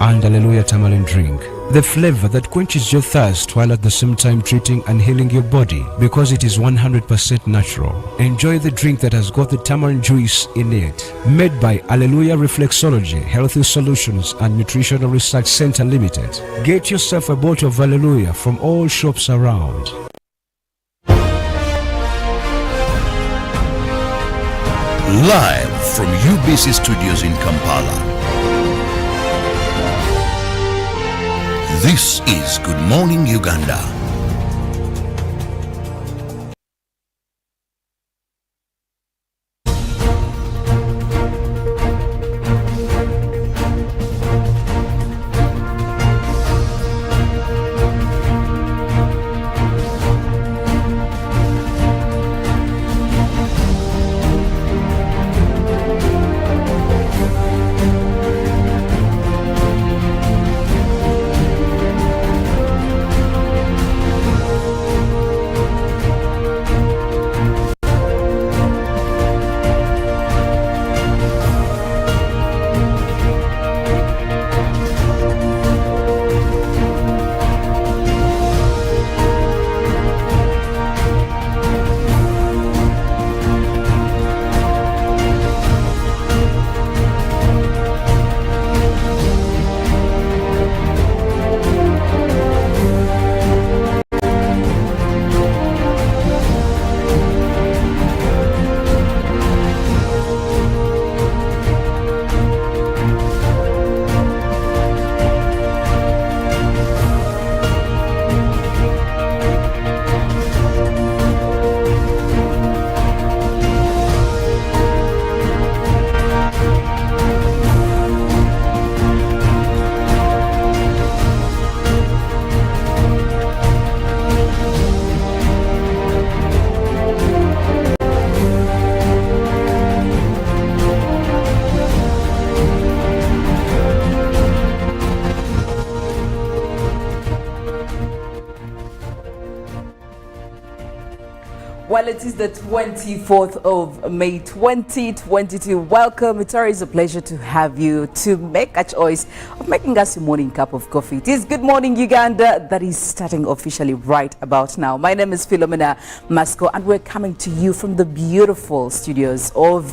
and Hallelujah tamarind drink. The flavor that quenches your thirst while at the same time treating and healing your body because it is 100% natural. Enjoy the drink that has got the tamarind juice in it. Made by Hallelujah Reflexology, Healthy Solutions and Nutritional Research Center Limited. Get yourself a bottle of Hallelujah from all shops around. Live from UBC Studios in Kampala. This is Good Morning Uganda. Well, it is the 24th of May 2022. Welcome. It's always a pleasure to have you, to make a choice of making us your morning cup of coffee. It is Good Morning Uganda that is starting officially right about now. My name is Philomena Mastiko, and we're coming to you from the beautiful studios of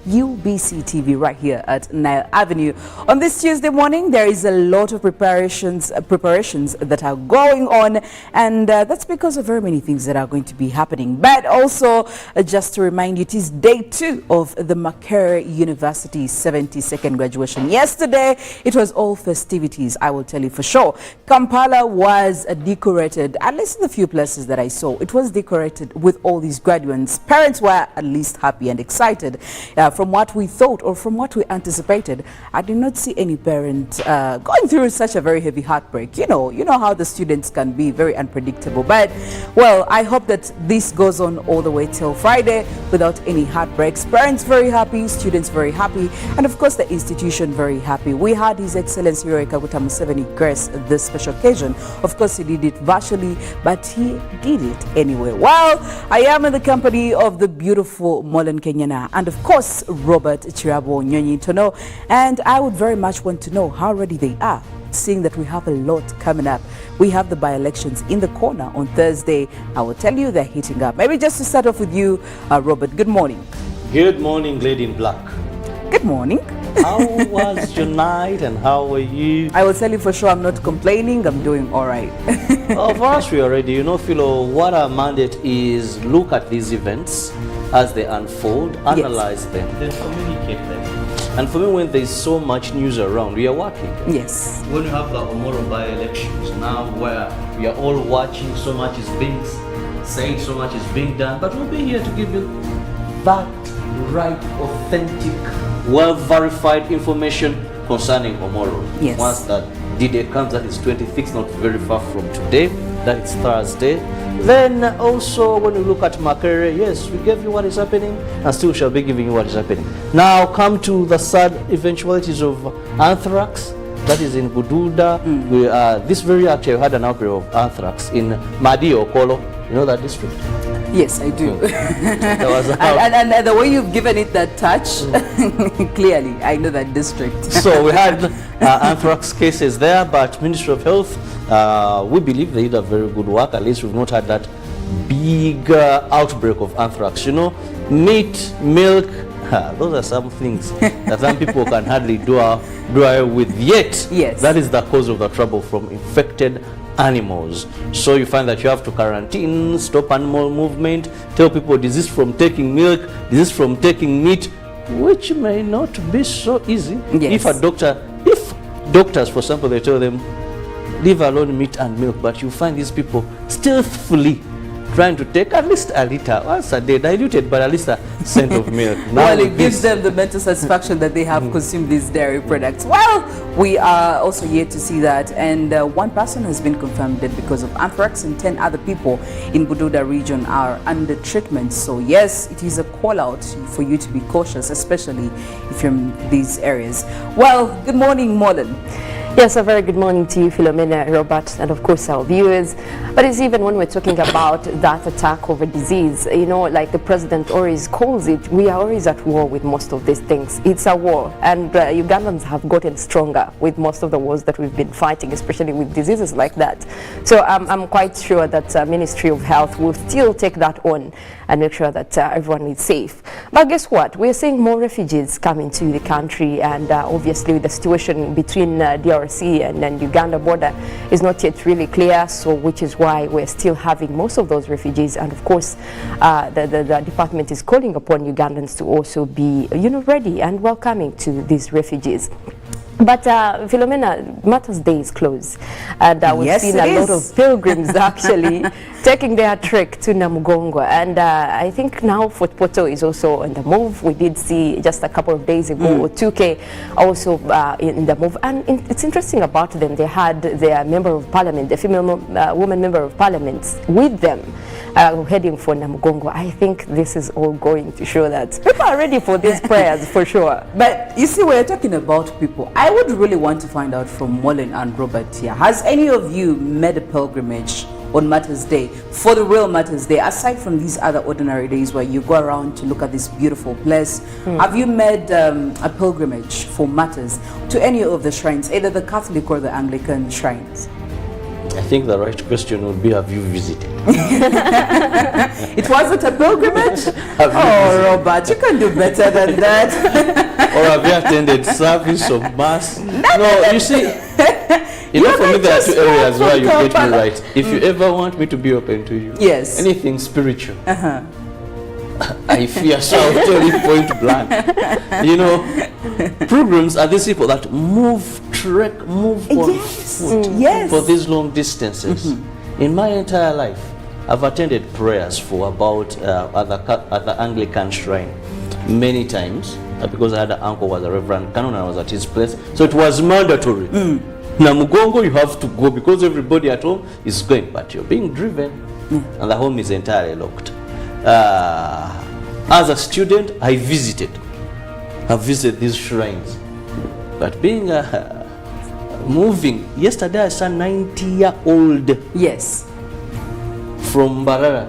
UBC TV right here at Nile Avenue. On this Tuesday morning, there is a lot of preparations that are going on, and that's because of very many things that are going to be happening. But also, just to remind you, it is day 2 of the Makerere University 72nd graduation. Yesterday, it was all festivities, I will tell you for sure. Kampala was decorated, at least in the few places that I saw, it was decorated with all these graduates. Parents were at least happy and excited. From what we thought or from what we anticipated, I did not see any parent going through such a very heavy heartbreak. You know how the students can be very unpredictable. But, well, I hope that this goes on all the way till Friday without any heartbreaks. Parents very happy, students very happy, and of course the institution very happy. We had His Excellency Yoweri Kaguta Museveni grace this special occasion. Of course, he did it virtually, but he did it anyway. Well, I am in the company of the beautiful Mollen, Kenyena, and of course Robert Kirabo, Nyonyintono, and I would very much want to know how ready they are, seeing that we have a lot coming up. We have the by-elections in the corner on Thursday. I will tell you they're heating up. Maybe just to start off with you, Robert, good morning. Good morning, Lady in Black. Good morning. How was your night and how were you? I will tell you for sure I'm not complaining. I'm doing all right. For us, we are ready. You know, Philo, what our mandate is look at these events as they unfold, analyze them, then communicate them. And for me, when there's so much news around, we are working. Yes. When you have the Omoro by-elections now where we are all watching, so much is being said, so much is being done, but we'll be here to give you that right, authentic, well-verified information concerning Omoro. Yes. Once that D-Day comes, that is 26th, not very far from today, that is Thursday. Then also when we look at Makerere, yes, we gave you what is happening and still shall be giving you what is happening. Now come to the sad eventualities of anthrax. That is in Bududa. This very actually had an outbreak of anthrax in Madi Okolo. You know that district? Yes, I do. That was and the way you've given it that touch, clearly, I know that district. So we had anthrax cases there, but Ministry of Health, we believe they did a very good work. At least we've not had that big outbreak of anthrax. You know, meat, milk, those are some things that some people can hardly do away with. Yet, yes, that is the cause of the trouble from infected animals. So you find that you have to quarantine, stop animal movement, tell people disease from taking milk, disease from taking meat, which may not be so easy. Yes. If doctors, for example, they tell them leave alone meat and milk, but you find these people stealthily trying to take at least a liter once a day, diluted, but at least a cent of milk. Well, it gives them the mental satisfaction that they have consumed these dairy products. Well, we are also yet to see that, and one person has been confirmed dead because of anthrax, and 10 other people in Bududa region are under treatment. So yes, it is a call out for you to be cautious, especially if you're in these areas. Well, good morning, Mollen. Yes, a very good morning to you, Philomena, Robert, and of course our viewers. But it's even when we're talking about that attack of a disease, you know, like the president always calls it, we are always at war with most of these things. It's a war, and Ugandans have gotten stronger with most of the wars that we've been fighting, especially with diseases like that. So I'm quite sure that Ministry of Health will still take that on and make sure that everyone is safe. But guess what? We're seeing more refugees coming to the country, and obviously the situation between DRC and Uganda border is not yet really clear, so which is why we're still having most of those refugees. And of course, the department is calling upon Ugandans to also be, you know, ready and welcoming to these refugees. But Philomena, Martyrs' Day is close, and we've yes, seen a lot of pilgrims actually taking their trek to Namugongo, and I think now Fort Poto is also on the move. We did see just a couple of days ago 2K also in the move, and it's interesting about them. They had their member of parliament, the female woman member of parliament, with them. Heading for Namugongo. I think this is all going to show that people are ready for these prayers for sure. But you see, we're talking about people. I would really want to find out from Mollen and Robert here. Has any of you made a pilgrimage on Martyrs' Day, for the real Martyrs' Day, aside from these other ordinary days where you go around to look at this beautiful place? Have you made a pilgrimage for Martyrs to any of the shrines, either the Catholic or the Anglican shrines? I think the right question would be, have you visited? It wasn't a pilgrimage? Robert, you can do better than that. Or have you attended service or mass? No, you see, you know, for me there are two areas where you get me right. If you ever want me to be open to you, yes, anything spiritual, I fear, so I'll tell you point blank. You know, pilgrims are these people that trek, move on foot for these long distances. In my entire life, I've attended prayers for about at the Anglican shrine many times, because I had an uncle who was a reverend canon and I was at his place, so it was mandatory. Namugongo, you have to go because everybody at home is going, but you're being driven and the home is entirely locked. As a student, I visited these shrines, but being moving, yesterday I saw 90-year-old from Barara,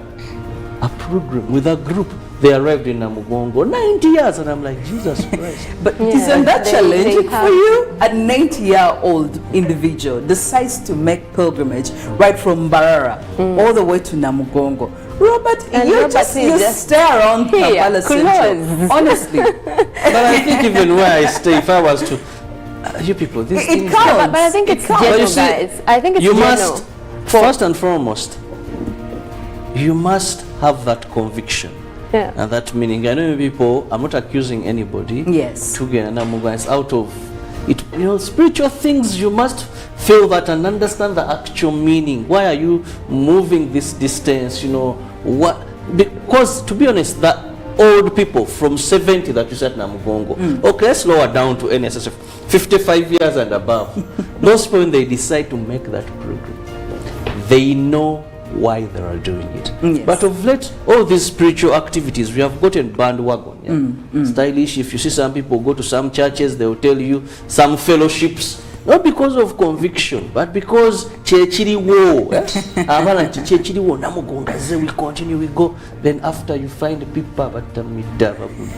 a program with a group. They arrived in Namugongo, 90 years, and I'm like, Jesus Christ. But isn't that challenging for you? A 90-year-old individual decides to make pilgrimage right from Barara all the way to Namugongo. Robert, you stay around Kampala Central, honestly. But I think even where I stay, if I was to, you people, this thing counts. But I think it's general, guys. I think it's you general. must, first and foremost, you must have that conviction. Yeah. And that meaning, I know people, I'm not accusing anybody. Yes. To get it's out of it, you know, spiritual things, you must feel that and understand the actual meaning. Why are you moving this distance, you know, what? Because to be honest, the old people from 70 that you said Namugongo, okay, let's lower down to NSS 55 years and above. Those people, when they decide to make that program, they know why they are doing it. Yes. But of late, all these spiritual activities, we have gotten bandwagon. Stylish. If you see some people go to some churches, they will tell you some fellowships, not because of conviction, but because chechiriwo. Namugonga, we continue, we go. Then after you find people,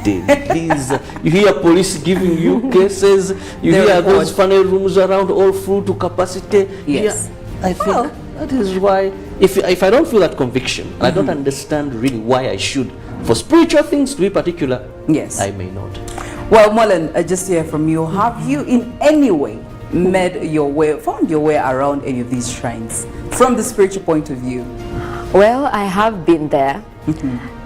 please, you hear police giving you cases, you hear those funnel rooms around all full to capacity. Yes. Yeah, I think that is why, if I don't feel that conviction, and I don't understand really why I should, for spiritual things to be particular, yes, I may not. Well, Mollen, just to hear from you, have you in any way found your way around any of these shrines from the spiritual point of view? Well, I have been there.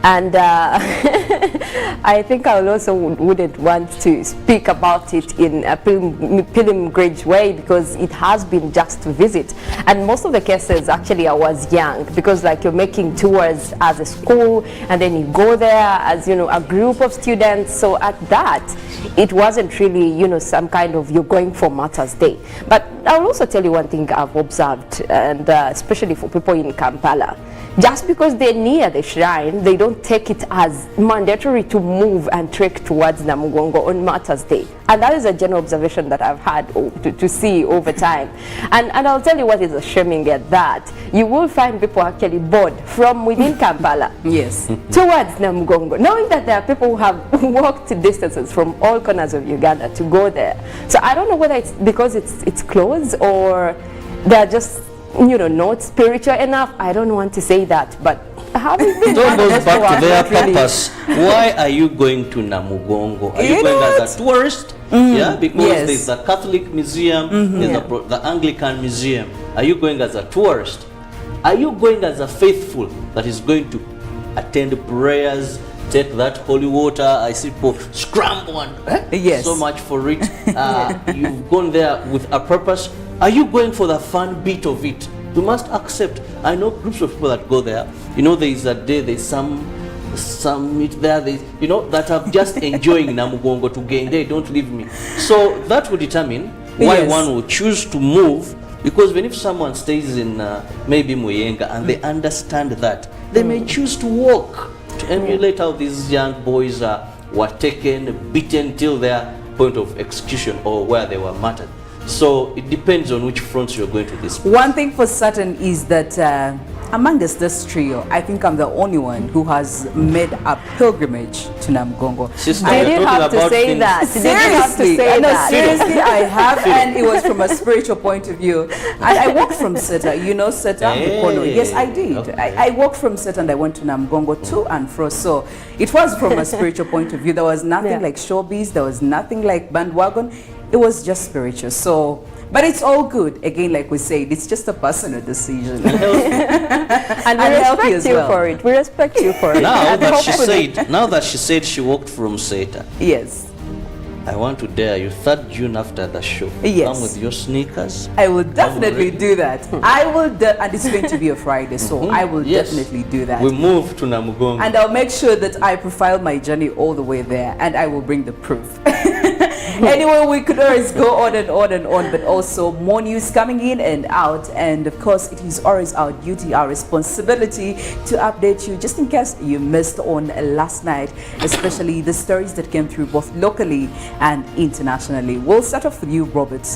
And I think I also wouldn't want to speak about it in a pilgrimage way, because it has been just to visit. And most of the cases, actually, I was young, because like you're making tours as a school, and then you go there as, a group of students. So at that, it wasn't really, some kind of you're going for Martyrs' Day. But I'll also tell you one thing I've observed, and especially for people in Kampala. Just because they're near the shrine, they don't take it as mandatory to move and trek towards Namugongo on Martyrs' Day. And that is a general observation that I've had to see over time. And I'll tell you what is shaming at that. You will find people actually board from within Kampala yes, towards Namugongo, knowing that there are people who have walked distances from all corners of Uganda to go there. So I don't know whether it's because it's close, or they're just not spiritual enough. I don't want to say that, but having been it all goes back to their purpose. Why are you going to Namugongo? Are you going as a tourist? Yeah, because there's a Catholic museum, there's the Anglican museum. Are you going as a tourist? Are you going as a faithful that is going to attend prayers, take that holy water? I see people scramble and yes, so much for it. You've gone there with a purpose. Are you going for the fun bit of it? You must accept. I know groups of people that go there. There is a day, there's some meet there, that are just enjoying Namugongo to gain day, don't leave me. So that will determine why one will choose to move, because even if someone stays in maybe Muyenga and they understand that, they may choose to walk to emulate how these young boys were taken, beaten till their point of execution or where they were martyred. So it depends on which fronts you're going to this place. One thing for certain is that among us, this trio, I think I'm the only one who has made a pilgrimage to Namugongo. I did have to say that. Seriously, seriously, I have, and it was from a spiritual point of view. And I walked from Seta, Seta, Mukono. Yes, I did. Okay. I walked from Seta and I went to Namugongo to and fro. So it was from a spiritual point of view. There was nothing like showbiz. There was nothing like bandwagon. It was just spiritual. So, but it's all good. Again, like we said, it's just a personal decision. And we respect you for it. We respect you for it. Now that she said she walked from Seta. Yes. I want to dare you, 3rd June after the show. Yes. Come with your sneakers. I will definitely do that. I will, and it's going to be a Friday, so I will definitely do that. We move to Namugongo. And I'll make sure that I profile my journey all the way there, and I will bring the proof. Anyway, we could always go on and on and on, but also more news coming in and out. And of course, it is always our duty, our responsibility to update you just in case you missed on last night, especially the stories that came through both locally and internationally. We'll start off with you, Robert.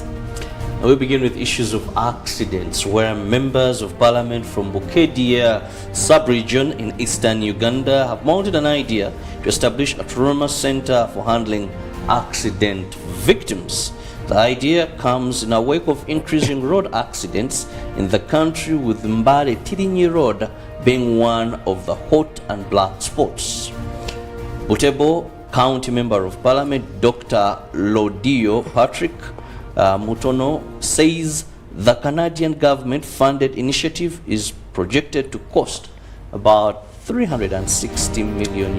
We begin with issues of accidents, where members of parliament from Bukedia sub-region in eastern Uganda have mounted an idea to establish a trauma center for handling accident victims. The idea comes in a wake of increasing road accidents in the country, with Mbale Tirinyi Road being one of the hot and black spots. Butebo County Member of Parliament Dr. Lodio Patrick Mutono says the Canadian government-funded initiative is projected to cost about $360 million.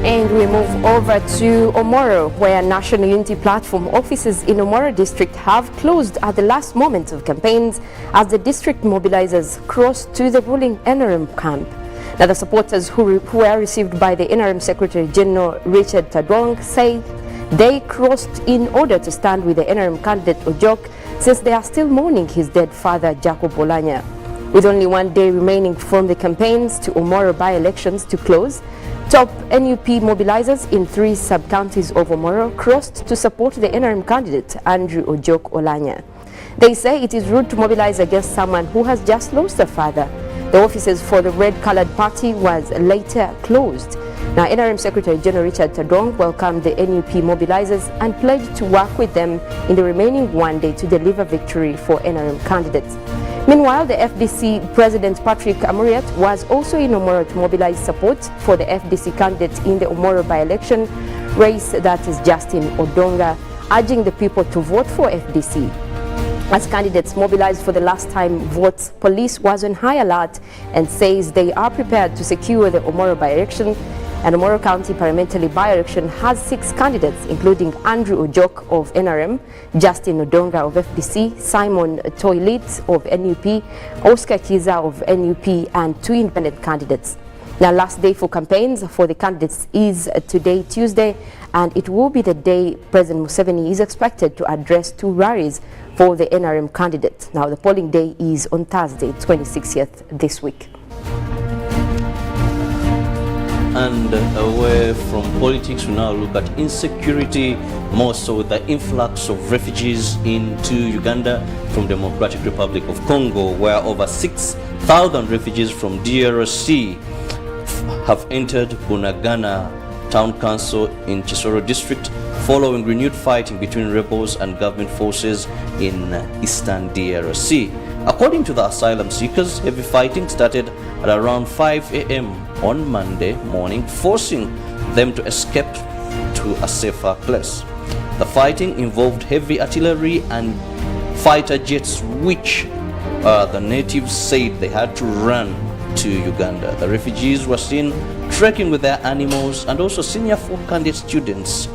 And we move over to Omoro, where National Unity Platform offices in Omoro district have closed at the last moment of campaigns as the district mobilizers cross to the ruling NRM camp. Now, the supporters who were received by the NRM Secretary General Richard Tadwong say they crossed in order to stand with the NRM candidate Ojok, since they are still mourning his dead father Jacob Olanya. With only 1 day remaining from the campaigns to Omoro by-elections to close, Top NUP mobilizers in 3 sub-counties of Omoro crossed to support the NRM candidate Andrew Ojok Olanya. They say it is rude to mobilize against someone who has just lost a father. The offices for the red-colored party was later closed. Now, NRM Secretary General Richard Tadong welcomed the NUP mobilizers and pledged to work with them in the remaining one day to deliver victory for NRM candidates. Meanwhile, the FDC President Patrick Amuriat was also in Omoro to mobilize support for the FDC candidate in the Omoro by-election race, that is Justin Odonga, urging the people to vote for FDC. As candidates mobilized for the last time votes, police was on high alert and says they are prepared to secure the Omoro by-election. And Omoro County Parliamentary by-election has 6 candidates, including Andrew Ojok of NRM, Justin Odonga of FDC, Simon Toilit of NUP, Oscar Kiza of NUP, and 2 independent candidates. Now, last day for campaigns for the candidates is today, Tuesday, and it will be the day President Museveni is expected to address 2 rallies for the NRM candidate. Now, the polling day is on Thursday, 26th this week. And away from politics, we now look at insecurity, more so the influx of refugees into Uganda from Democratic Republic of Congo, where over 6,000 refugees from DRC have entered Bunagana Town Council in Kisoro district following renewed fighting between rebels and government forces in eastern DRC. According to the asylum seekers, heavy fighting started at around 5 a.m. on Monday morning, forcing them to escape to a safer place. The fighting involved heavy artillery and fighter jets, which the natives said they had to run to Uganda. The refugees were seen trekking with their animals, and also senior 4 candidate students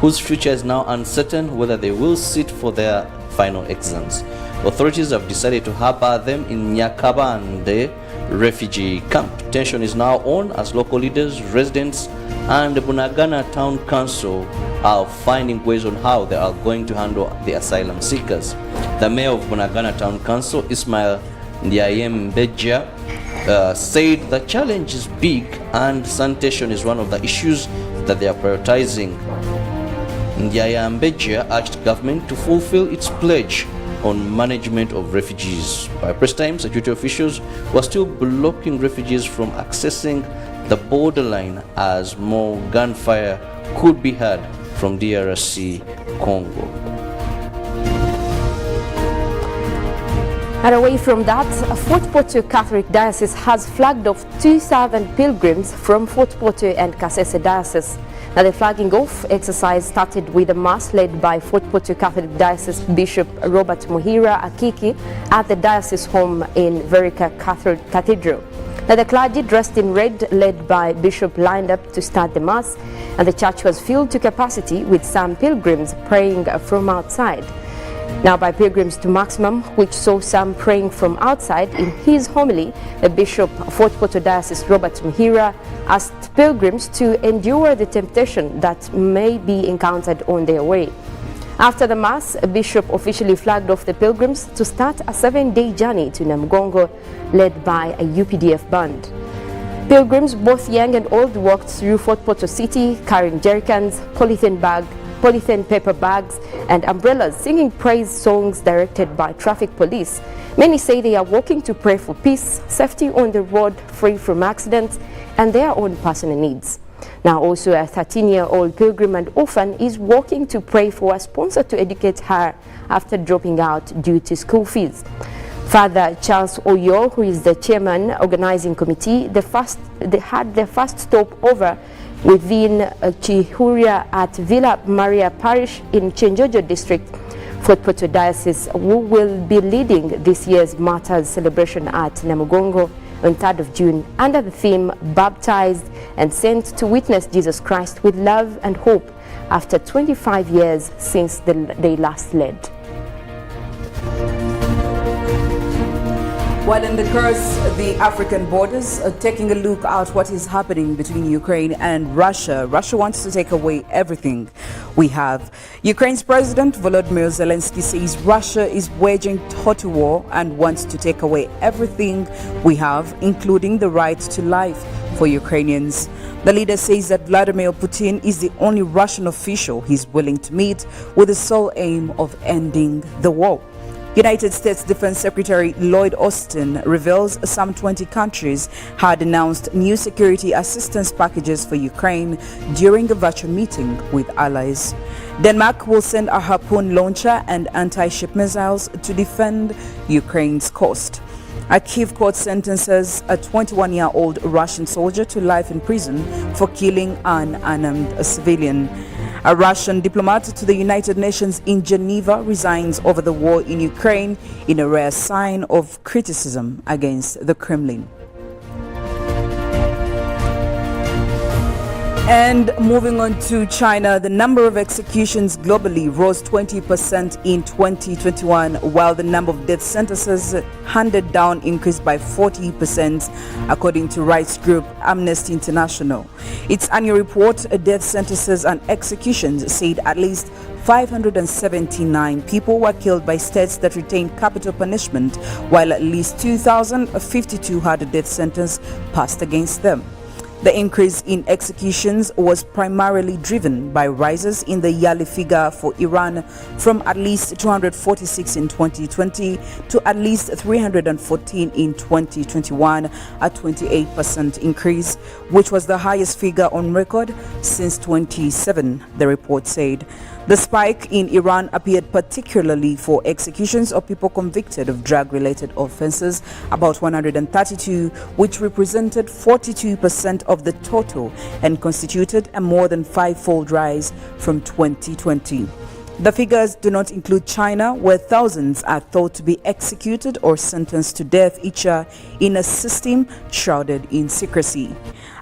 whose future is now uncertain whether they will sit for their final exams. Authorities have decided to harbor them in Nyakabande refugee camp. Tension is now on as local leaders, residents, and the Bunagana Town Council are finding ways on how they are going to handle the asylum seekers. The mayor of Bunagana Town Council, Ismail Nyonyintono, said the challenge is big and sanitation is one of the issues that they are prioritizing. Nyonyintono urged government to fulfill its pledge on management of refugees. By press time, security officials were still blocking refugees from accessing the borderline as more gunfire could be heard from DRC Congo. And away from that, Fort Portal Catholic Diocese has flagged off 2,000 pilgrims from Fort Portal and Kasese Diocese. Now, the flagging off exercise started with a mass led by Fort Portal Catholic Diocese Bishop Robert Muhira Akiki at the diocese home in Verica Cathedral. Now, the clergy dressed in red, led by Bishop, lined up to start the mass, and the church was filled to capacity with some pilgrims praying from outside. Now, by pilgrims to maximum, which saw some praying from outside, in his homily, the Bishop of Fort Portal Diocese Robert Muhira asked pilgrims to endure the temptation that may be encountered on their way. After the Mass, a bishop officially flagged off the pilgrims to start a 7-day journey to Namugongo, led by a UPDF band. Pilgrims, both young and old, walked through Fort Portal City carrying jerrycans, polythene paper bags and umbrellas, singing praise songs directed by traffic police. Many say they are walking to pray for peace, safety on the road, free from accidents, and their own personal needs. Now, also a 13-year-old pilgrim and orphan is walking to pray for a sponsor to educate her after dropping out due to school fees. Father Charles Oyo, who is the chairman organizing committee, had the first stopover within Chihuria at Villa Maria Parish in Chenjojo district, Fort Portal Diocese, who will be leading this year's Martyrs celebration at Namugongo on 3rd of June under the theme Baptized and Sent to Witness Jesus Christ with Love and Hope after 25 years since they last led. While in the curse, the African borders, taking a look at what is happening between Ukraine and Russia. Russia wants to take away everything we have. Ukraine's President Volodymyr Zelensky says Russia is waging total war and wants to take away everything we have, including the right to life. for Ukrainians. The leader says that Vladimir Putin is the only Russian official he's willing to meet with the sole aim of ending the war. United States Defense Secretary Lloyd Austin reveals some 20 countries had announced new security assistance packages for Ukraine during a virtual meeting with allies. Denmark will send a Harpoon launcher and anti-ship missiles to defend Ukraine's coast. A Kyiv court sentences a 21-year-old Russian soldier to life in prison for killing an unarmed civilian. A Russian diplomat to the United Nations in Geneva resigns over the war in Ukraine in a rare sign of criticism against the Kremlin. And moving on to China, the number of executions globally rose 20% in 2021, while the number of death sentences handed down increased by 40%, according to rights group Amnesty International. Its annual report, Death Sentences and Executions, said at least 579 people were killed by states that retained capital punishment, while at least 2,052 had a death sentence passed against them. The increase in executions was primarily driven by rises in the yearly figure for Iran from at least 246 in 2020 to at least 314 in 2021, a 28% increase, which was the highest figure on record since 2007, the report said. The spike in Iran appeared particularly for executions of people convicted of drug-related offenses, about 132, which represented 42% of the total and constituted a more than five-fold rise from 2020. The figures do not include China, where thousands are thought to be executed or sentenced to death each year in a system shrouded in secrecy.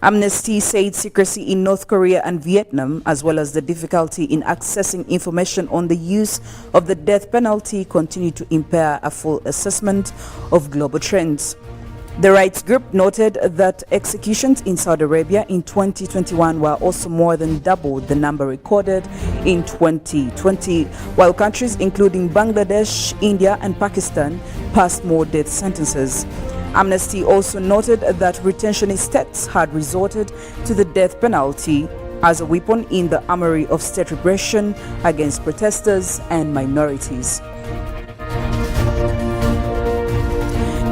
Amnesty said secrecy in North Korea and Vietnam, as well as the difficulty in accessing information on the use of the death penalty, continue to impair a full assessment of global trends. The rights group noted that executions in Saudi Arabia in 2021 were also more than double the number recorded in 2020, while countries including Bangladesh, India and Pakistan passed more death sentences. Amnesty also noted that retentionist states had resorted to the death penalty as a weapon in the armory of state repression against protesters and minorities.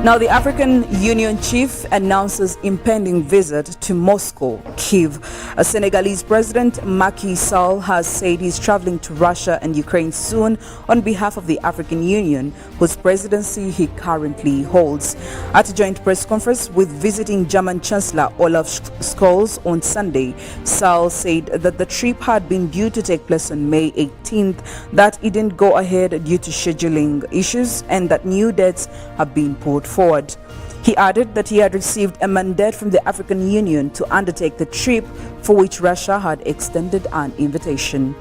Now, the African Union chief announces impending visit to Moscow, Kyiv. A Senegalese president, Macky Sall, has said he's traveling to Russia and Ukraine soon on behalf of the African Union, whose presidency he currently holds. At a joint press conference with visiting German Chancellor Olaf Scholz on Sunday, Sall said that the trip had been due to take place on May 18th, that it didn't go ahead due to scheduling issues, and that new dates have been put forward. He added that he had received a mandate from the African Union to undertake the trip, for which Russia had extended an invitation.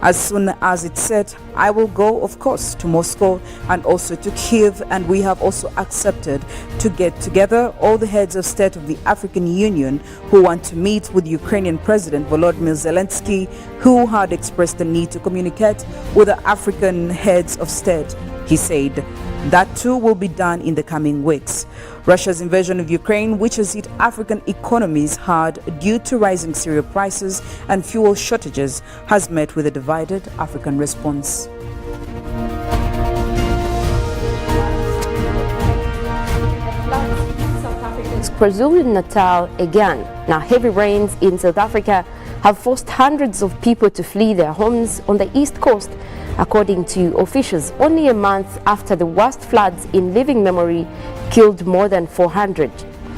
As soon as it's set, I will go, of course, to Moscow and also to Kyiv, and we have also accepted to get together all the heads of state of the African Union who want to meet with Ukrainian President Volodymyr Zelensky, who had expressed the need to communicate with the African heads of state, he said. That too will be done in the coming weeks. Russia's invasion of Ukraine, which has hit African economies hard due to rising cereal prices and fuel shortages, has met with a divided African response. KwaZulu-Natal again. Now, heavy rains in South Africa have forced hundreds of people to flee their homes on the east coast, according to officials, only a month after the worst floods in living memory killed more than 400.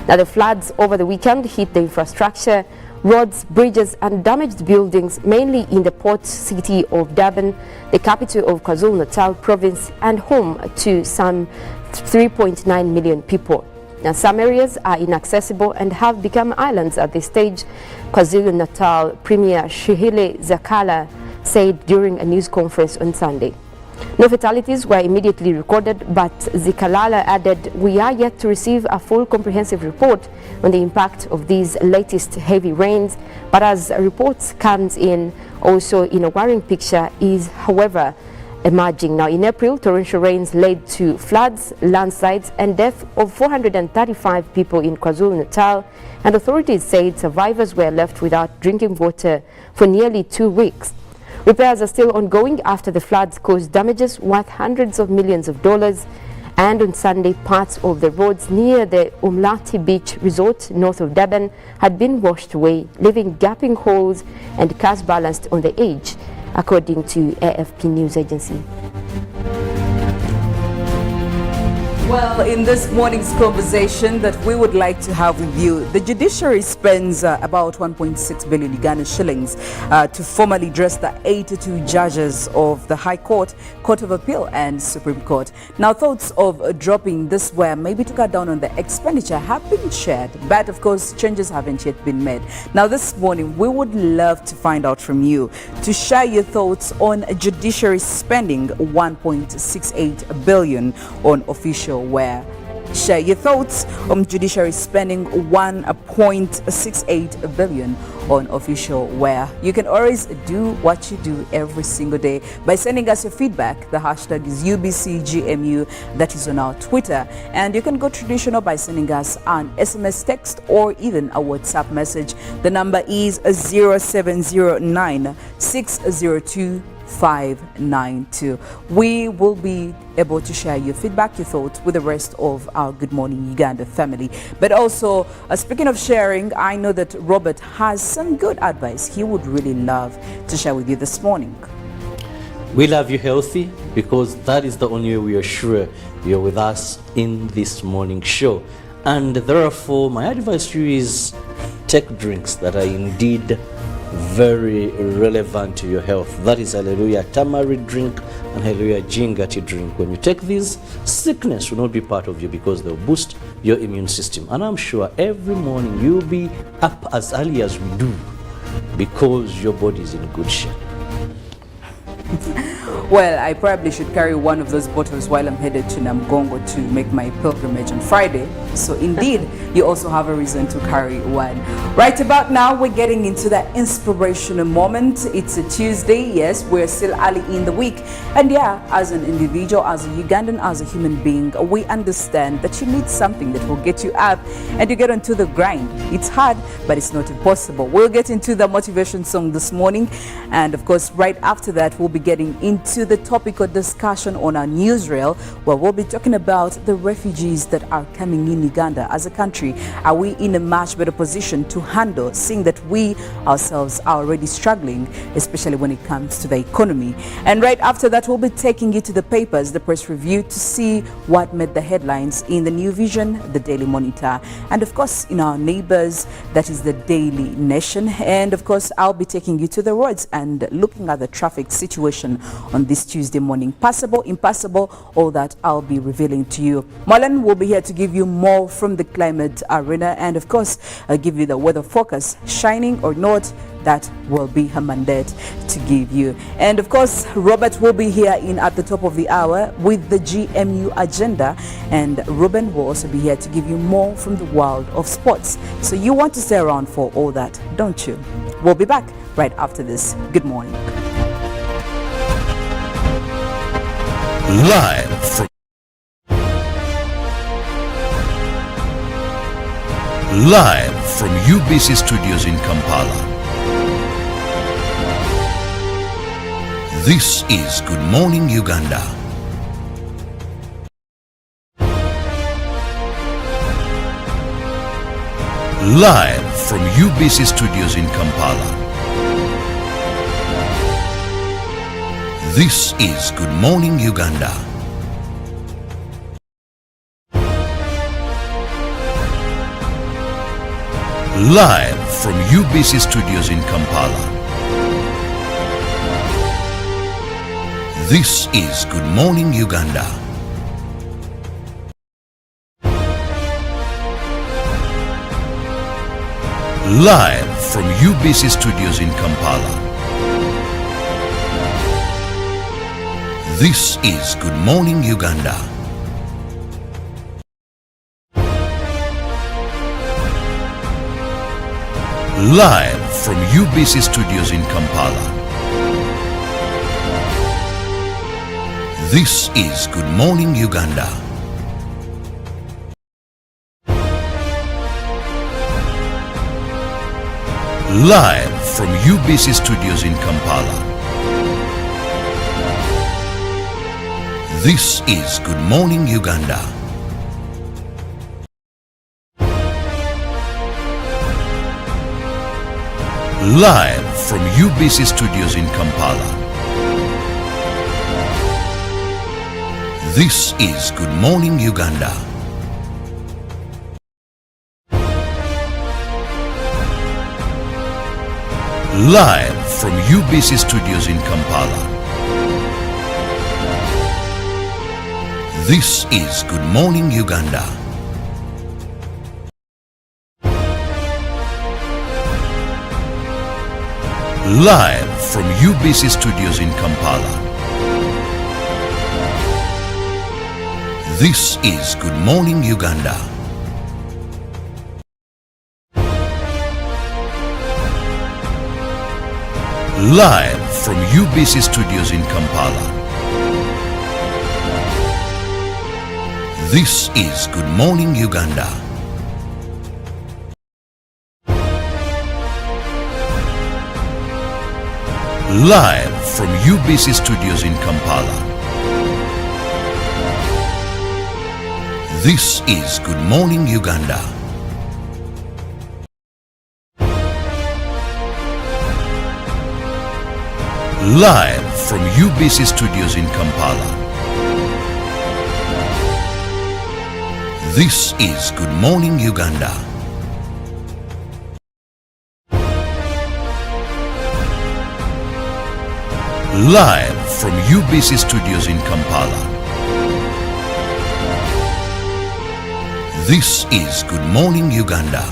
Now, the floods over the weekend hit the infrastructure, roads, bridges and damaged buildings, mainly in the port city of Durban, the capital of KwaZulu-Natal province and home to some 3.9 million people. Now, some areas are inaccessible and have become islands at this stage, KwaZulu-Natal Premier Shihile Zakala said during a news conference on Sunday. No fatalities were immediately recorded, but Zikalala added, "We are yet to receive a full comprehensive report on the impact of these latest heavy rains, but as reports comes in, also in a worrying picture is, however, emerging. Now, in April, torrential rains led to floods, landslides, and death of 435 people in KwaZulu-Natal, and authorities said survivors were left without drinking water for nearly 2 weeks. Repairs are still ongoing after the floods caused damages worth hundreds of millions of dollars. And on Sunday, parts of the roads near the Umlati Beach Resort north of Durban had been washed away, leaving gaping holes and cars balanced on the edge, according to AFP News Agency. Well, in this morning's conversation that we would like to have with you, the judiciary spends about 1.6 billion Ugandan shillings to formally dress the 82 judges of the High Court, Court of Appeal and Supreme Court. Now, thoughts of dropping this where maybe to cut down on the expenditure have been shared, but of course changes haven't yet been made. Now, this morning we would love to find out from you to share your thoughts on judiciary spending 1.68 billion on official where. Share your thoughts on judiciary spending 1.68 billion on official wear. You can always do what you do every single day by sending us your feedback. The hashtag is UBCGMU, that is on our Twitter, and you can go traditional by sending us an SMS text or even a WhatsApp message. The number is 0709 602 592. We will be able to share your feedback, your thoughts with the rest of our Good Morning Uganda family. But also, speaking of sharing, I know that Robert has some good advice he would really love to share with you this morning. We love you healthy because that is the only way we are sure you're with us in this morning show. And therefore, my advice to you is take drinks that are indeed very relevant to your health. That is hallelujah tamarind drink and hallelujah ginger tea drink. When you take these, sickness will not be part of you because they'll boost your immune system. And I'm sure every morning you'll be up as early as we do because your body is in good shape. Well, I probably should carry one of those bottles while I'm headed to Namgongo to make my pilgrimage on Friday. So indeed, you also have a reason to carry one. Right about now, we're getting into that inspirational moment. It's a Tuesday. Yes, we're still early in the week. And yeah, as an individual, as a Ugandan, as a human being, we understand that you need something that will get you up and you get onto the grind. It's hard, but it's not impossible. We'll get into the motivation song this morning. And of course, right after that, we'll be getting into the topic of discussion on our newsreel, where we'll be talking about the refugees that are coming in Uganda. As a country, are we in a much better position to handle, seeing that we ourselves are already struggling, especially when it comes to the economy? And right after that, we'll be taking you to the papers, the press review, to see what made the headlines in the New Vision, the Daily Monitor, and of course in our neighbors, that is the Daily Nation. And of course, I'll be taking you to the roads and looking at the traffic situation on this Tuesday morning. Passable, impassable, all that I'll be revealing to you. Mollen will be here to give you more from the climate arena, and of course I'll give you the weather forecast, shining or not. That will be her mandate to give you. And of course, Robert will be here in at the top of the hour with the GMU agenda, and Ruben will also be here to give you more from the world of sports. So you want to stay around for all that, don't you? We'll be back right after this. Good morning. Live from UBC Studios in Kampala. This is Good Morning Uganda. Live from UBC Studios in Kampala. This is Good Morning Uganda. Live from UBC Studios in Kampala. This is Good Morning Uganda. Live from UBC Studios in Kampala. This is Good Morning Uganda. Live from UBC Studios in Kampala. This is Good Morning Uganda. Live from UBC Studios in Kampala. This is Good Morning Uganda. Live from UBC Studios in Kampala. This is Good Morning Uganda. Live from UBC Studios in Kampala. This is Good Morning Uganda. Live from UBC Studios in Kampala. This is Good Morning Uganda. Live from UBC Studios in Kampala. This is Good Morning Uganda. Live from UBC Studios in Kampala. This is Good Morning Uganda. Live from UBC Studios in Kampala. This is Good Morning Uganda. Live from UBC Studios in Kampala. This is Good Morning Uganda.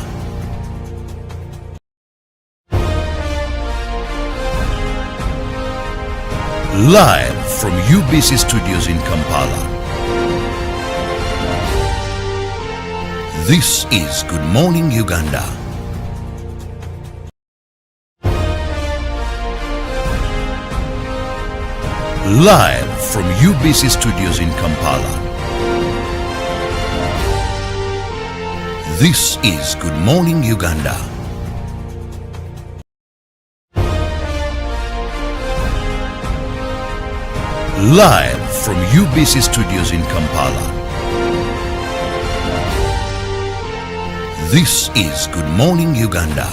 Live from UBC Studios in Kampala. This is Good Morning Uganda. Live from UBC Studios in Kampala. This is Good Morning Uganda. Live from UBC Studios in Kampala. This is Good Morning Uganda.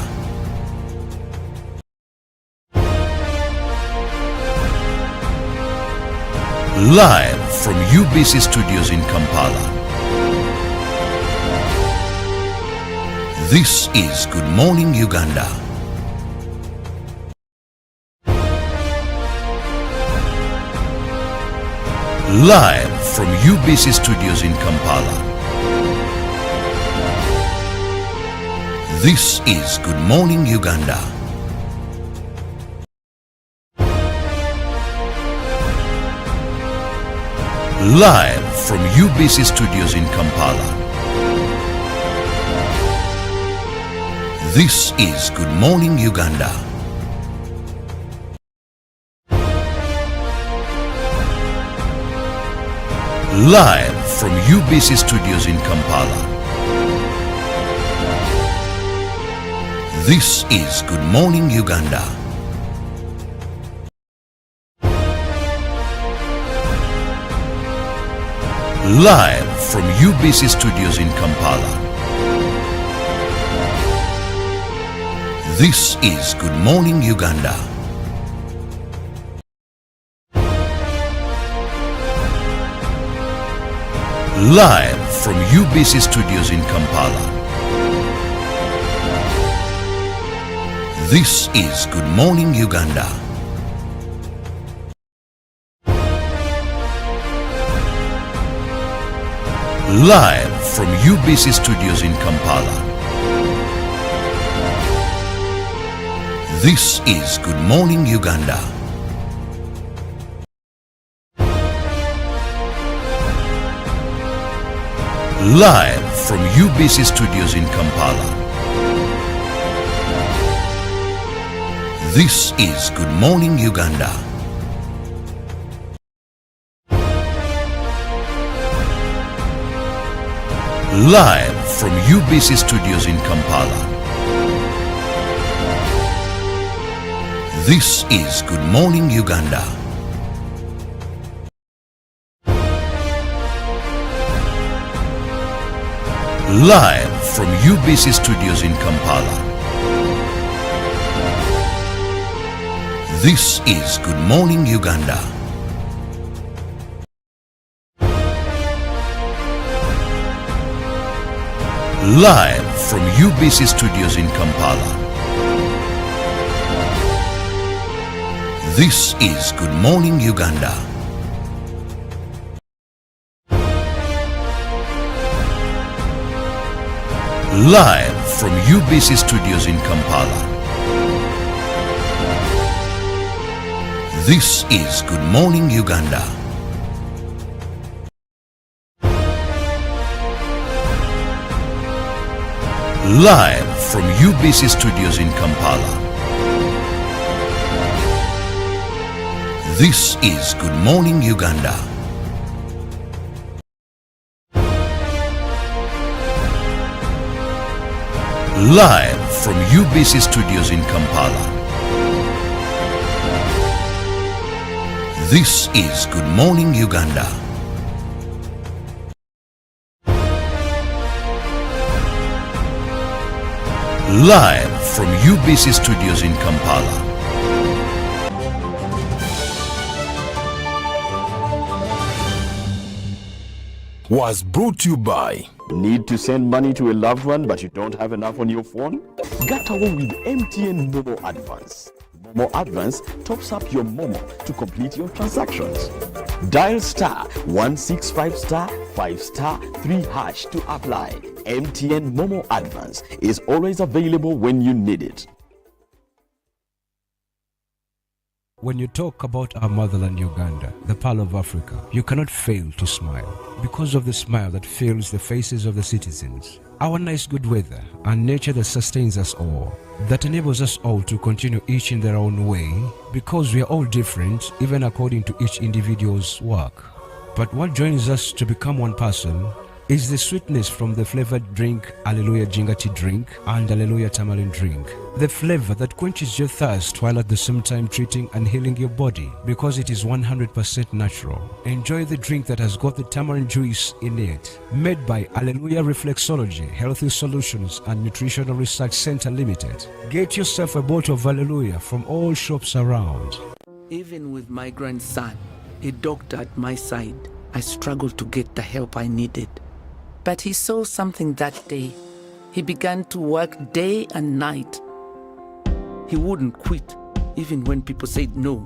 Live from UBC Studios in Kampala. This is Good Morning Uganda. Live from UBC Studios in Kampala. This is Good Morning Uganda. Live from UBC Studios in Kampala. This is Good Morning Uganda. Live from UBC Studios in Kampala. This is Good Morning Uganda. Live from UBC Studios in Kampala. This is Good Morning Uganda. Live from UBC Studios in Kampala. This is Good Morning Uganda. Live from UBC Studios in Kampala. This is Good Morning Uganda. Live from UBC Studios in Kampala. This is Good Morning Uganda. Live from UBC Studios in Kampala. This is Good Morning Uganda. Live from UBC Studios in Kampala. This is Good Morning Uganda. Live from UBC Studios in Kampala. This is Good Morning Uganda. Live from UBC Studios in Kampala. This is Good Morning Uganda. Live from UBC Studios in Kampala. This is Good Morning Uganda. Live from UBC Studios in Kampala. This is Good Morning Uganda. Live from UBC Studios in Kampala. Was brought to you by Need to send money to a loved one but you don't have enough on your phone? Get away with MTN Momo Advance. Momo Advance tops up your Momo to complete your transactions. Dial star 165 star 5 star 3 hash to apply. MTN Momo Advance is always available when you need it. When you talk about our motherland Uganda, the Pearl of Africa, you cannot fail to smile because of the smile that fills the faces of the citizens. Our nice good weather and nature that sustains us all, that enables us all to continue each in their own way because we are all different even according to each individual's work. But what joins us to become one person is the sweetness from the flavored drink Alleluia Jingati drink and Alleluia Tamarind drink. The flavor that quenches your thirst while at the same time treating and healing your body because it is 100% natural. Enjoy the drink that has got the tamarind juice in it. Made by Alleluia Reflexology, Healthy Solutions and Nutritional Research Center Limited. Get yourself a bottle of Alleluia from all shops around. Even with my grandson, a doctor at my side, I struggled to get the help I needed. But he saw something that day. He began to work day and night. He wouldn't quit, even when people said no.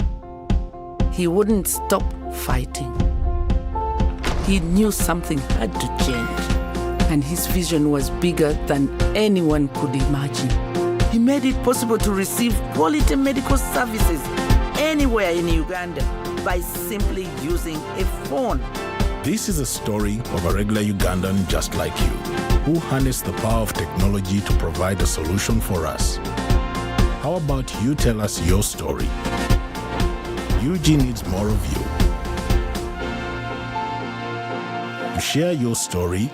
He wouldn't stop fighting. He knew something had to change, and his vision was bigger than anyone could imagine. He made it possible to receive quality medical services anywhere in Uganda by simply using a phone. This is a story of a regular Ugandan just like you, who harnessed the power of technology to provide a solution for us. How about you tell us your story? UG needs more of you. To share your story,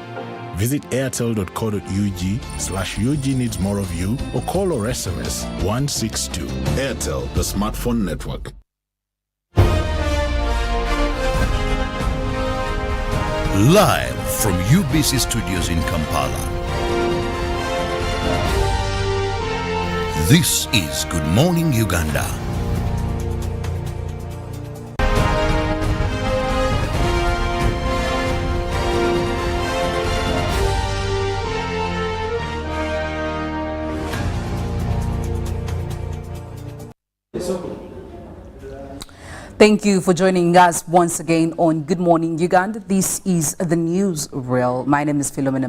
visit airtel.co.ug/UG needs more of you or call or SMS 162. Airtel, the smartphone network. Live from UBC Studios in Kampala. This is Good Morning Uganda. Thank you for joining us once again on Good Morning Uganda. This is the news reel. My name is Philomena,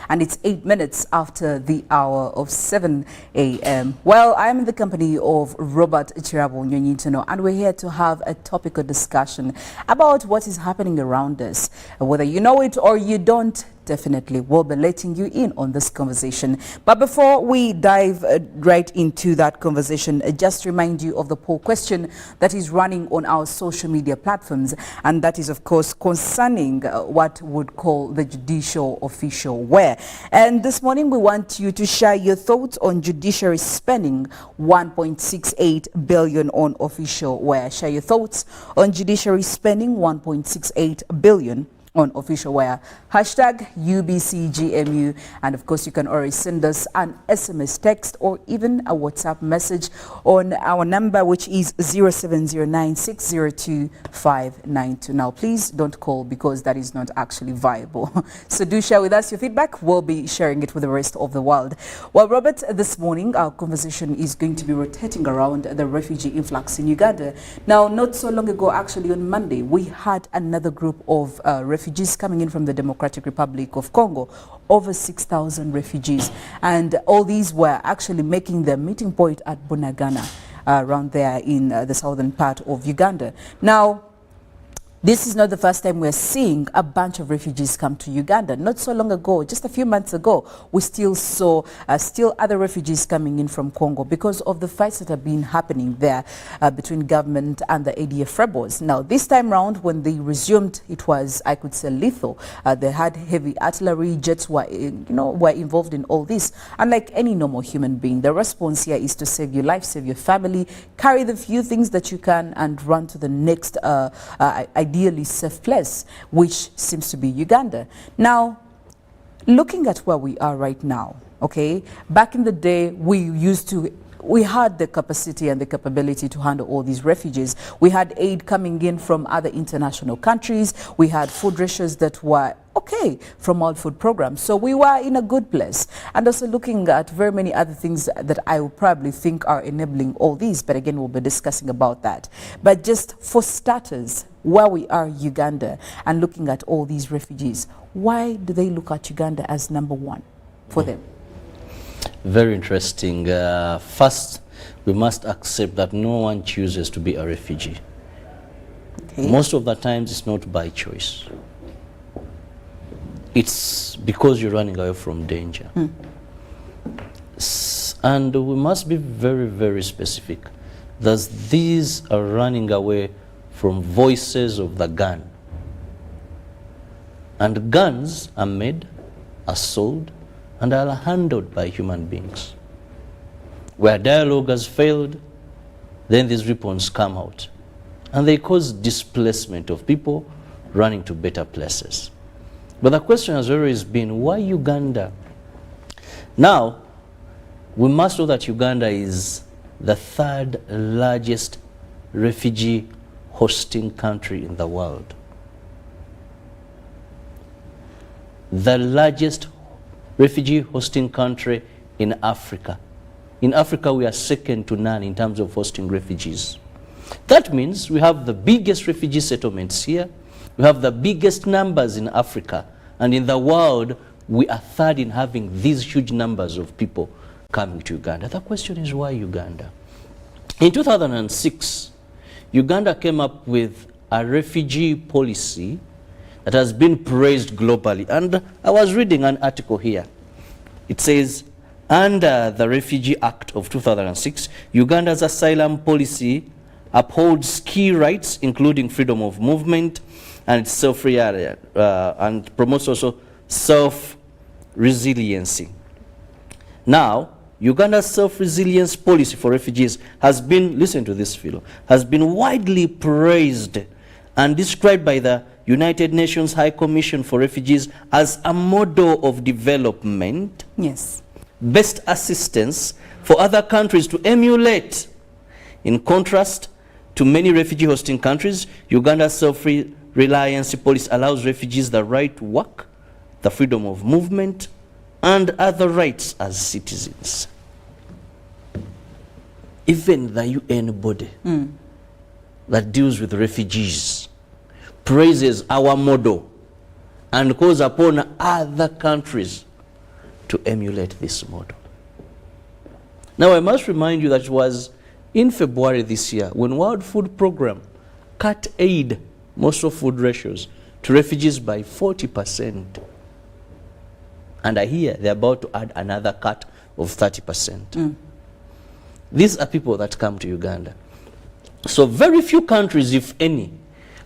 and it's 8 minutes after the hour of 7 a.m. Well, I'm in the company of Robert Kirabo, Nyonyintono, and we're here to have a topical discussion about what is happening around us. Whether you know it or you don't, definitely will be letting you in on this conversation. But before we dive right into that conversation, just remind you of the poll question that is running on our social media platforms, and that is of course concerning what would call the judicial official wear. And this morning we want you to share your thoughts on judiciary spending 1.68 billion on official wear. Share your thoughts on judiciary spending 1.68 billion on official wear. Hashtag UBCGMU, and of course you can always send us an SMS text or even a WhatsApp message on our number, which is 0709602592. Now please don't call because that is not actually viable. So do share with us your feedback. We'll be sharing it with the rest of the world. Well, Robert, this morning our conversation is going to be rotating around the refugee influx in Uganda. Now, not so long ago, actually on Monday, we had another group of refugees coming in from the Democratic Republic of Congo, over 6,000 refugees, and all these were actually making their meeting point at Bunagana, around there in the southern part of Uganda. Now, this is not the first time we're seeing a bunch of refugees come to Uganda. Not so long ago, just a few months ago, we still saw other refugees coming in from Congo because of the fights that have been happening there between government and the ADF rebels. Now, this time round, when they resumed, it was, I could say, lethal. They had heavy artillery, jets were involved in all this. Unlike any normal human being, the response here is to save your life, save your family, carry the few things that you can, and run to the next ideally safe place, which seems to be Uganda. Now, looking at where we are right now, okay, back in the day, we had the capacity and the capability to handle all these refugees. We had aid coming in from other international countries. We had food rations that were okay from World Food Program. So we were in a good place. And also looking at very many other things that I will probably think are enabling all these. But again, we'll be discussing about that. But just for starters, where we are, Uganda, and looking at all these refugees, why do they look at Uganda as number one for them? Very interesting. First, we must accept that no one chooses to be a refugee. Okay. Most of the times, it's not by choice. It's because you're running away from danger. And we must be very, very specific. That these are running away from voices of the gun. And guns are made, are sold, and are handled by human beings. Where dialogue has failed, then these weapons come out. And they cause displacement of people running to better places. But the question has always been, why Uganda? Now, we must know that Uganda is the third largest refugee hosting country in the world. The largest refugee hosting country in Africa. In Africa, we are second to none in terms of hosting refugees. That means we have the biggest refugee settlements here. We have the biggest numbers in Africa. And in the world, we are third in having these huge numbers of people coming to Uganda. The question is, why Uganda? In 2006, Uganda came up with a refugee policy that has been praised globally. And I was reading an article here. It says, under the Refugee Act of 2006, Uganda's asylum policy upholds key rights, including freedom of movement and and promotes also self-resiliency. Now, Uganda's self-resilience policy for refugees has been, listen to this, Philo, has been widely praised and described by the United Nations High Commission for Refugees as a model of development, yes, best assistance for other countries to emulate. In contrast to many refugee hosting countries, Uganda's self-reliance policy allows refugees the right to work, the freedom of movement, and other rights as citizens. Even the UN body that deals with refugees praises our model and calls upon other countries to emulate this model. Now, I must remind you that it was in February this year when World Food Program cut aid, most of food ratios, to refugees by 40%. And I hear they're about to add another cut of 30%. These are people that come to Uganda. So very few countries, if any,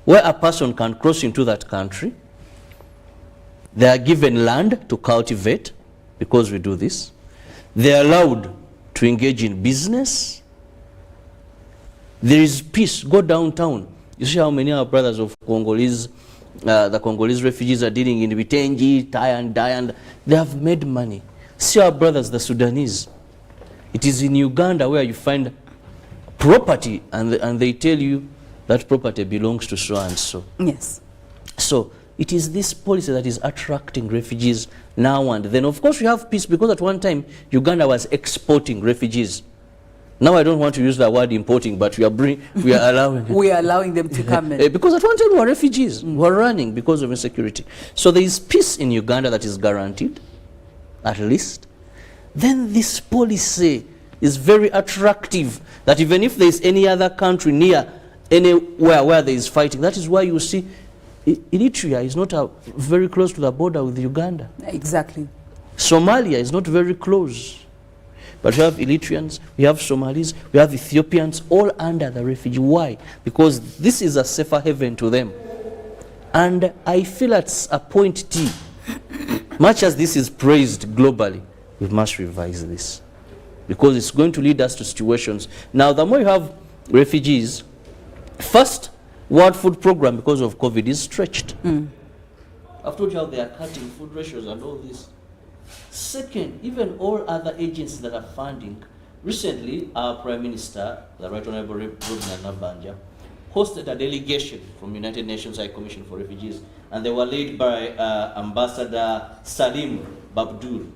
where a person can cross into that country, they are given land to cultivate, because we do this. They are allowed to engage in business. There is peace. Go downtown. You see how many of our brothers of Congolese, the Congolese refugees are dealing in Bitenji, Tai and Dai, and they have made money. See our brothers, the Sudanese. It is in Uganda where you find property, and they tell you that property belongs to so and so. Yes. So it is this policy that is attracting refugees now and then. Of course, we have peace, because at one time Uganda was exporting refugees. Now I don't want to use the word importing, but we are allowing we are allowing them to come in. Because at one time we were refugees, we were running because of insecurity. So there is peace in Uganda that is guaranteed, at least. Then this policy is very attractive, that even if there is any other country near anywhere where there is fighting, that is why you see Eritrea is not very close to the border with Uganda. Exactly. Somalia is not very close. But we have Eritreans, we have Somalis, we have Ethiopians, all under the refugee. Why? Because this is a safer haven to them. And I feel at a point T, much as this is praised globally, we must revise this. Because it's going to lead us to situations. Now, the more you have refugees, first, World Food Program, because of COVID, is stretched. I've told you how they are cutting food ratios and all this. Second, even all other agencies that are funding. Recently, our Prime Minister, the Right Honorable Robina Nabanja, hosted a delegation from United Nations High Commission for Refugees, and they were led by Ambassador Salim Babdul.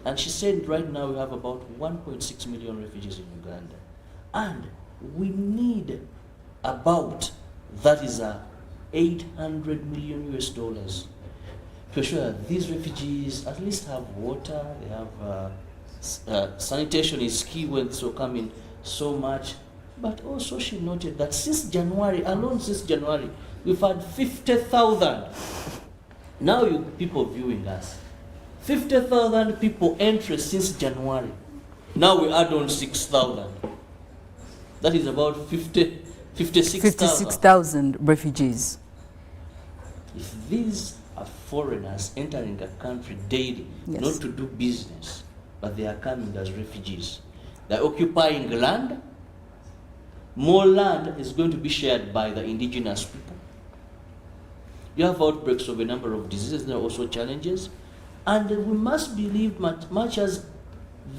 And she said right now we have about 1.6 million refugees in Uganda. And we need about, that is 800 million US dollars to ensure that these refugees at least have water, they have sanitation is key when this will come in so much. But also she noted that since January, alone since January, we've had 50,000. Now you people viewing us, 50,000 people entry since January. Now we add on 6,000. That is about 56,000 refugees. If these are foreigners entering a country daily, Yes. not to do business, but they are coming as refugees, they're occupying land. More land is going to be shared by the indigenous people. You have outbreaks of a number of diseases. There are also challenges. And we must believe much as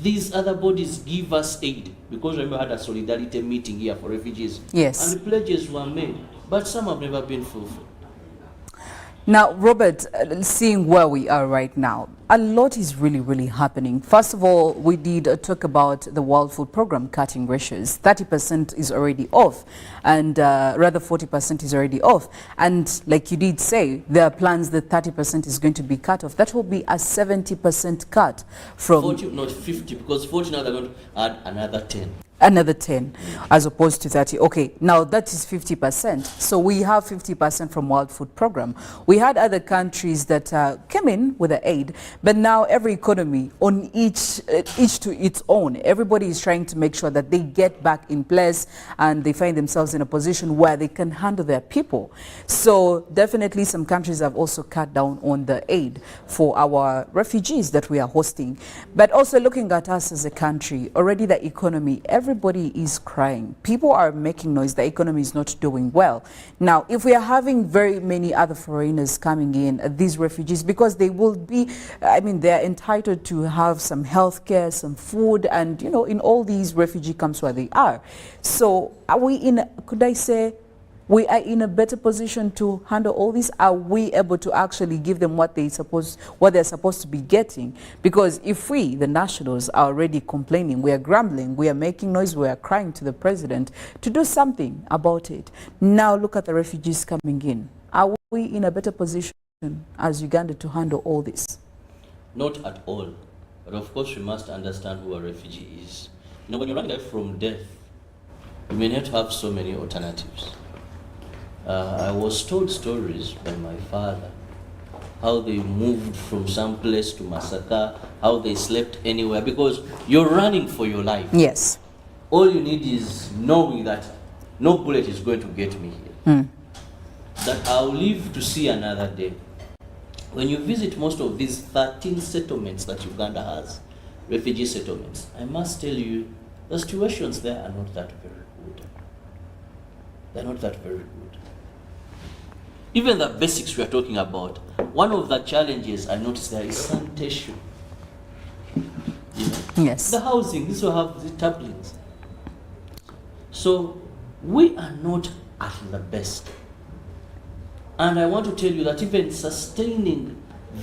these other bodies give us aid, because remember we had a solidarity meeting here for refugees. Yes. And the pledges were made, but some have never been fulfilled. Now, Robert, seeing where we are right now, a lot is really happening. First of all, we did talk about the World Food Program cutting ratios. 30% is already off, and rather 40% is already off. And like you did say, there are plans that 30% is going to be cut off. That will be a 70% cut from 40, not 50, because 40 now they're going to add another 10. Another 10 as opposed to 30. Okay, now that is 50%. So we have 50% from World Food Program. We had other countries that came in with the aid, but now every economy on each to its own. Everybody is trying to make sure that they get back in place and they find themselves in a position where they can handle their people. So definitely some countries have also cut down on the aid for our refugees that we are hosting. But also looking at us as a country, already the economy, everybody is crying. People are making noise. The economy is not doing well. Now, if we are having very many other foreigners coming in, these refugees, because they will be, I mean, they're entitled to have some health care, some food, and, you know, in all these refugee camps where they are. So are we in, could I say, we are in a better position to handle all this? Are we able to actually give them what they're supposed to be getting? Because if we, the nationals, are already complaining, we are grumbling, we are making noise, we are crying to the president to do something about it. Now look at the refugees coming in. Are we in a better position as Uganda to handle all this? Not at all. But of course we must understand who a refugee is. You know, when you're running away from death, you may not have so many alternatives. I was told stories by my father how they moved from some place to Masaka, how they slept anywhere, because you're running for your life. Yes. All you need is knowing that no bullet is going to get me here. That I'll live to see another day. When you visit most of these 13 settlements that Uganda has, refugee settlements, I must tell you, the situations there are not that very good. They're not that very good. Even the basics we are talking about, one of the challenges I noticed there is sanitation. You know? Yes. The housing, this will have the tablings. So we are not at the best. And I want to tell you that even sustaining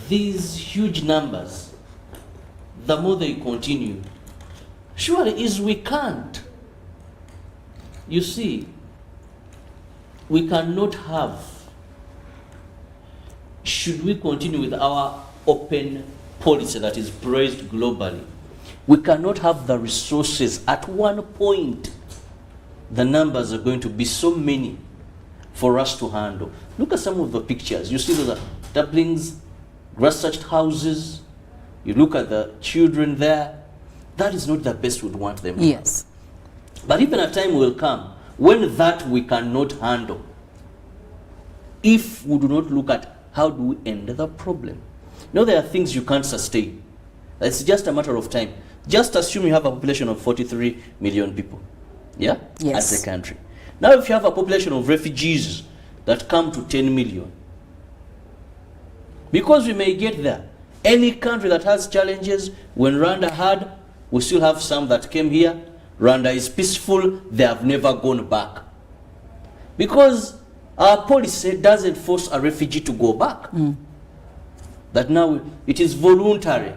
these huge numbers, the more they continue, surely is we can't. You see, we cannot have, should we continue with our open policy that is praised globally, we cannot have the resources at one point. The numbers are going to be so many for us to handle. Look at some of the pictures. You see the duplings, grass-thatched houses. You look at the children there. That is not the best we'd want them to have. Yes. But even a time will come when that we cannot handle, if we do not look at how do we end the problem. You know, there are things you can't sustain. It's just a matter of time. Just assume you have a population of 43 million people. Yeah? Yes. As a country. Now if you have a population of refugees that come to 10 million, because we may get there. Any country that has challenges, when Rwanda had, we still have some that came here. Rwanda is peaceful, they have never gone back. Because our policy doesn't force a refugee to go back. That now it is voluntary.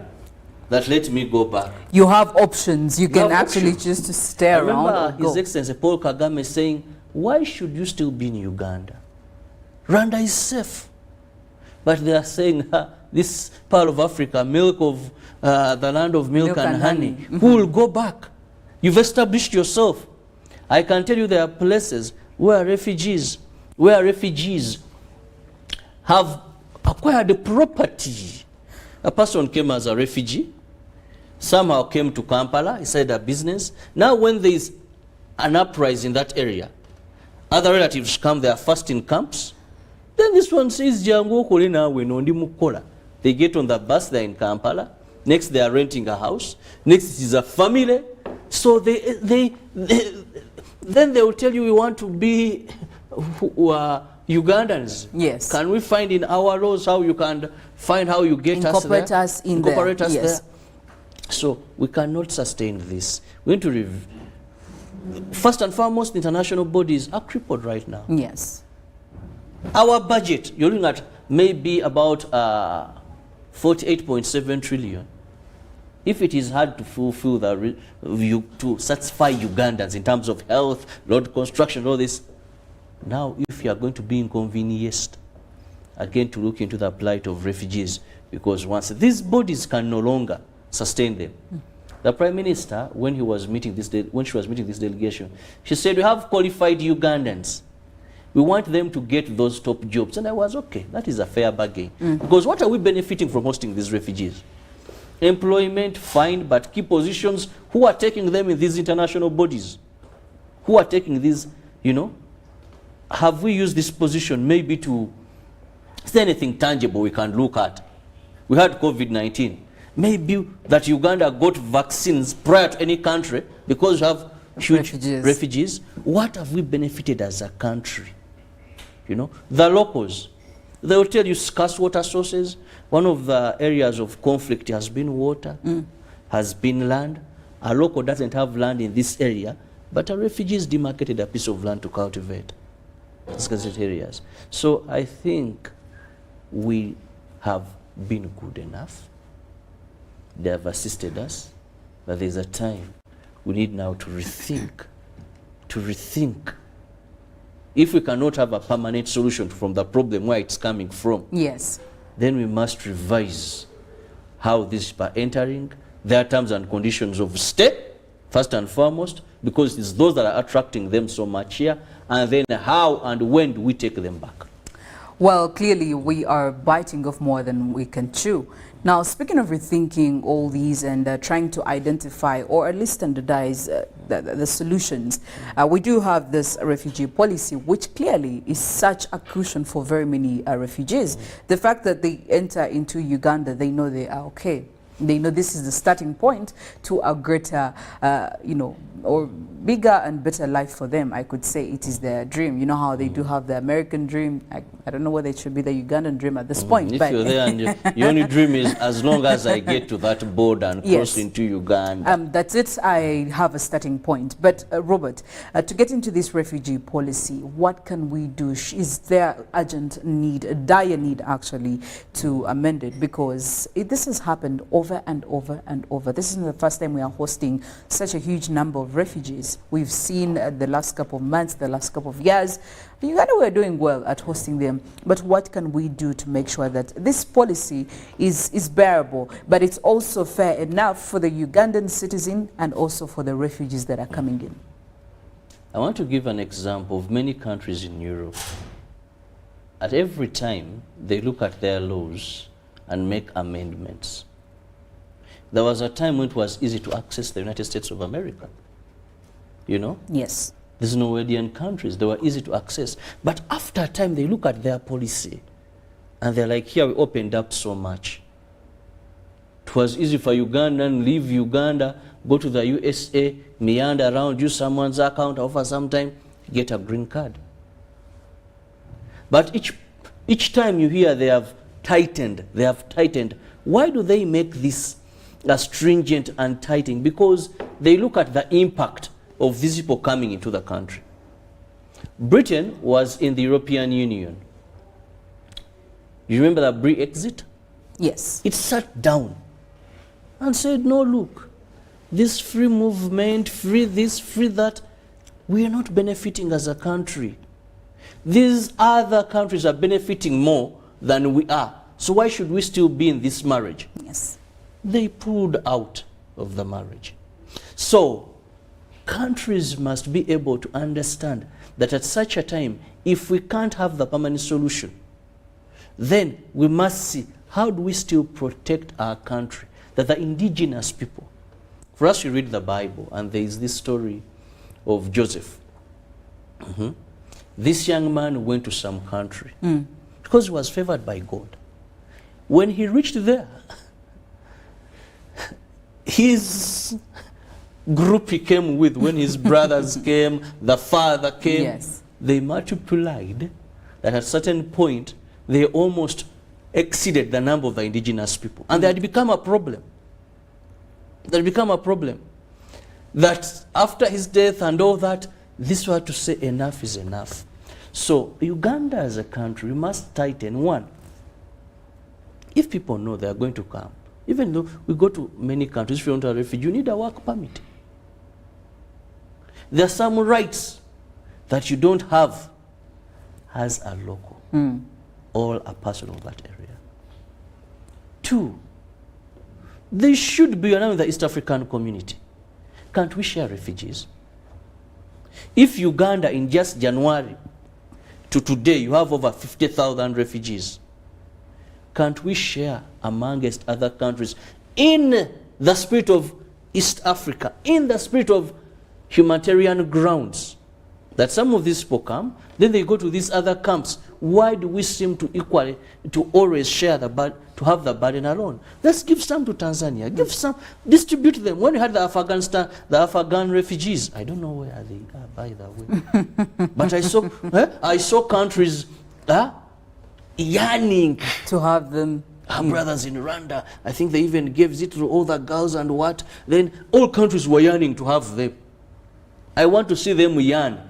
That let me go back. You have options. You can have actually options. choose to stay I around or remember go. His Excellency Paul Kagame saying, why should you still be in Uganda? Rwanda is safe. But they are saying, this part of Africa, milk of the land of milk and honey, who will go back? You've established yourself. I can tell you there are places where refugees have acquired a property. A person came as a refugee, somehow came to Kampala, he started a business. Now when there is an uprising in that area, other relatives come, they are first in camps. Then this one says, Jango Kolina Wenondi Mukola. They get on the bus, they're in Kampala. Next they are renting a house. Next it is a family. So then they will tell you, we want to be Ugandans. Yes. Can we find in our laws how you can find how you get Incorporate us there? Incorporate us there. yes. So we cannot sustain this. We need to first and foremost, international bodies are crippled right now. Yes. Our budget, you're looking at maybe about 48.7 trillion. If it is hard to fulfill to satisfy Ugandans in terms of health, road construction, all this, now if you are going to be inconvenienced, again to look into the plight of refugees, because once these bodies can no longer sustain them. The Prime Minister, when she was meeting this delegation, she said, we have qualified Ugandans. We want them to get those top jobs. And I was, okay, that is a fair bargain. Because what are we benefiting from hosting these refugees? Employment, fine, but key positions. Who are taking them in these international bodies? Who are taking these, you know? Have we used this position maybe to, is there anything tangible we can look at? We had COVID-19. Maybe that Uganda got vaccines prior to any country because we have huge refugees. What have we benefited as a country? You know, the locals, they will tell you scarce water sources. One of the areas of conflict has been water, has been land. A local doesn't have land in this area, but a refugee is demarcated a piece of land to cultivate. Scarcity areas. So I think we have been good enough. They have assisted us, but there's a time we need now to rethink. If we cannot have a permanent solution from the problem where it's coming from, yes, then we must revise how these are entering, their terms and conditions of stay, first and foremost, because it's those that are attracting them so much here, and then how and when do we take them back? Well, clearly we are biting off more than we can chew. Now, speaking of rethinking all these and trying to identify or at least standardize the solutions, we do have this refugee policy, which clearly is such a cushion for very many refugees. The fact that they enter into Uganda, they know they are okay. They know this is the starting point to a greater, or bigger and better life for them. I could say it is their dream. You know how they do have the American dream. I don't know whether it should be the Ugandan dream at this point. If but you're there and your only dream is as long as I get to that border and cross into Uganda. That's it. I have a starting point. But Robert, to get into this refugee policy, what can we do? Is there urgent need, a dire need actually, to amend it? Because this has happened over and over and over. This isn't the first time we are hosting such a huge number of refugees. We've seen the last couple of months, the last couple of years. Uganda, we're doing well at hosting them. But what can we do to make sure that this policy is bearable, but it's also fair enough for the Ugandan citizen and also for the refugees that are coming in? I want to give an example of many countries in Europe. At every time, they look at their laws and make amendments. There was a time when it was easy to access the United States of America. You know? Yes. These Norwegian countries, they were easy to access. But after a time, they look at their policy and they're like, here we opened up so much. It was easy for Ugandan, leave Uganda, go to the USA, meander around, use someone's account, offer some time, get a green card. But each time you hear they have tightened, why do they make this stringent and tightening? Because they look at the impact of these people coming into the country. Britain was in the European Union. You remember the Brexit? Yes. It sat down and said, no, look, this free movement, free this, free that, we are not benefiting as a country. These other countries are benefiting more than we are. So why should we still be in this marriage? Yes. They pulled out of the marriage. So countries must be able to understand that at such a time, if we can't have the permanent solution, then we must see how do we still protect our country, that the indigenous people. For us, we read the Bible, and there is this story of Joseph. This young man went to some country because he was favored by God. When he reached there, his group he came with, when his brothers came, the father came, yes, they multiplied that at a certain point they almost exceeded the number of the indigenous people. And there had become a problem. There had become a problem that after his death and all that, this was to say enough is enough. So Uganda as a country, we must tighten. One, if people know they are going to come, even though we go to many countries, if you want a refugee, you need a work permit. There are some rights that you don't have as a local or a person of that area. Two, there should be another in the East African community. Can't we share refugees? If Uganda in just January to today, you have over 50,000 refugees, can't we share amongst other countries in the spirit of East Africa, in the spirit of humanitarian grounds, that some of these people come, then they go to these other camps? Why do we seem to equally, to always share the burden, to have the burden alone? Let's give some to Tanzania, give some, distribute them. When we had the Afghan refugees, I don't know where they are, by the way, but I saw countries yearning to have them. Our brothers in Rwanda, I think they even gave it to all the girls and what. Then all countries were yearning to have them. I want to see them yearn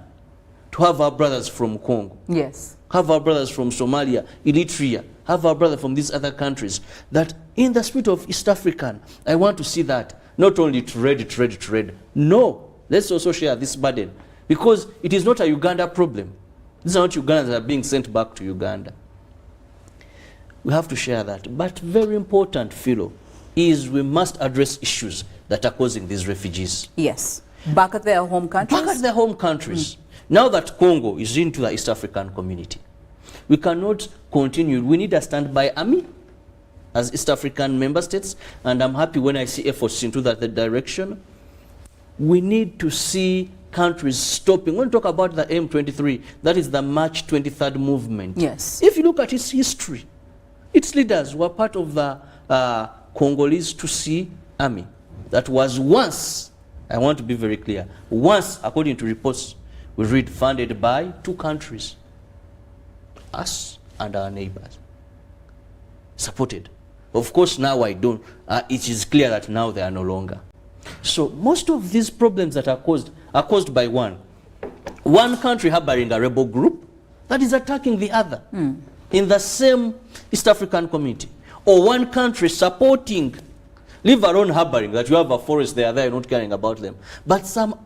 to have our brothers from Congo. Yes. Have our brothers from Somalia, Eritrea, have our brothers from these other countries. That in the spirit of East African, I want to see that. Not only trade. No, let's also share this burden. Because it is not a Uganda problem. These are not Ugandans that are being sent back to Uganda. We have to share that. But very important, Philo, is we must address issues that are causing these refugees. Back at their home countries? Back at their home countries. Now that Congo is into the East African community, We cannot continue. We need a standby army as East African member states, and I'm happy when I see efforts into that direction. We need to see countries stopping. When we talk about the M23, that is the March 23rd movement. Yes. If you look at its history, its leaders were part of the Congolese Tutsi army that was once, I want to be very clear, once, according to reports we read, funded by two countries, us and our neighbors, supported. Of course, now I don't. It is clear that now they are no longer. So most of these problems that are caused by one country harboring a rebel group that is attacking the other in the same East African community, or one country supporting, leave alone harboring, that you have a forest there, they're not caring about them, but some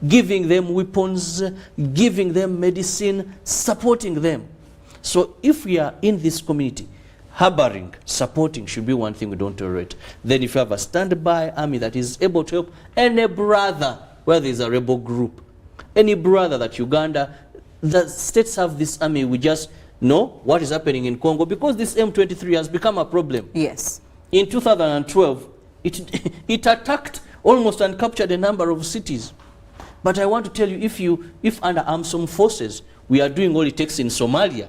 giving them weapons, giving them medicine, supporting them. So if we are in this community, harboring, supporting should be one thing we don't tolerate. Then if you have a standby army that is able to help any brother where there is a rebel group, any brother that Uganda, the states have this army, we just know what is happening in Congo, because this M23 has become a problem. Yes. In 2012, it attacked almost and captured a number of cities. But I want to tell you, if under AMSOM forces, we are doing all it takes in Somalia,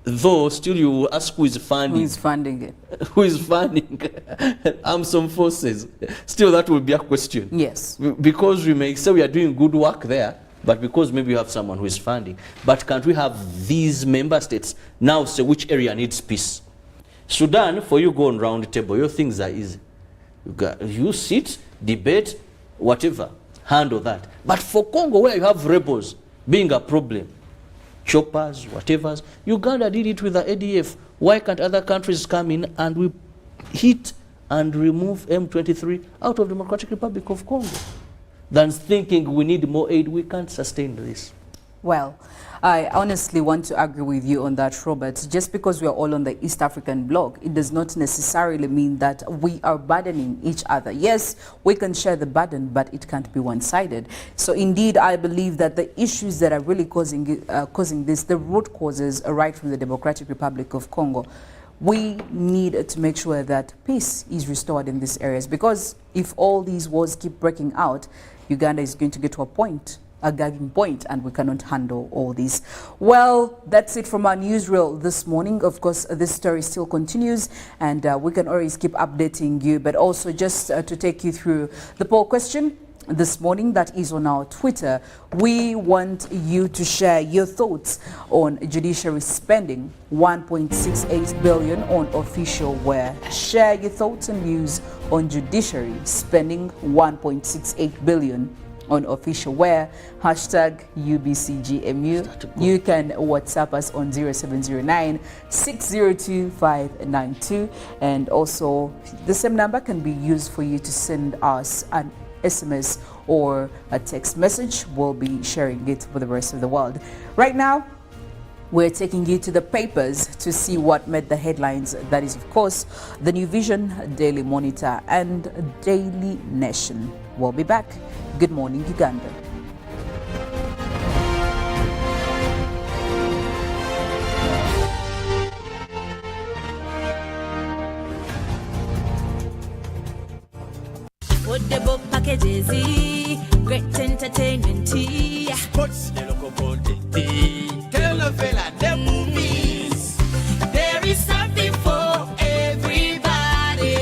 though still you will ask who is funding. Who is funding it? Who is funding AMSOM forces? Still that will be a question. Yes. Because we may say we are doing good work there, but because maybe you have someone who is funding. But can't we have these member states now say which area needs peace? Sudan, for you go on round the table, your things are easy. You sit, debate, whatever, handle that. But for Congo, where you have rebels being a problem, choppers, whatevers, Uganda did it with the ADF. Why can't other countries come in and we hit and remove M23 out of the Democratic Republic of Congo? Than thinking we need more aid, we can't sustain this. Well, I honestly want to agree with you on that, Robert. Just because we are all on the East African bloc, it does not necessarily mean that we are burdening each other. Yes, we can share the burden, but it can't be one-sided. So indeed, I believe that the issues that are really causing this, the root causes, are right from the Democratic Republic of Congo. We need to make sure that peace is restored in these areas, because if all these wars keep breaking out, Uganda is going to get to a gagging point, and we cannot handle all this. Well, that's it from our newsreel this morning. Of course, this story still continues, and we can always keep updating you, but also just to take you through the poll question this morning that is on our Twitter. We want you to share your thoughts on Judiciary spending 1.68 billion on official wear. Share your thoughts and views on Judiciary spending 1.68 billion on official wear. Hashtag UBCGMU. You can WhatsApp us on 0709 602 592, and also the same number can be used for you to send us an SMS or a text message. We'll be sharing it with the rest of the world. Right now, we're taking you to the papers to see what made the headlines. That is, of course, the New Vision, Daily Monitor, and Daily Nation. We'll be back. Good morning, Uganda. Football packages, great entertainment, sports, the local content, telenovela, the movies. There is something for everybody.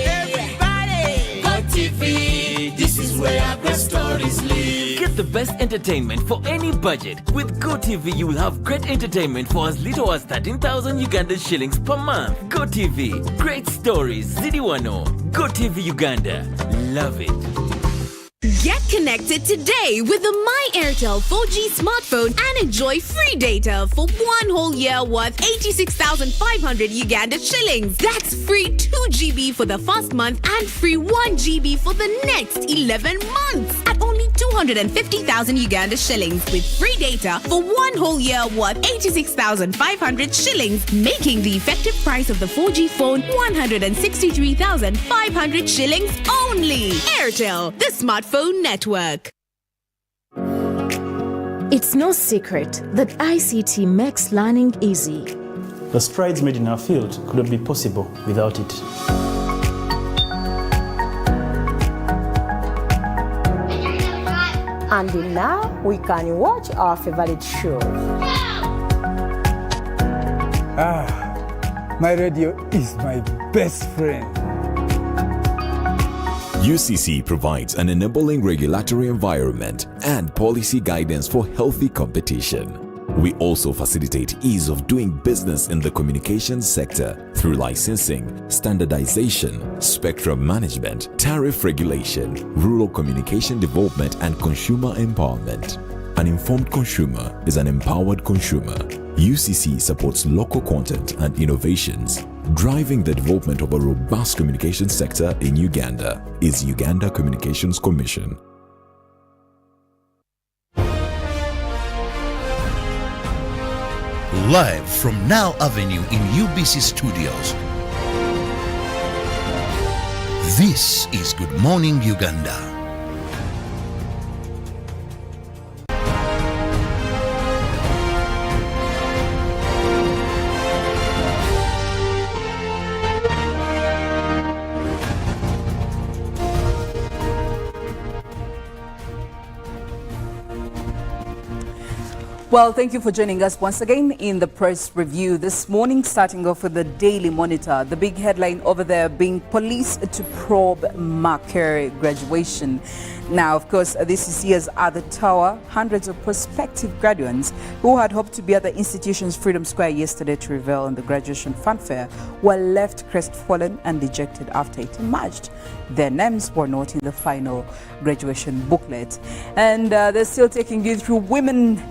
Go TV, this is where great stories live. Get the best entertainment for any budget. With GoTV, you will have great entertainment for as little as 13,000 Ugandan shillings per month. GoTV, great stories, Zidiwano. GoTV Uganda, love it. Get connected today with the My Airtel 4G smartphone and enjoy free data for 1 whole year worth 86,500 Uganda shillings. That's free 2 GB for the first month and free 1 GB for the next 11 months at only 250,000 Uganda shillings with free data for 1 whole year worth 86,500 shillings, making the effective price of the 4G phone 163,500 shillings only. Airtel, the smartphone network. It's no secret that ICT makes learning easy. The strides made in our field could not be possible without it. And now we can watch our favorite show. My radio is my best friend. UCC provides an enabling regulatory environment and policy guidance for healthy competition. We also facilitate ease of doing business in the communications sector through licensing, standardization, spectrum management, tariff regulation, rural communication development, and consumer empowerment. An informed consumer is an empowered consumer. UCC supports local content and innovations. Driving the development of a robust communication sector in Uganda is Uganda Communications Commission. Live from Now Avenue in UBC Studios. This is Good Morning Uganda. Well, thank you for joining us once again in the press review this morning, starting off with the Daily Monitor. The big headline over there being police to probe Makerere graduation. Now, of course, this is years at the Tower. Hundreds of prospective graduates who had hoped to be at the institution's Freedom Square yesterday to revel in the graduation fanfare were left crestfallen and dejected after it emerged their names were not in the final graduation booklet. And they're still taking you through women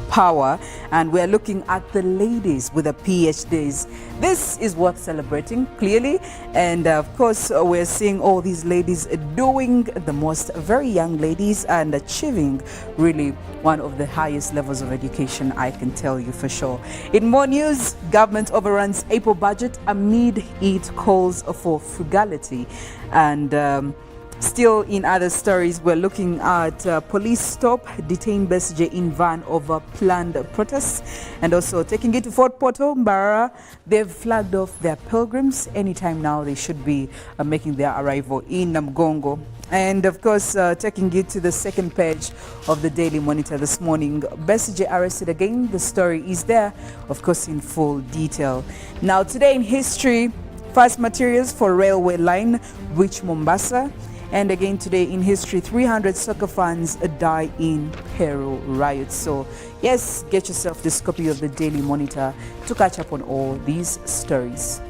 power, and we're looking at the ladies with the PhDs. This is worth celebrating, clearly, and of course we're seeing all these ladies doing the most, very young ladies, and achieving really one of the highest levels of education, I can tell you for sure. In more news, government overruns April budget amid it calls for frugality. And still in other stories, we're looking at police stop, detain Besigye in van over planned protests, and also taking it to Fort Portal, Mbarara. They've flagged off their pilgrims. Anytime now they should be making their arrival in Namgongo. And of course, taking it to the second page of the Daily Monitor this morning, Besigye arrested again. The story is there, of course, in full detail. Now, today in history, first materials for railway line reach Mombasa. And again today in history, 300 soccer fans die in Peru riots. So yes, get yourself this copy of the Daily Monitor to catch up on all these stories.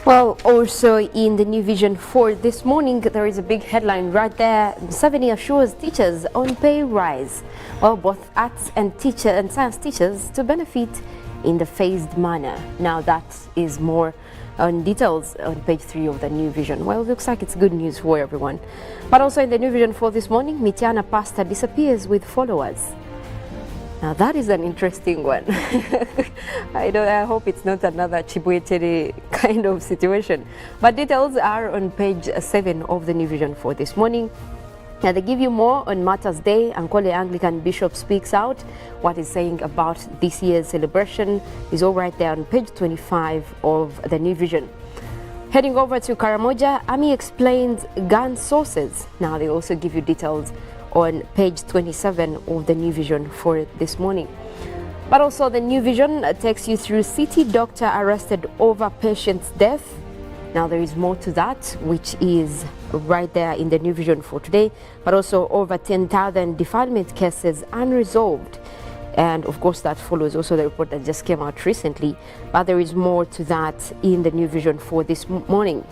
Well, also in the New Vision for this morning, there is a big headline right there. Museveni assures teachers on pay rise. Well, both arts and science teachers to benefit in the phased manner. Now that is more on details on page 3 of the New Vision. Well, it looks like it's good news for everyone. But also in the New Vision for this morning, Mityana pastor disappears with followers. Now that is an interesting one. I hope it's not another Chibwecheri kind of situation. But details are on page 7 of the New Vision for this morning. Now they give you more on Martyrs' Day. Ankole Anglican Bishop speaks out. What he's saying about this year's celebration is all right there on page 25 of the New Vision. Heading over to Karamoja, Army explains gun sources. Now they also give you details on page 27 of the New Vision for this morning. But also the New Vision takes you through city doctor arrested over patient's death. Now there is more to that, which is right there in the New Vision for today, but also over 10,000 defilement cases unresolved. And of course that follows also the report that just came out recently, but there is more to that in the New Vision for this morning.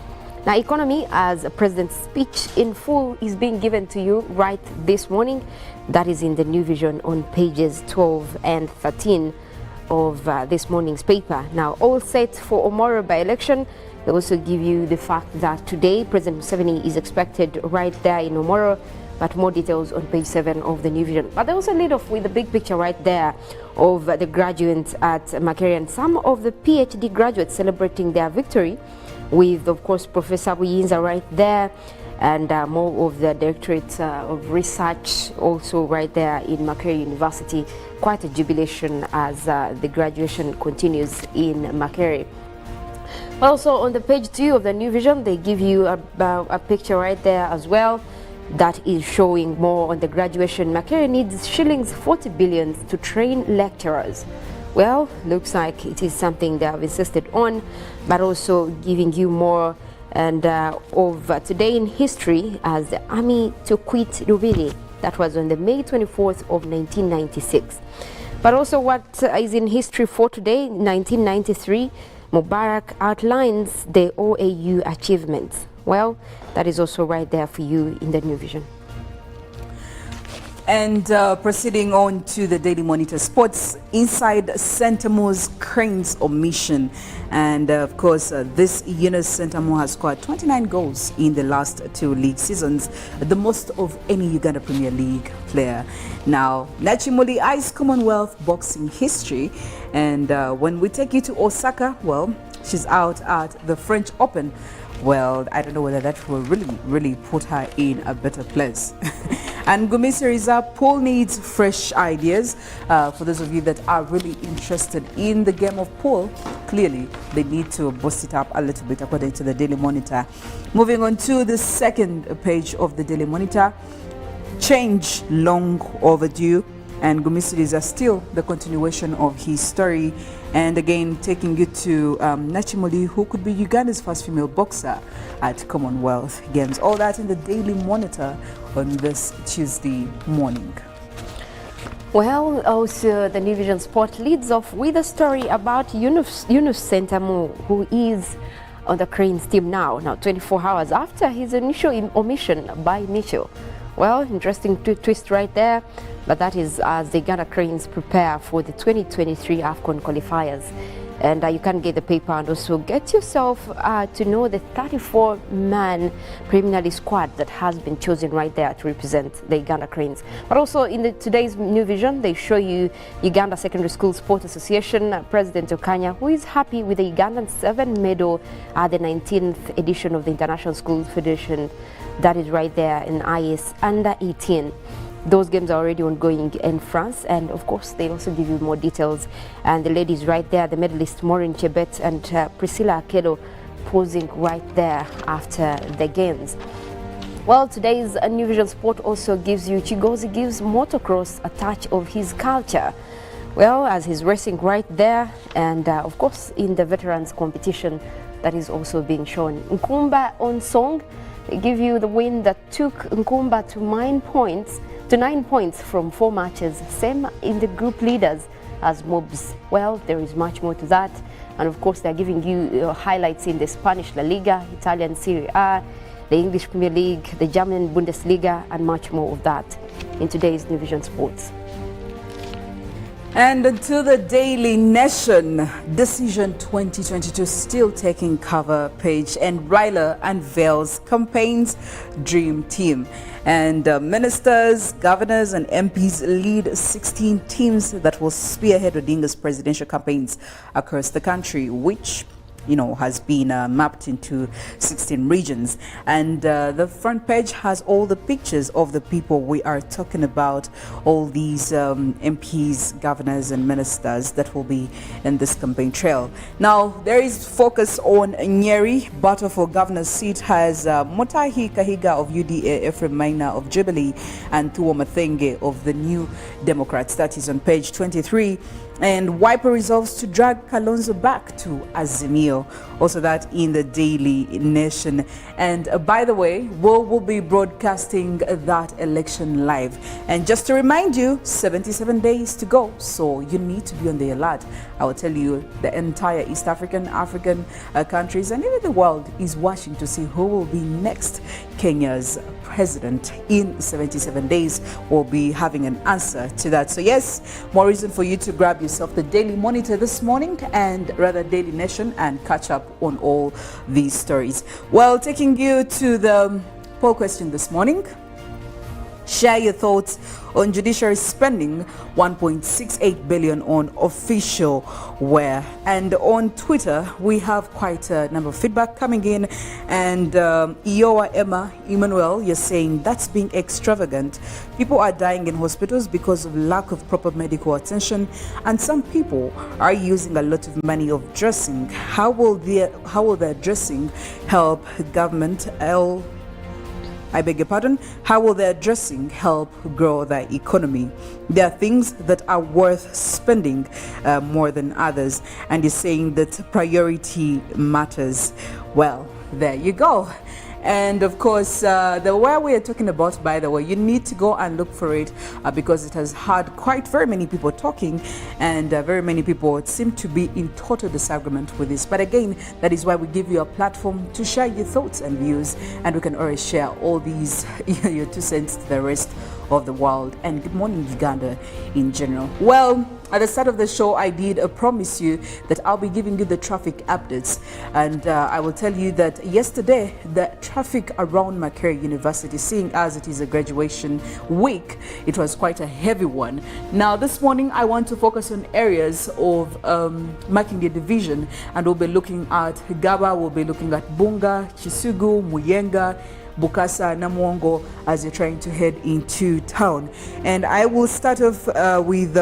Now economy, as a president's speech in full is being given to you right this morning. That is in the New Vision on pages 12 and 13 of this morning's paper. Now all set for Omoro by-election. They also give you the fact that today President Museveni is expected right there in Omoro, but more details on page 7 of the New Vision. But they also lead off with the big picture right there of the graduates at Makerere and some of the PhD graduates celebrating their victory with, of course, Professor Buyinza right there. and more of the Directorate of Research also right there in Makerere University. Quite a jubilation as the graduation continues in Makerere. Also on the page 2 of the New Vision, they give you a picture right there as well that is showing more on the graduation. Makerere needs shillings 40 billion to train lecturers. Well, looks like it is something they have insisted on, but also giving you more and of today in history as the army to quit Rubini. That was on the May 24th of 1996. But also what is in history for today, 1993, Mubarak outlines the OAU achievements. Well, that is also right there for you in the New Vision. And proceeding on to the Daily Monitor Sports, inside Sentamo's Cranes omission. And of course, this Eunice Sentamo has scored 29 goals in the last 2 league seasons, the most of any Uganda Premier League player. Now, Nachimuli eyes Commonwealth boxing history. And when we take you to Osaka, well, she's out at the French Open. Well, I don't know whether that will really put her in a better place. And Gumisiriza, pool needs fresh ideas. For those of you that are really interested in the game of pool, clearly they need to boost it up a little bit according to the Daily Monitor. Moving on to the second page of the Daily Monitor, change long overdue. And Gumisiriza are still the continuation of his story. And again, taking you to Nachimuli, who could be Uganda's first female boxer at Commonwealth Games. All that in the Daily Monitor on this Tuesday morning. Well, also the New Vision Sport leads off with a story about Yunus Sentamu, who is on the Cranes team now 24 hours after his initial omission by Mitchell. Well, interesting twist right there, but that is as the Ghana Cranes prepare for the 2023 AFCON qualifiers. And you can get the paper and also get yourself to know the 34-man preliminary squad that has been chosen right there to represent the Uganda Cranes. But also in today's New Vision, they show you Uganda Secondary School Sport Association President Okanya, who is happy with the Ugandan 7 medal at the 19th edition of the International Schools Federation. That is right there in IS under 18. Those games are already ongoing in France, and of course they also give you more details. And the ladies right there, the medalists Maureen Chebet and Priscilla Akedo posing right there after the games. Well, today's New Vision Sport also gives you Chigozi gives motocross a touch of his culture. Well, as he's racing right there, and of course in the veterans competition that is also being shown. Nkumba on song, they give you the win that took Nkumba to 9 points from 4 matches, same in the group leaders as Mobs. Well, there is much more to that, and of course they're giving you highlights in the Spanish La Liga, Italian Serie A, the English Premier League, the German Bundesliga, and much more of that in today's New Vision Sports. And to the Daily Nation, Decision 2022 still taking cover page, and Ryla unveils campaign's dream team. And ministers, governors and MPs lead 16 teams that will spearhead Odinga's presidential campaigns across the country, which has been mapped into 16 regions. And the front page has all the pictures of the people we are talking about, all these MPs, governors and ministers that will be in this campaign trail. Now, there is focus on Nyeri. Battle for governor's seat has Mutahi Kahiga of UDA, Ephraim Maina of Jubilee, and Tuo Mathenge of the New Democrats. That is on page 23. And Wiper resolves to drag Kalonzo back to Azimio. Also that in the Daily Nation. And by the way, we'll be broadcasting that election live. And just to remind you, 77 days to go. So you need to be on the alert. I will tell you, the entire East African countries and even the world is watching to see who will be next Kenya's president in 77 days. We'll be having an answer to that. So yes, more reason for you to grab yourself the Daily Monitor this morning, and rather Daily Nation, and catch up on all these stories. Well, taking you to the poll question this morning. Share your thoughts on Judiciary spending 1.68 billion on official wear. And on Twitter, we have quite a number of feedback coming in. And Iowa Emma Emmanuel, you're saying that's being extravagant. People are dying in hospitals because of lack of proper medical attention, and some people are using a lot of money of dressing. How will their dressing help government? I beg your pardon, how will their dressing help grow their economy? There are things that are worth spending more than others, and you're saying that priority matters. Well, there you go. And of course, the wear we are talking about, by the way, you need to go and look for it because it has had quite very many people talking, and very many people seem to be in total disagreement with this. But again, that is why we give you a platform to share your thoughts and views, and we can always share all these your 2 cents to the rest of the world. And good morning, Uganda in general. Well, at the start of the show, I did promise you that I'll be giving you the traffic updates. And I will tell you that yesterday, the traffic around Makerere University, seeing as it is a graduation week, it was quite a heavy one. Now, this morning, I want to focus on areas of Makindye Division, and we'll be looking at Gaba, we'll be looking at Bunga, Chisugu, Muyenga, Bukasa, Namuongo, as you're trying to head into town. And I will start off with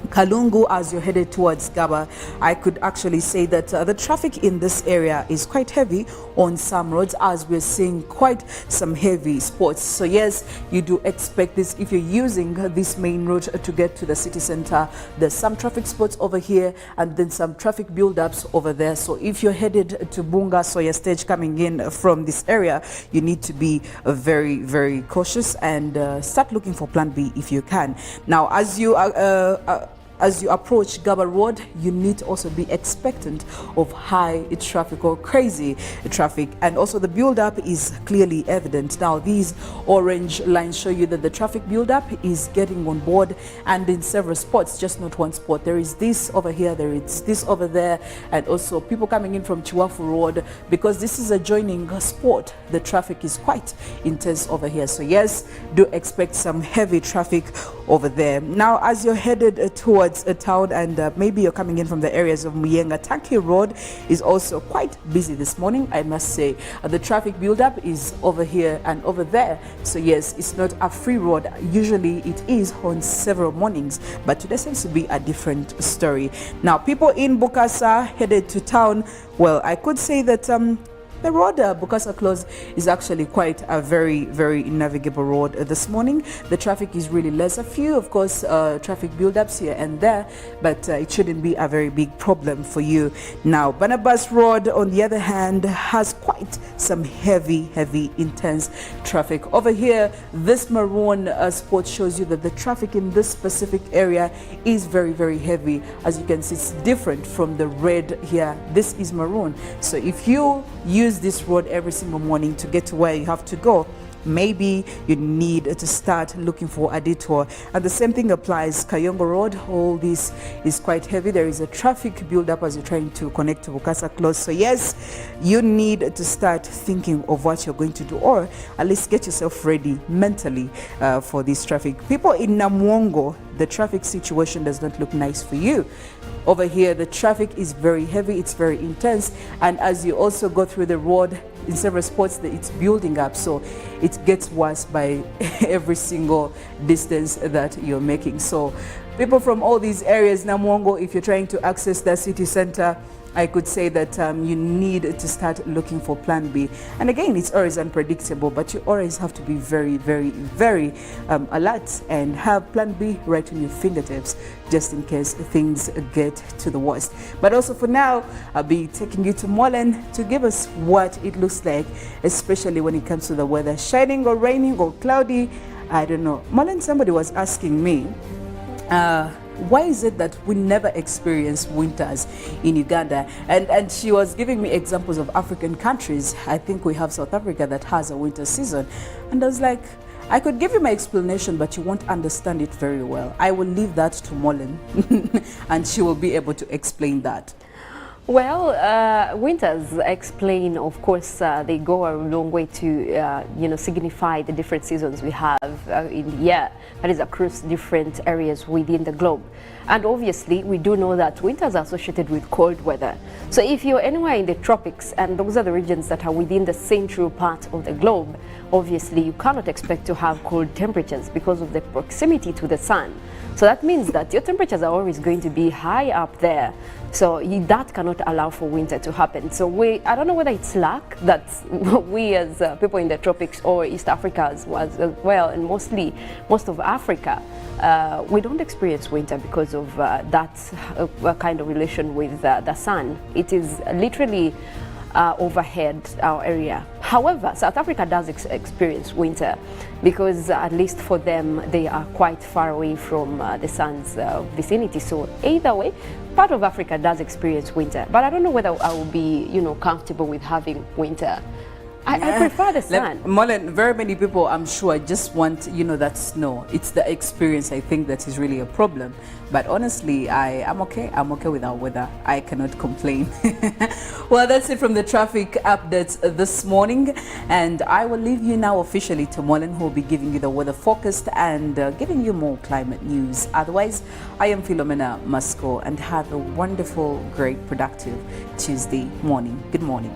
Kalungu as you're headed towards Gaba. I could actually say that the traffic in this area is quite heavy on some roads, as we're seeing quite some heavy spots. So yes, you do expect this if you're using this main road to get to the city center. There's some traffic spots over here and then some traffic buildups over there. So if you're headed to Bunga, so your stage coming in from this area, you need to be very, very cautious and start looking for plan B if you can. Now, as you approach Gaba Road, you need to also be expectant of high traffic or crazy traffic. And also the build-up is clearly evident. Now, these orange lines show you that the traffic build-up is getting on board and in several spots, just not one spot. There is this over here, there is this over there, and also people coming in from Chiwafu Road. Because this is a joining spot, the traffic is quite intense over here. So yes, do expect some heavy traffic over there. Now, as you're headed towards a town and maybe you're coming in from the areas of Muyenga, Tanki Road is also quite busy this morning, I must say. The traffic buildup is over here and over there. So yes, it's not a free road. Usually it is on several mornings, but today seems to be a different story. Now, people in Bukasa headed to town, well, I could say that the road Bukasa Close is actually quite a very, very navigable road this morning. The traffic is really less. A few, of course, traffic buildups here and there, but it shouldn't be a very big problem for you. Now, Barnabas Road, on the other hand, has quite some heavy, intense traffic. Over here, this maroon spot shows you that the traffic in this specific area is very, very heavy. As you can see, it's different from the red here. This is maroon. So if you use this road every single morning to get to where you have to go, maybe you need to start looking for a detour. And the same thing applies Kayongo Road. All this is quite heavy. There is a traffic build-up as you're trying to connect to Bukasa Close. So yes, you need to start thinking of what you're going to do, or at least get yourself ready mentally for this traffic. People in Namuongo, the traffic situation does not look nice for you. Over here, the traffic is very heavy, it's very intense, and as you also go through the road, in several spots, it's building up, so it gets worse by every single distance that you're making. So people from all these areas, Namuongo, if you're trying to access the city center, I could say that you need to start looking for plan B. And again, it's always unpredictable, but you always have to be very, very, very alert and have plan B right on your fingertips, just in case things get to the worst. But also for now, I'll be taking you to Mollen to give us what it looks like, especially when it comes to the weather, shining or raining or cloudy. I don't know. Mollen, somebody was asking me, why is it that we never experience winters in Uganda? And she was giving me examples of African countries. I think we have South Africa that has a winter season. And I was like, I could give you my explanation, but you won't understand it very well. I will leave that to Mollen, and she will be able to explain that. Well, winters explain, of course, they go a long way to, signify the different seasons we have in the year, that is across different areas within the globe. And obviously, we do know that winters are associated with cold weather. So if you're anywhere in the tropics, and those are the regions that are within the central part of the globe, obviously you cannot expect to have cold temperatures because of the proximity to the sun. So that means that your temperatures are always going to be high up there. So that cannot allow for winter to happen. So I don't know whether it's luck that we as people in the tropics or East Africa as well, and most of Africa, we don't experience winter because of that kind of relation with the sun. It is literally overhead our area. However, South Africa does experience winter because at least for them, they are quite far away from the sun's vicinity. So either way, part of Africa does experience winter, but I don't know whether I will be, comfortable with having winter. I prefer the sun. Mollen, very many people, I'm sure, just want, that snow. It's the experience, I think, that is really a problem. But honestly, I'm okay. I'm okay with our weather. I cannot complain. Well, that's it from the traffic updates this morning. And I will leave you now officially to Mollen, who will be giving you the weather forecast and giving you more climate news. Otherwise, I am Philomena Mastiko, and have a wonderful, great, productive Tuesday morning. Good morning.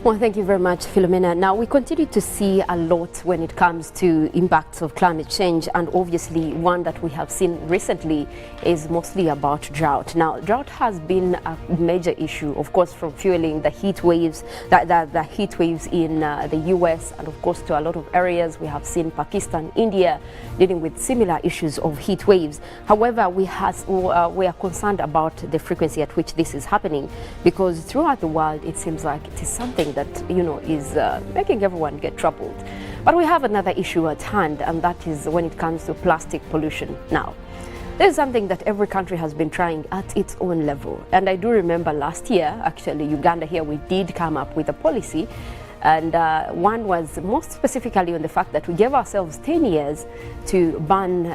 Well, thank you very much, Philomena. Now, we continue to see a lot when it comes to impacts of climate change, and obviously one that we have seen recently is mostly about drought. Now, drought has been a major issue, of course, from fueling the heat waves, the heat waves in the US, and of course to a lot of areas. We have seen Pakistan, India dealing with similar issues of heat waves. However, we are concerned about the frequency at which this is happening, because throughout the world, it seems like it is something that is making everyone get troubled. But we have another issue at hand, and that is when it comes to plastic pollution. Now, there's something that every country has been trying at its own level, and I do remember last year, actually, Uganda here, we did come up with a policy, and one was most specifically on the fact that we gave ourselves 10 years to ban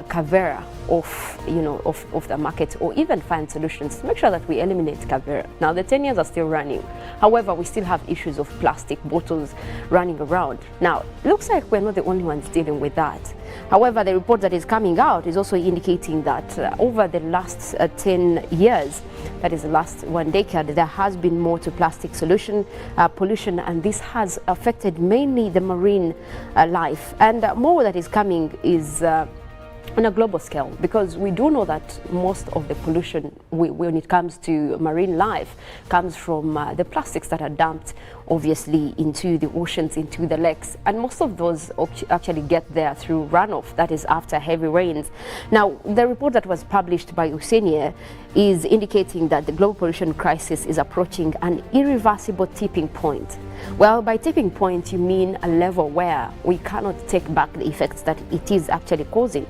Kavera off the market, or even find solutions to make sure that we eliminate Kavera. Now, the 10 years are still running. However, we still have issues of plastic bottles running around. Now, it looks like we're not the only ones dealing with that. However, the report that is coming out is also indicating that over the last 10 years, that is the last 1 decade, there has been more to plastic pollution, and this has affected mainly the marine life. And more that is coming is on a global scale, because we do know that most of the pollution when it comes to marine life comes from the plastics that are dumped obviously into the oceans, into the lakes, and most of those actually get there through runoff, that is after heavy rains. Now, the report that was published by USENIA is indicating that the global pollution crisis is approaching an irreversible tipping point. Well, by tipping point, you mean a level where we cannot take back the effects that it is actually causing.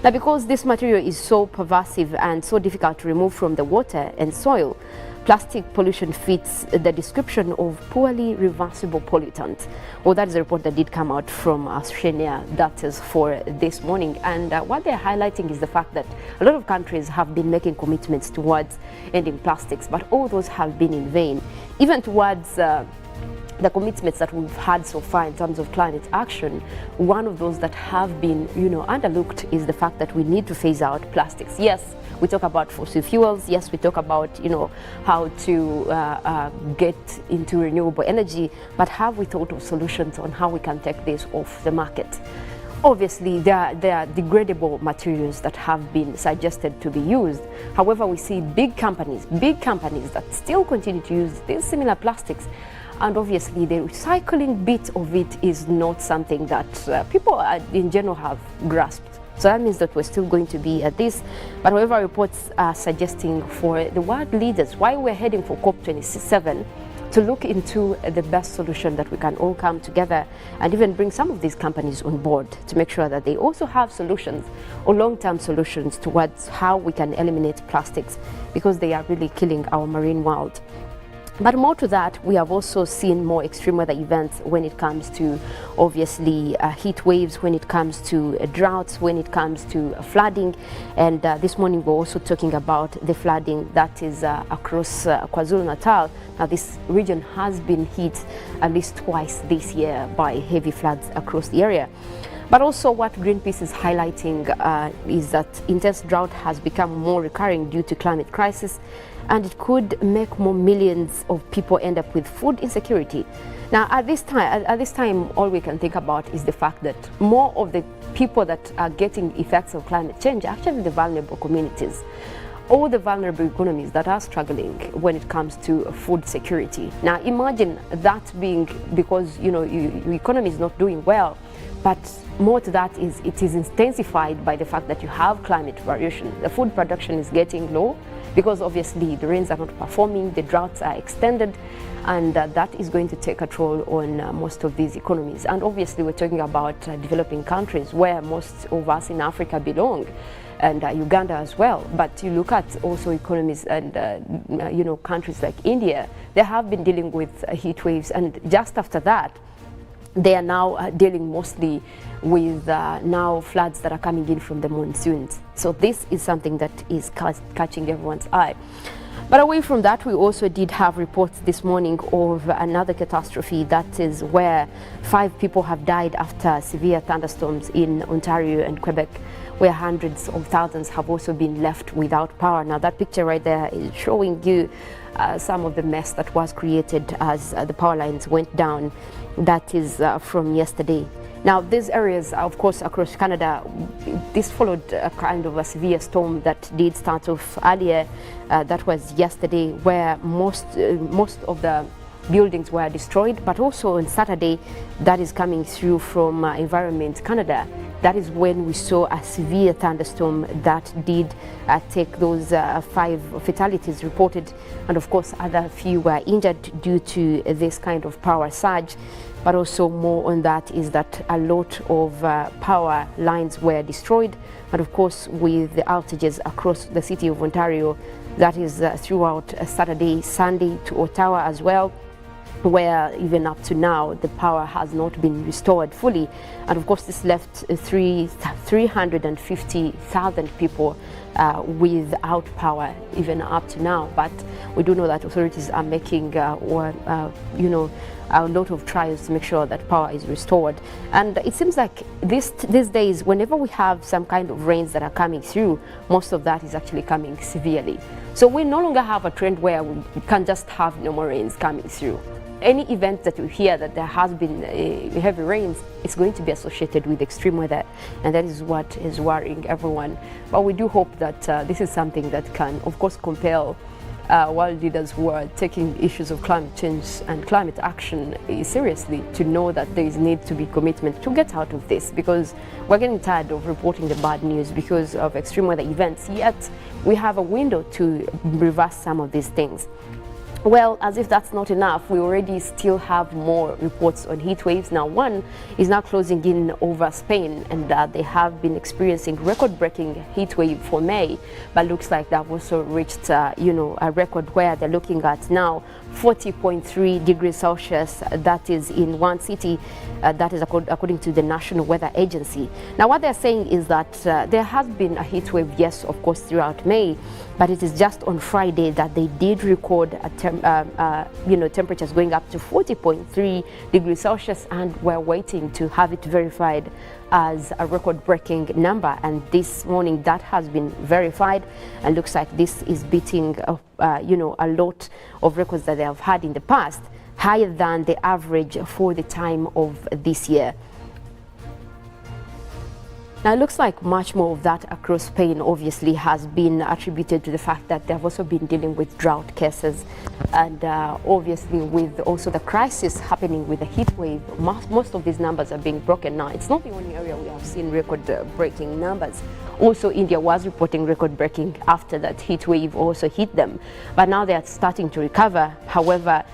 Now, because this material is so pervasive and so difficult to remove from the water and soil, plastic pollution fits the description of poorly reversible pollutant. Well, that is a report that did come out from Australia, that is for this morning. And what they're highlighting is the fact that a lot of countries have been making commitments towards ending plastics, but all those have been in vain. Even towards the commitments that we've had so far in terms of climate action, one of those that have been, underlooked is the fact that we need to phase out plastics. Yes, we talk about fossil fuels. Yes, we talk about, how to get into renewable energy, but have we thought of solutions on how we can take this off the market? Obviously, there are degradable materials that have been suggested to be used. However, we see big companies that still continue to use these similar plastics. And obviously, the recycling bit of it is not something that people in general have grasped. So that means that we're still going to be at this. But however, reports are suggesting for the world leaders, why we're heading for COP27, to look into the best solution that we can all come together and even bring some of these companies on board to make sure that they also have solutions or long-term solutions towards how we can eliminate plastics, because they are really killing our marine world. But more to that, we have also seen more extreme weather events when it comes to, obviously, heat waves, when it comes to droughts, when it comes to flooding. And this morning we're also talking about the flooding that is across KwaZulu-Natal. Now this region has been hit at least twice this year by heavy floods across the area. But also what Greenpeace is highlighting is that intense drought has become more recurring due to climate crisis, and it could make more millions of people end up with food insecurity. Now at this time, all we can think about is the fact that more of the people that are getting effects of climate change are actually the vulnerable communities, all the vulnerable economies that are struggling when it comes to food security. Now imagine that being because your economy is not doing well, but more to that is it is intensified by the fact that you have climate variation. The food production is getting low because obviously the rains are not performing, the droughts are extended, and that is going to take a toll on most of these economies. And obviously we're talking about developing countries where most of us in Africa belong, and Uganda as well. But you look at also economies and countries like India, they have been dealing with heat waves, and just after that they are now dealing mostly with now floods that are coming in from the monsoons. So this is something that is catching everyone's eye. But away from that, we also did have reports this morning of another catastrophe, that is where 5 people have died after severe thunderstorms in Ontario and Quebec, where hundreds of thousands have also been left without power. Now that picture right there is showing you some of the mess that was created as the power lines went down. That is from yesterday. Now these areas, of course, across Canada, this followed a kind of a severe storm that did start off earlier. That was yesterday, where most of the buildings were destroyed, but also on Saturday, that is coming through from Environment Canada. That is when we saw a severe thunderstorm that did take those 5 fatalities reported, and of course other few were injured due to this kind of power surge. But also more on that is that a lot of power lines were destroyed, and of course with the outages across the city of Ontario, that is throughout Saturday, Sunday to Ottawa as well, where even up to now the power has not been restored fully. And of course this left 350,000 people without power even up to now. But we do know that authorities are making a lot of trials to make sure that power is restored. And it seems like these days, whenever we have some kind of rains that are coming through, most of that is actually coming severely. So we no longer have a trend where we can just have normal rains coming through. Any event that you hear that there has been heavy rains, it's going to be associated with extreme weather, and that is what is worrying everyone. But we do hope that this is something that can, of course, compel world leaders who are taking issues of climate change and climate action seriously to know that there is need to be commitment to get out of this, because we're getting tired of reporting the bad news because of extreme weather events, yet we have a window to reverse some of these things. Well, as if that's not enough, we already still have more reports on heat waves. Now, one is now closing in over Spain, and they have been experiencing record-breaking heat wave for May, but looks like they've also reached, a record where they're looking at now 40.3 degrees Celsius. That is in one city. That is according to the National Weather Agency. Now, what they're saying is that there has been a heat wave, yes, of course, throughout May, but it is just on Friday that they did record temperatures going up to 40.3 degrees Celsius, and we're waiting to have it verified as a record-breaking number. And this morning that has been verified, and looks like this is beating a lot of records that they have had in the past, higher than the average for the time of this year. Now, it looks like much more of that across Spain obviously has been attributed to the fact that they have also been dealing with drought cases, and obviously with also the crisis happening with the heat wave, most of these numbers are being broken now. It's not the only area we have seen record-breaking numbers. Also, India was reporting record-breaking after that heat wave also hit them, but now they are starting to recover. However,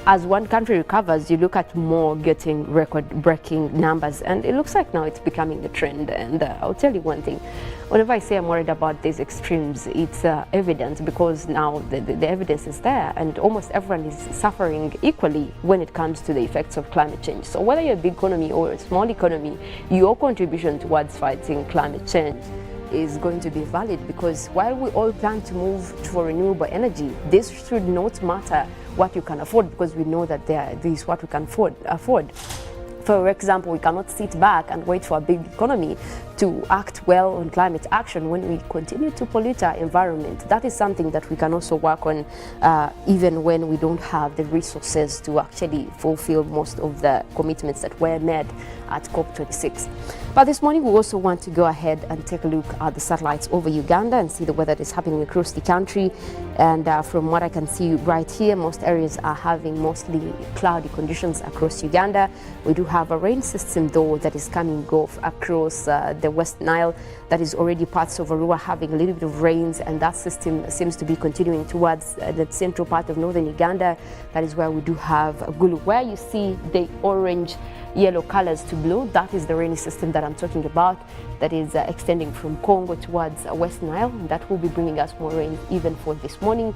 as one country recovers, you look at more getting record-breaking numbers, and it looks like now it's becoming the trend. And I'll tell you one thing, whenever I say I'm worried about these extremes, it's evident, because now the evidence is there, and almost everyone is suffering equally when it comes to the effects of climate change. So whether you're a big economy or a small economy, your contribution towards fighting climate change is going to be valid, because while we all plan to move to renewable energy, this should not matter what you can afford, because we know that this is what we can afford. For example, we cannot sit back and wait for a big economy to act well on climate action when we continue to pollute our environment. That is something that we can also work on even when we don't have the resources to actually fulfill most of the commitments that were made at COP26. But this morning we also want to go ahead and take a look at the satellites over Uganda and see the weather that is happening across the country. And from what I can see right here, most areas are having mostly cloudy conditions across Uganda. We do have a rain system though that is coming off across the West Nile. That is already parts of Arua having a little bit of rains, and that system seems to be continuing towards the central part of northern Uganda. That is where we do have Gulu. Where you see the orange yellow colors to blue, that is the rainy system that I'm talking about, that is extending from Congo towards West Nile. That will be bringing us more rain even for this morning.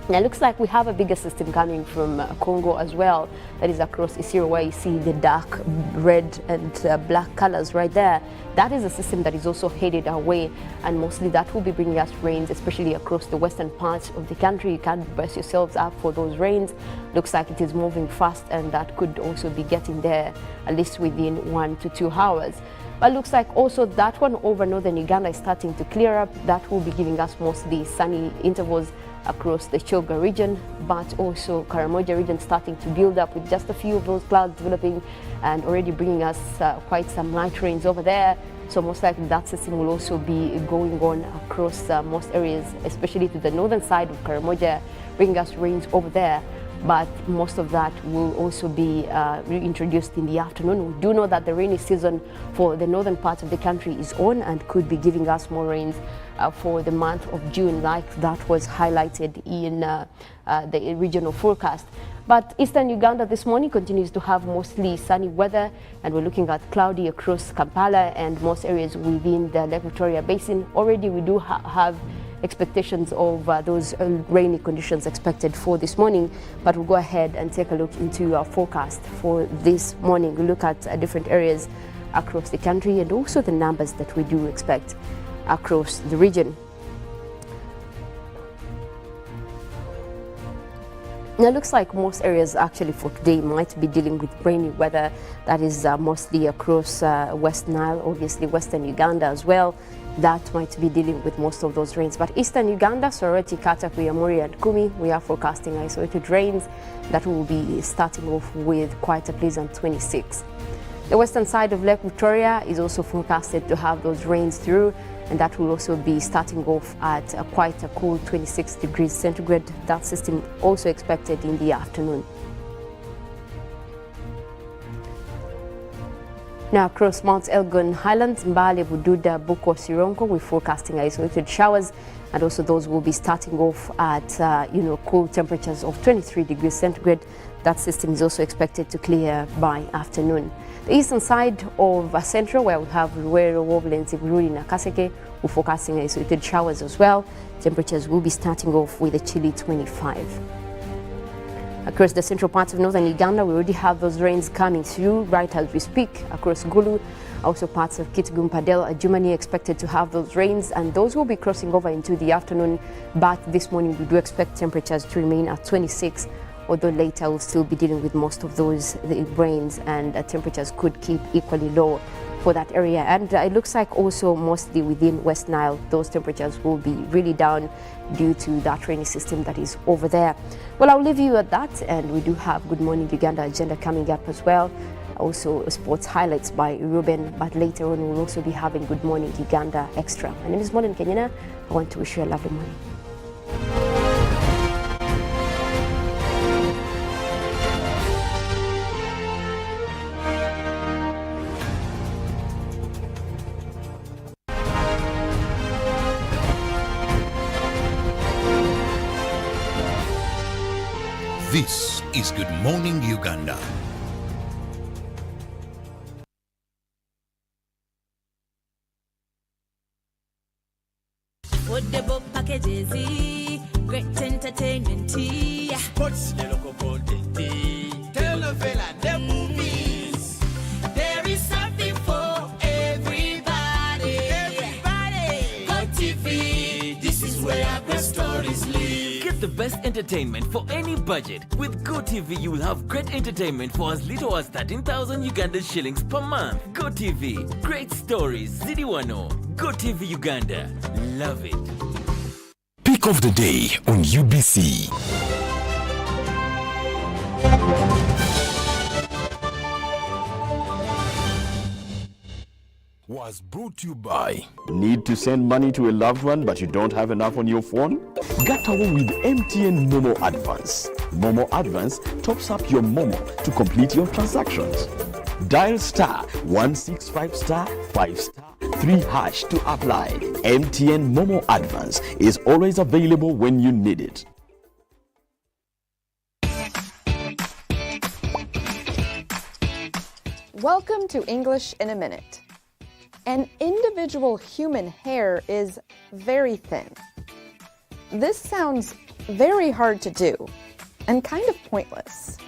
Now it looks like we have a bigger system coming from Congo as well, that is across Isiro, where you see the dark red and black colors right there. That is a system that is also headed our way, and mostly that will be bringing us rains, especially across the western parts of the country. You can't brace yourselves up for those rains. Looks like it is moving fast, and that could also be getting there at least within 1 to 2 hours. But looks like also that one over northern Uganda is starting to clear up. That will be giving us mostly sunny intervals across the Choga region, but also Karamoja region starting to build up with just a few of those clouds developing and already bringing us quite some light rains over there. So most likely that system will also be going on across most areas, especially to the northern side of Karamoja, bringing us rains over there. But most of that will also be reintroduced in the afternoon. We do know that the rainy season for the northern part of the country is on and could be giving us more rains for the month of June, like that was highlighted in the regional forecast. But eastern Uganda this morning continues to have mostly sunny weather, and we're looking at cloudy across Kampala and most areas within the Lake Victoria Basin. Already we do have expectations of those rainy conditions expected for this morning, but we'll go ahead and take a look into our forecast for this morning. We'll look at different areas across the country and also the numbers that we do expect across the region. Now it looks like most areas actually for today might be dealing with rainy weather. That is mostly across West Nile, obviously Western Uganda as well. That might be dealing with most of those rains. But Eastern Uganda, Soroti, Katakuya, Muri and Kumi, we are forecasting isolated rains that will be starting off with quite a pleasant 26. The western side of Lake Victoria is also forecasted to have those rains through, and that will also be starting off at quite a cool 26 degrees centigrade. That system also expected in the afternoon. Now across Mount Elgon Highlands, Mbale, Bududa, Buko, Sironko, we're forecasting isolated showers, and also those will be starting off at cool temperatures of 23 degrees centigrade. That system is also expected to clear by afternoon. The eastern side of Central, where we have Ruwero, Woblenz, Bururi, and Kaseke, we're forecasting isolated showers as well. Temperatures will be starting off with a chilly 25. Across the central parts of northern Uganda, we already have those rains coming through right as we speak. Across Gulu, also parts of Kitgum, Padel, Adjumani expected to have those rains, and those will be crossing over into the afternoon. But this morning we do expect temperatures to remain at 26, although later we'll still be dealing with most of those rains, and temperatures could keep equally low for that area. And it looks like also mostly within West Nile, those temperatures will be really down due to that rainy system that is over there. Well, I'll leave you at that, and we do have Good Morning Uganda agenda coming up as well. Also sports highlights by Ruben, but later on we'll also be having Good Morning Uganda Extra. My name is Mollen Kenyena. I want to wish you a lovely morning. This is Good Morning Uganda. Affordable packages, great entertainment, sports, the local content, telenovela, the movies. There is something for everybody. Everybody, Go TV. This is where our best stories live. Get the best entertainment for any budget. With GoTV, you will have great entertainment for as little as 13,000 Uganda shillings per month. GoTV, great stories, Zidiwano. GoTV Uganda, love it. Pick of the day on UBC. Was brought to you by. Need to send money to a loved one but you don't have enough on your phone? Get away with MTN Momo Advance. Momo Advance tops up your Momo to complete your transactions. Dial *165*5*3# to apply. MTN Momo Advance is always available when you need it. Welcome to English in a Minute. An individual human hair is very thin. This sounds very hard to do and kind of pointless.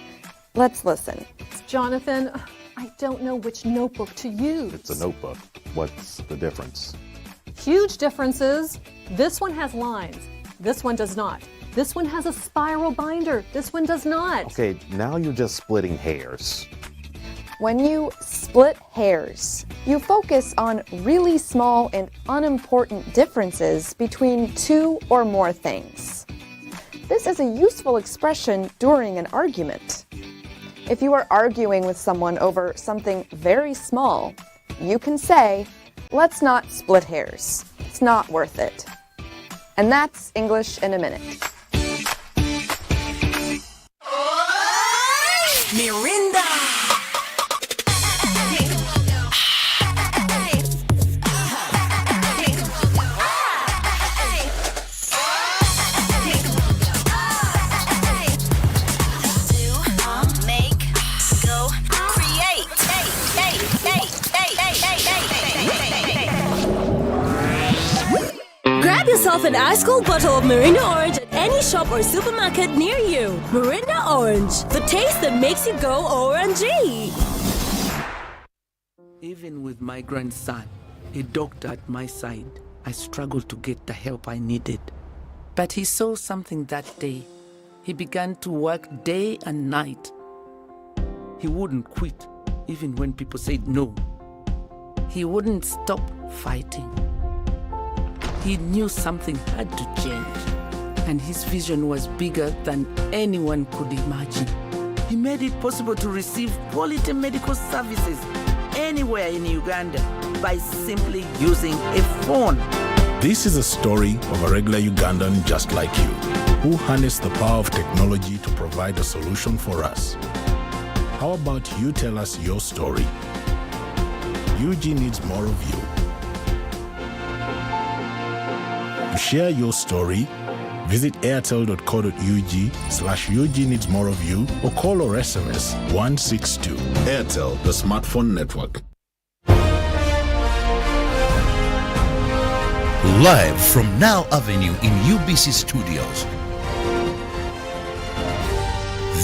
Let's listen. Jonathan, I don't know which notebook to use. It's a notebook. What's the difference? Huge differences. This one has lines. This one does not. This one has a spiral binder. This one does not. Okay, now you're just splitting hairs. When you split hairs, you focus on really small and unimportant differences between two or more things. This is a useful expression during an argument. If you are arguing with someone over something very small, you can say, "Let's not split hairs. It's not worth it." And that's English in a Minute. Mirinda. Grab yourself an ice-cold bottle of Mirinda Orange at any shop or supermarket near you. Mirinda Orange, the taste that makes you go OMG. Even with my grandson, a doctor at my side, I struggled to get the help I needed. But he saw something that day. He began to work day and night. He wouldn't quit, even when people said no. He wouldn't stop fighting. He knew something had to change, and his vision was bigger than anyone could imagine. He made it possible to receive quality medical services anywhere in Uganda by simply using a phone. This is a story of a regular Ugandan just like you, who harnessed the power of technology to provide a solution for us. How about you tell us your story? UG needs more of you. To share your story, visit airtel.co.ug/UG needs more of you or call or SMS 162. Airtel, the smartphone network. Live from Now Avenue in UBC Studios.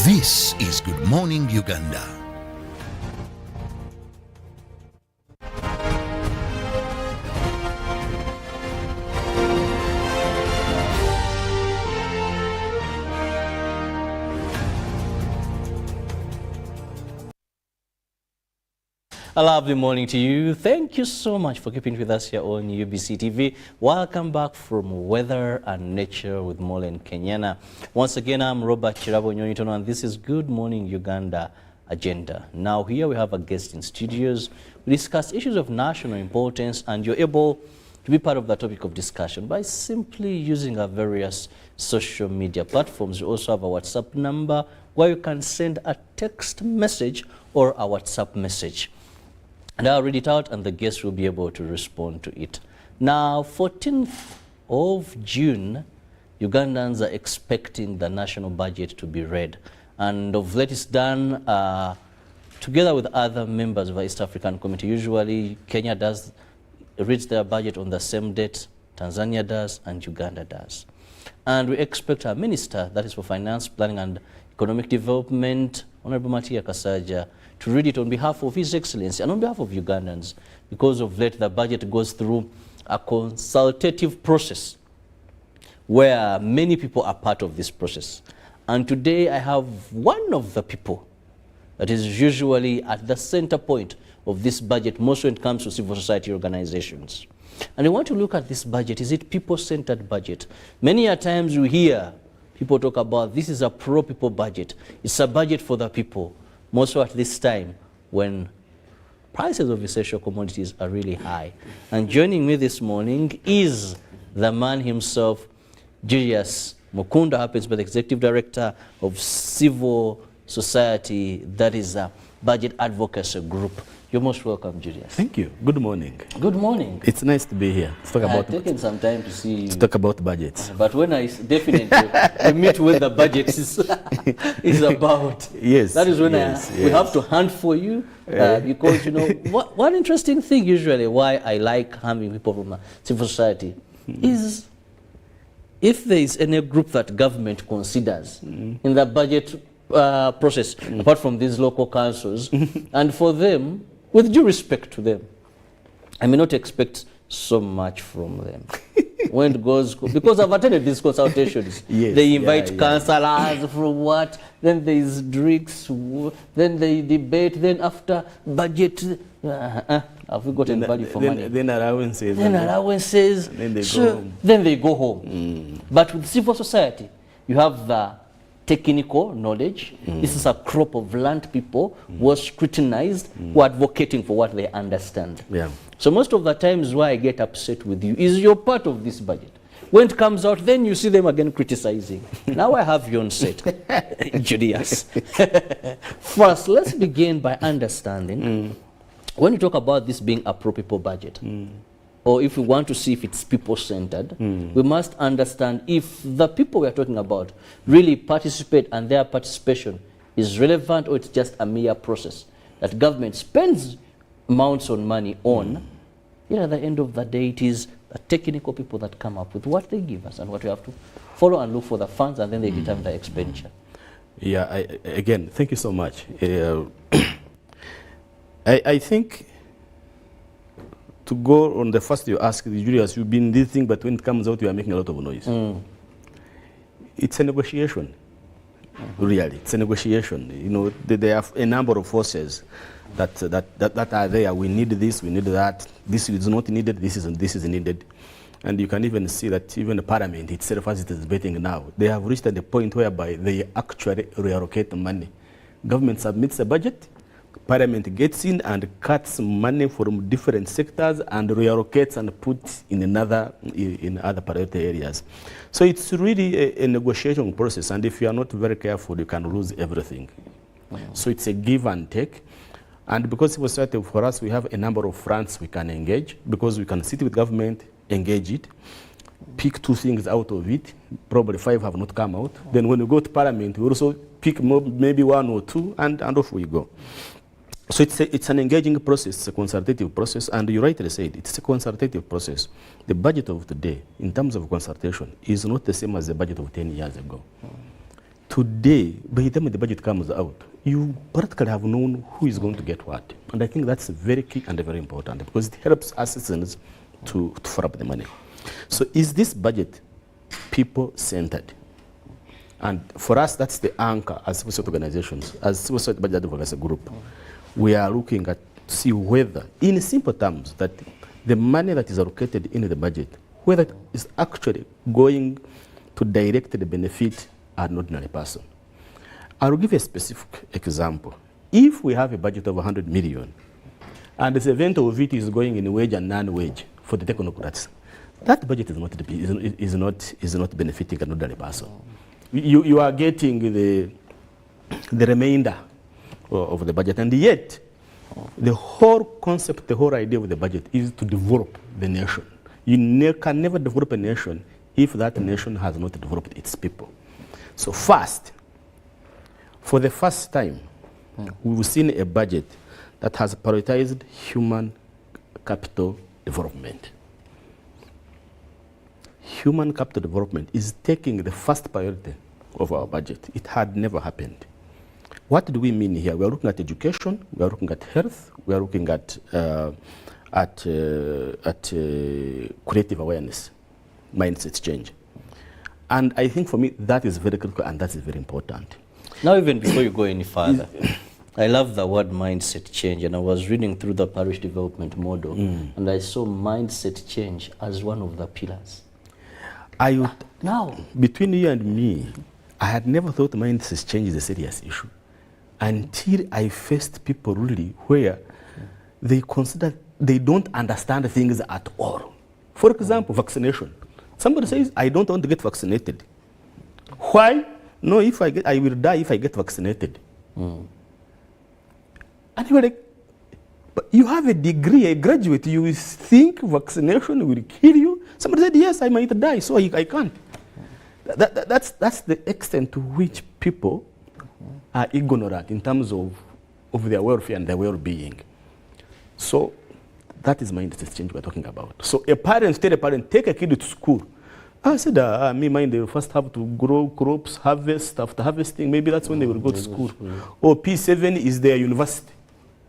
This is Good Morning Uganda. A lovely morning to you. Thank you so much for keeping with us here on UBC TV. Welcome back from Weather and Nature with Mollen, Kenyena. Once again, I'm Robert Kirabo, Nyonyintono, and this is Good Morning Uganda Agenda. Now here we have a guest in studios. We discuss issues of national importance, and you're able to be part of the topic of discussion by simply using our various social media platforms. We also have a WhatsApp number where you can send a text message or a WhatsApp message. And I'll read it out and the guest will be able to respond to it. Now, 14th of June Ugandans are expecting the national budget to be read. And of late it's done together with other members of the East African Community. Usually Kenya reads their budget on the same date, Tanzania does, and Uganda does. And we expect our Minister, that is for Finance, Planning and Economic Development, Honorable Matia Kasaja, to read it on behalf of His Excellency and on behalf of Ugandans, because of late the budget goes through a consultative process where many people are part of this process. And today I have one of the people that is usually at the center point of this budget, most when it comes to civil society organizations. And I want to look at this budget. Is it people-centered budget? Many a times you hear people talk about this is a pro-people budget. It's a budget for the people. Most so at this time when prices of essential commodities are really high. And joining me this morning is the man himself, Julius Mukunda, happens to be the Executive Director of Civil Society, that is a Budget Advocacy Group. You're most welcome, Julius. Thank you. Good morning. Good morning. It's nice to be here. To talk about taken some time to see you. To talk about budgets. But when I definitely meet with the budget is about. Yes. That is when we have to hunt for you because you know one interesting thing usually why I like having people from civil society is if there is any group that government considers in the budget process, apart from these local councils, and for them, with due respect to them, I may not expect so much from them. When it goes, because I've attended these consultations, yes, they invite councillors from what, then there is drinks, then they debate, then after budget, have we gotten value for money? Then allowances. Then allowances. Then they go home. Then they go home. But with civil society, you have the technical knowledge. This is a crop of learned people who are scrutinized, who are advocating for what they understand. Yeah. So most of the times why I get upset with you is you're part of this budget. When it comes out, then you see them again criticizing. Now I have you on set, Julius. First, let's begin by understanding, when you talk about this being a pro-people budget, or if we want to see if it's people-centered, we must understand if the people we are talking about really participate and their participation is relevant or it's just a mere process that government spends amounts of money on. Yet at the end of the day, it is the technical people that come up with what they give us and what we have to follow and look for the funds, and then they determine the expenditure. Yeah, again, thank you so much. I think to go on the first you asked, Julius, you've been this thing, but when it comes out, you are making a lot of noise. It's a negotiation, really. It's a negotiation. You know, there are a number of forces that are there. We need this, we need that. This is not needed, this is needed. And you can even see that even the parliament itself, as it is debating now, they have reached at the point whereby they actually reallocate the money. Government submits a budget, Parliament gets in and cuts money from different sectors and reallocates and puts in other priority areas. So it's really a negotiation process, and if you are not very careful, you can lose everything. So it's a give and take. And because civil society, for us, we have a number of fronts we can engage, because we can sit with government, engage it, pick 2 things out of it, probably 5 have not come out. Then when we go to Parliament, we also pick maybe 1 or 2, and off we go. So it's an engaging process, it's a consultative process, and you rightly said, it's a consultative process. The budget of today, in terms of consultation, is not the same as the budget of 10 years ago. Today, by the time the budget comes out, you practically have known who is going to get what. And I think that's very key and very important, because it helps us citizens to follow up the money. So is this budget people-centered? And for us, that's the anchor as civil society organizations, as civil society budget advocacy group. We are looking at to see whether, in simple terms, that the money that is allocated in the budget, whether it is actually going to directly benefit an ordinary person. I'll give a specific example. If we have a budget of 100 million, and the 70 of it is going in wage and non-wage for the technocrats, that budget is not benefiting an ordinary person. You are getting the remainder of the budget, and yet the whole concept, the whole idea of the budget is to develop the nation. You can never develop a nation if that nation has not developed its people. So first, for the first time, we've seen a budget that has prioritized human capital development. Human capital development is taking the first priority of our budget. It had never happened. What do we mean here? We are looking at education, we are looking at health, we are looking at creative awareness, mindset change. And I think for me, that is very critical and that is very important. Now, even before you go any further, I love the word mindset change, and I was reading through the parish development model, and I saw mindset change as one of the pillars. Now, between you and me, I had never thought mindset change is a serious issue until I faced people really where they consider they don't understand things at all. For example, vaccination. Somebody says, I don't want to get vaccinated. Why? No, I will die if I get vaccinated. And you were like, but you have a degree, a graduate, you think vaccination will kill you? Somebody said, yes, I might die, so I can't. That's the extent to which people are ignorant in terms of their welfare and their well-being. So that is mindset change we're talking about. So a parent, tell a parent, take a kid to school. I said, me mind, they will first have to grow crops, harvest. After harvesting, maybe that's when they will go to school. Or P7 is their university.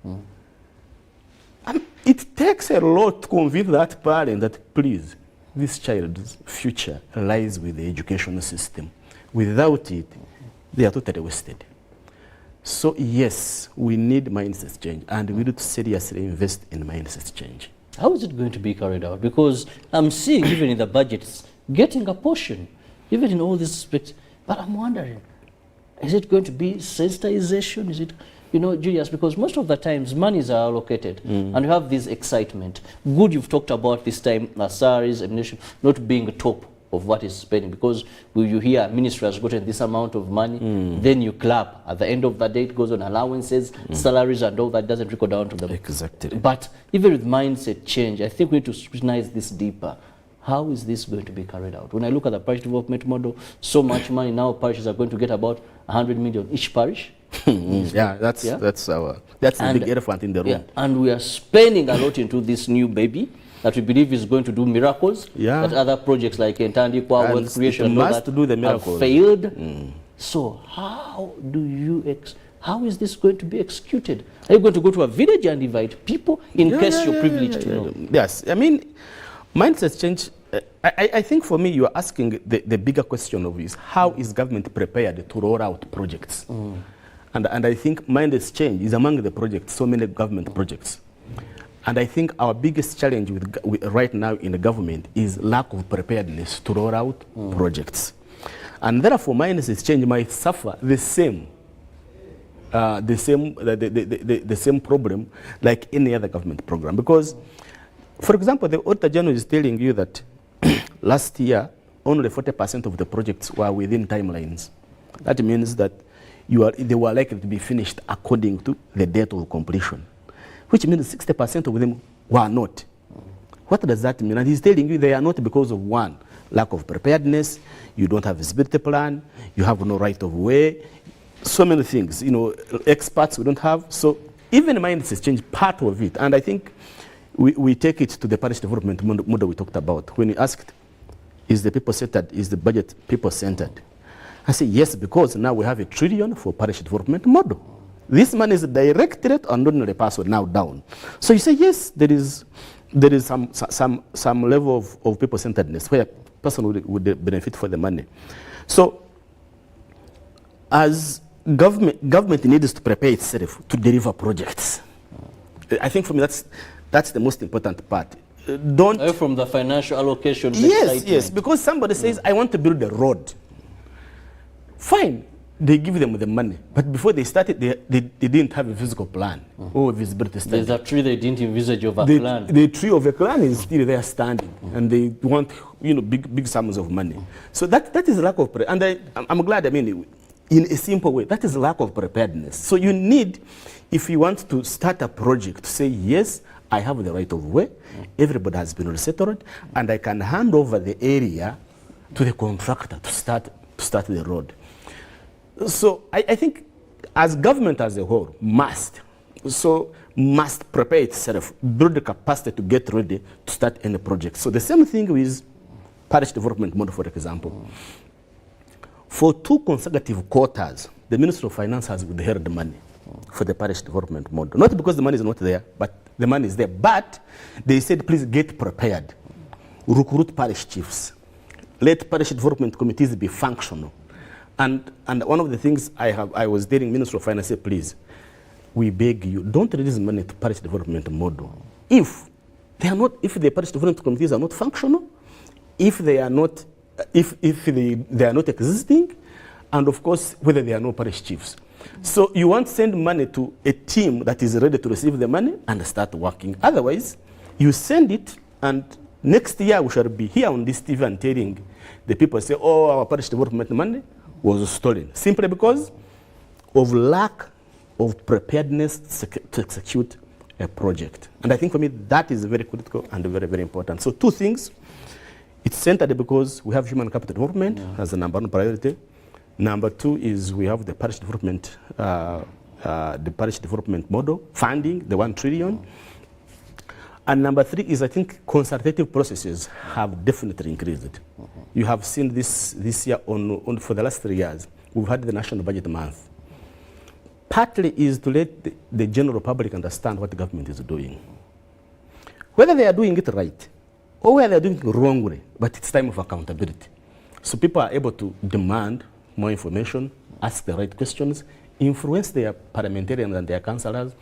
And it takes a lot to convince that parent that, please, this child's future lies with the educational system. Without it, they are totally wasted. So yes, we need mindset change, and we need to seriously invest in mindset change. How is it going to be carried out? Because I'm seeing, even in the budgets, getting a portion, even in all these aspects. But I'm wondering, is it going to be sensitization? Is it, Julius, because most of the times monies are allocated and you have this excitement. Good, you've talked about this time, salaries, ammunition, not being top of what is spending, because you hear ministry has gotten this amount of money, then you clap. At the end of the day, it goes on allowances, salaries and all that doesn't trickle down to them. Exactly. But even with mindset change, I think we need to scrutinize this deeper. How is this going to be carried out? When I look at the parish development model, so much money now, parishes are going to get about 100 million each parish. That's the big elephant in the room. Yeah, and we are spending a lot into this new baby that we believe is going to do miracles. That other projects like Entandi, Wealth Creation, and all that do the miracles. Have failed. So how how is this going to be executed? Are you going to go to a village and invite people in case you're privileged to know? Yes, I mean, mindset change. I think for me, you are asking the bigger question of is how is government prepared to roll out projects? And I think mindset change is among the projects, so many government projects. And I think our biggest challenge with right now in the government is lack of preparedness to roll out projects. And therefore, mindset change might suffer the same problem like any other government program. Because, for example, the Auditor General is telling you that last year, only 40% of the projects were within timelines. That means that they were likely to be finished according to the date of completion, which means 60% of them were not. What does that mean? And he's telling you they are not because of one, lack of preparedness, you don't have a visibility plan, you have no right of way, so many things, experts we don't have. So even mindset change, part of it. And I think we take it to the parish development model we talked about. When you asked, is the people-centered, is the budget people-centered? I say yes, because now we have $1 trillion for parish development model. This money is directed on ordinary person now down. So you say yes, there is some level of people-centeredness where person would benefit for the money. So as government needs to prepare itself to deliver projects. I think for me that's the most important part. Don't from the financial allocation. Yes, because somebody says I want to build a road. Fine, they give them the money, but before they started, they didn't have a physical plan or a visibility study. There's a tree they didn't envisage of a plan. The tree of a plan is still there standing, and they want big sums of money. So that is lack of preparedness. And I'm glad. I mean, in a simple way, that is lack of preparedness. So you need, if you want to start a project, to say yes, I have the right of way. Everybody has been resettled, and I can hand over the area to the contractor to start the road. So I think as government as a whole must prepare itself, build the capacity to get ready to start any project. So the same thing with parish development model, for example. For 2 consecutive quarters, the Ministry of Finance has withheld the money for the parish development model. Not because the money is not there, but the money is there. But they said, please get prepared. Recruit parish chiefs. Let parish development committees be functional. And one of the things I was telling Minister of Finance, say, please, we beg you, don't release money to parish development model. If the parish development committees are not functional, if they are not existing, and of course, whether there are no parish chiefs. So you want to send money to a team that is ready to receive the money and start working. Otherwise, you send it, and next year we shall be here on this TV and telling the people, say, oh, our parish development money was stolen, simply because of lack of preparedness to execute a project. And I think for me, that is very critical and very, very important. So 2 things. It's centered because we have human capital development as the number 1 priority. Number 2 is we have the parish development model, funding, the 1 trillion. And number 3 is, I think, consultative processes have definitely increased. You have seen this year for the last 3 years. We've had the National Budget Month. Partly is to let the general public understand what the government is doing. Whether they are doing it right, or whether they are doing it wrongly, but it's time of accountability. So people are able to demand more information, ask the right questions, influence their parliamentarians and their councillors,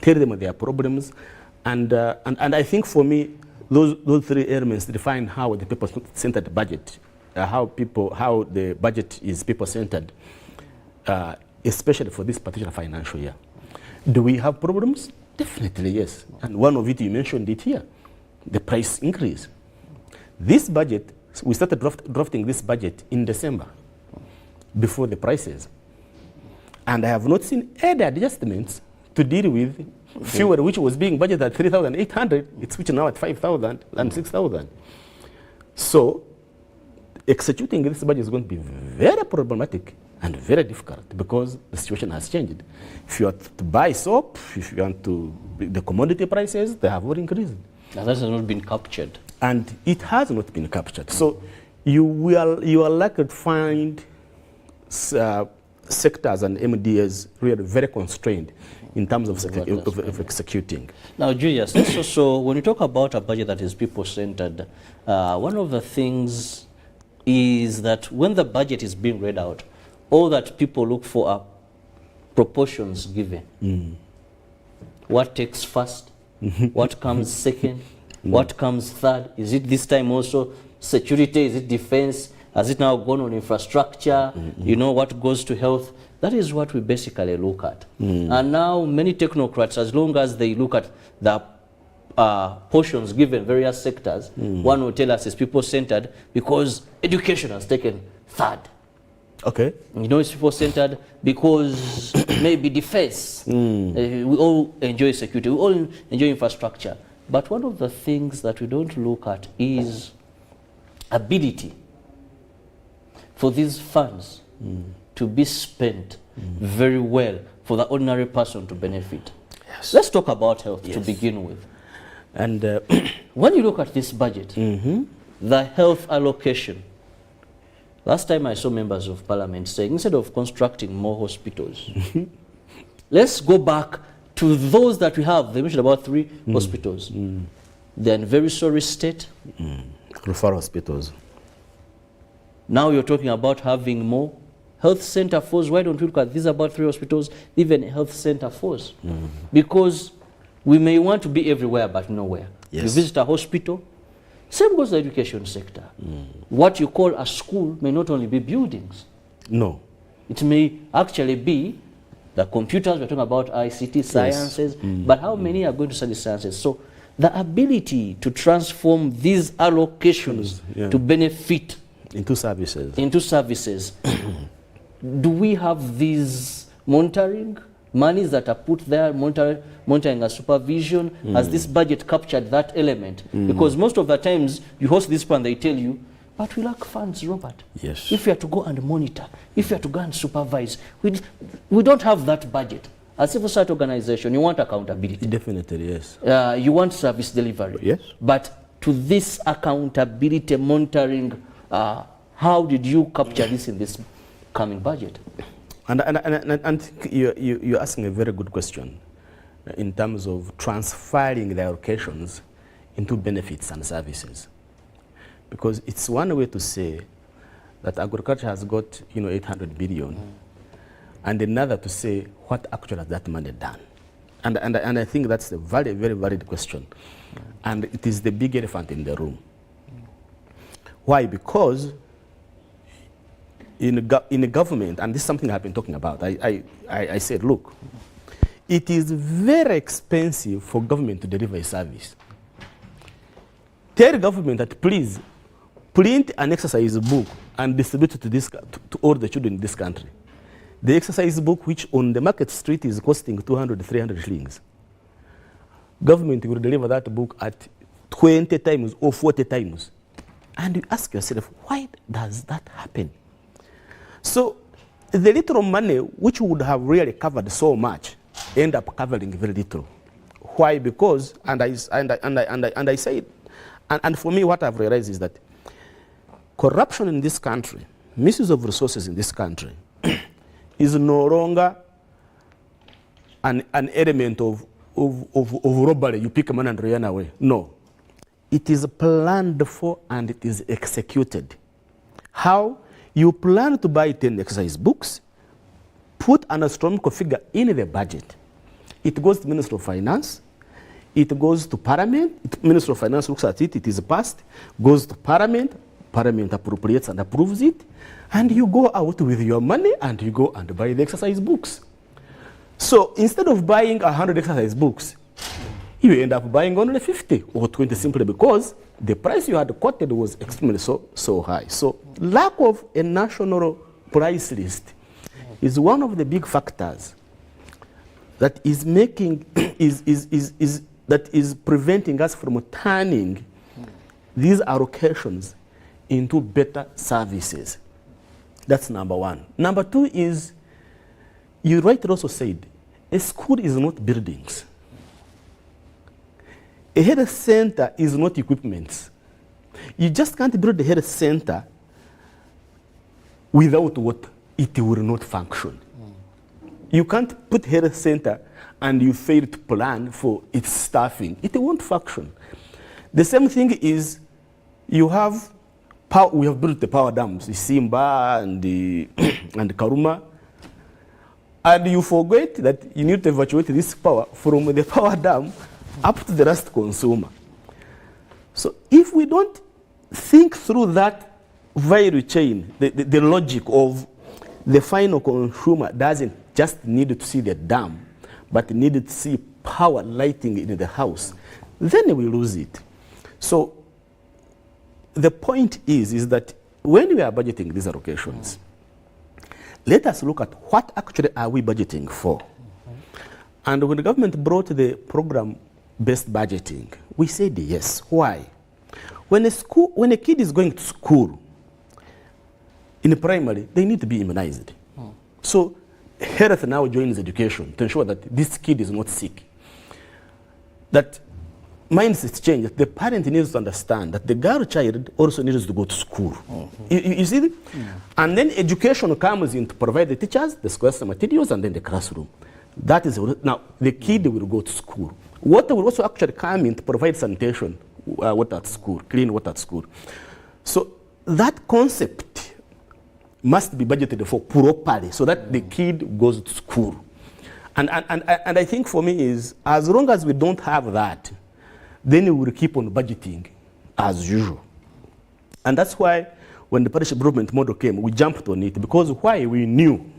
tell them their problems, and I think for me, those 3 elements define how the people-centered budget, how the budget is people-centered, especially for this particular financial year. Do we have problems? Definitely, yes. And one of it, you mentioned it here, the price increase. This budget, we started drafting this budget in December, before the prices. And I have not seen any adjustments to deal with fuel, which was being budgeted at 3,800, it's switching now at 5,000 and 6,000. So executing this budget is going to be very problematic and very difficult because the situation has changed. If you want to buy soap, if you want to, the commodity prices, they have all increased. And that has not been captured. And it has not been captured. So you are likely to find sectors and MDAs really very constrained in terms of executing. Now, Julius, let's also, when you talk about a budget that is people-centered, one of the things is that when the budget is being read out, all that people look for are proportions given. What takes first? What comes second? What comes third? Is it this time also security? Is it defense? Has it now gone on infrastructure? You know, what goes to health? That is what we basically look at. And now many technocrats, as long as they look at the portions given various sectors, one will tell us it's people-centered because education has taken third. Okay. You know, it's people-centered because maybe defense. We all enjoy security. We all enjoy infrastructure. But one of the things that we don't look at is ability for these funds to be spent very well for the ordinary person to benefit. Yes. Let's talk about health to begin with. And when you look at this budget, the health allocation, last time I saw members of parliament saying, instead of constructing more hospitals, let's go back to those that we have. They mentioned about 3 hospitals. They're in very sorry state. Referral hospitals. Now you're talking about having more health center force. Why don't we look at these about 3 hospitals, even a health center force? Because we may want to be everywhere but nowhere. Yes. You visit a hospital, same goes to the education sector. What you call a school may not only be buildings. No. It may actually be the computers, we're talking about ICT, sciences, but how many are going to study sciences? So the ability to transform these allocations to benefit into services. Do we have these monitoring monies that are put there, monitoring and supervision? Has this budget captured that element? Because most of the times you host this plan, they tell you, but we lack funds, Robert. Yes. If you are to go and monitor, if you are to go and supervise, we don't have that budget. As a civil society organization, you want accountability. Definitely, yes. You want service delivery. Yes. But to this accountability monitoring, how did you capture this in this coming budget? And I think you're asking a very good question in terms of transferring the allocations into benefits and services. Because it's one way to say that agriculture has got 800 billion, and another to say what actually has that money done. And I think that's a very, very valid question. And it is the big elephant in the room. Why? Because in a government, and this is something I've been talking about, I said, look, it is very expensive for government to deliver a service. Tell government that please print an exercise book and distribute it to all the children in this country. The exercise book, which on the market street is costing 200, 300 shillings. Government will deliver that book at 20 times or 40 times. And you ask yourself, why does that happen? So the little money, which would have really covered so much, end up covering very little. Why? Because, and I say it, and for me what I've realized is that corruption in this country, misuse of resources in this country, is no longer an element of robbery. You pick a man and run away. No. It is planned for and it is executed. How? You plan to buy 10 exercise books, put an astronomical figure in the budget. It goes to Minister of Finance, it goes to Parliament, Minister of Finance looks at it, it is passed, goes to Parliament, Parliament appropriates and approves it, and you go out with your money and you go and buy the exercise books. So instead of buying 100 exercise books, you end up buying only 50 or 20 simply because the price you had quoted was extremely so high. So lack of a national price list is one of the big factors that is making that is preventing us from turning these allocations into better services. That's number one. Number two is, you rightly also said, a school is not buildings. A health center is not equipment. You just can't build a health center without what? It will not function. You can't put health center and you fail to plan for its staffing. It won't function. The same thing is, you have power, we have built the power dams, the Simba and the and Karuma, and you forget that you need to evacuate this power from the power dam up to the last consumer. So if we don't think through that value chain, the logic of the final consumer doesn't just need to see the dam, but need to see power lighting in the house, then we lose it. So the point is that when we are budgeting these allocations, let us look at what actually are we budgeting for. And when the government brought the program-based budgeting, we said yes. Why? When a kid is going to school in primary, they need to be immunized. So health now joins education to ensure that this kid is not sick. That mindset change, that the parent needs to understand that the girl child also needs to go to school. You see it? And then education comes in to provide the teachers, the scholastic materials, and then the classroom. That is, now the kid will go to school. Water will also actually come in to provide sanitation, water at school, clean water at school. So that concept must be budgeted for properly so that the kid goes to school. And I think for me is, as long as we don't have that, then we will keep on budgeting as usual. And that's why when the parish improvement model came, we jumped on it, because why? We knew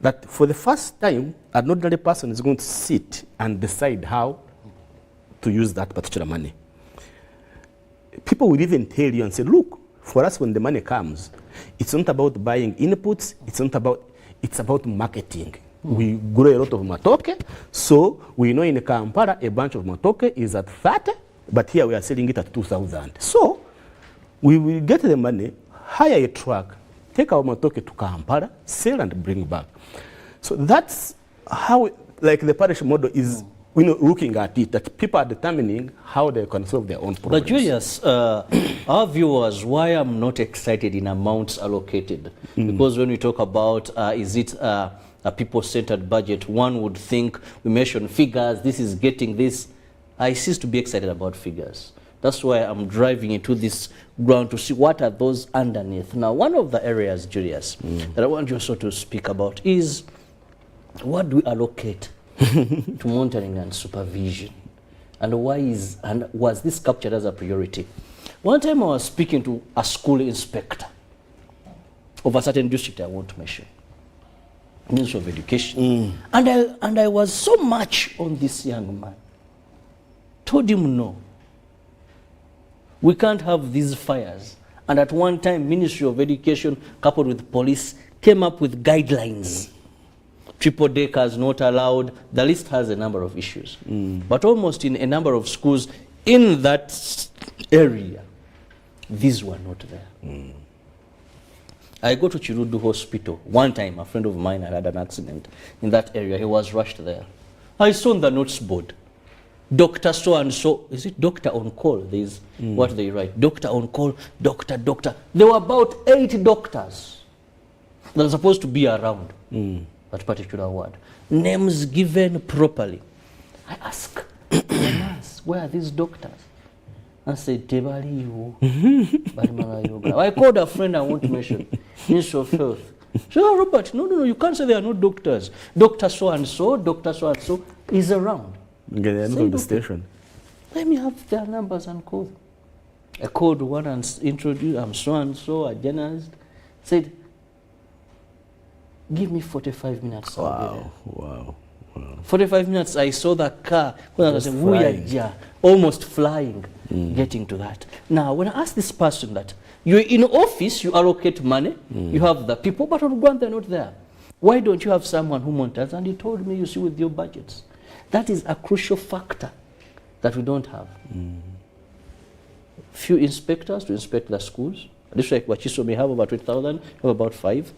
that for the first time, an ordinary person is going to sit and decide how to use that particular money. People will even tell you and say, look, for us when the money comes, it's not about buying inputs, it's about marketing. We grow a lot of matoke, so we know in Kampala a bunch of matoke is at 30, but here we are selling it at 2,000. So We will get the money, hire a truck, take our matoke to Kampala, sell and bring back. So that's how, like the parish model is, looking at it, that people are determining how they can solve their own problems. But Julius, our viewers, why I'm not excited in amounts allocated? Because when we talk about, is it a people-centered budget, one would think, we mention figures, this is getting this. I cease to be excited about figures. That's why I'm driving into this ground to see what are those underneath. Now, one of the areas, Julius, that I want you also to speak about is what do we allocate to monitoring and supervision? And was this captured as a priority? One time I was speaking to a school inspector of a certain district I won't mention, Ministry of Education. And I was so much on this young man. Told him no. We can't have these fires. And at one time, Ministry of Education, coupled with police, came up with guidelines. Triple deckers not allowed. The list has a number of issues. But almost in a number of schools in that area, these were not there. I go to Chirudu Hospital. One time, a friend of mine had an accident in that area. He was rushed there. I saw on the notes board, Doctor so-and-so, is it doctor on call? There's what they write. Doctor on call, doctor. There were about 8 doctors that are supposed to be around that particular ward. Names given properly. I ask, where are these doctors? I said, Tebali you. I called a friend I won't mention, Minister of Health. So, Robert, no, you can't say there are no doctors. Doctor so-and-so is around. Get the end of the station. Let me have their numbers and call them. I called one and introduced, I'm so-and-so, a journalist. Said, give me 45 minutes. Wow. 45 minutes, I saw the car. Almost flying, getting to that. Now, when I ask this person that, you're in office, you allocate money, you have the people, but on ground they're not there. Why don't you have someone who monitors? And he told me, you see, with your budgets. That is a crucial factor that we don't have. Few inspectors to inspect the schools. District like Wachiso may have about 20,000, have about 5.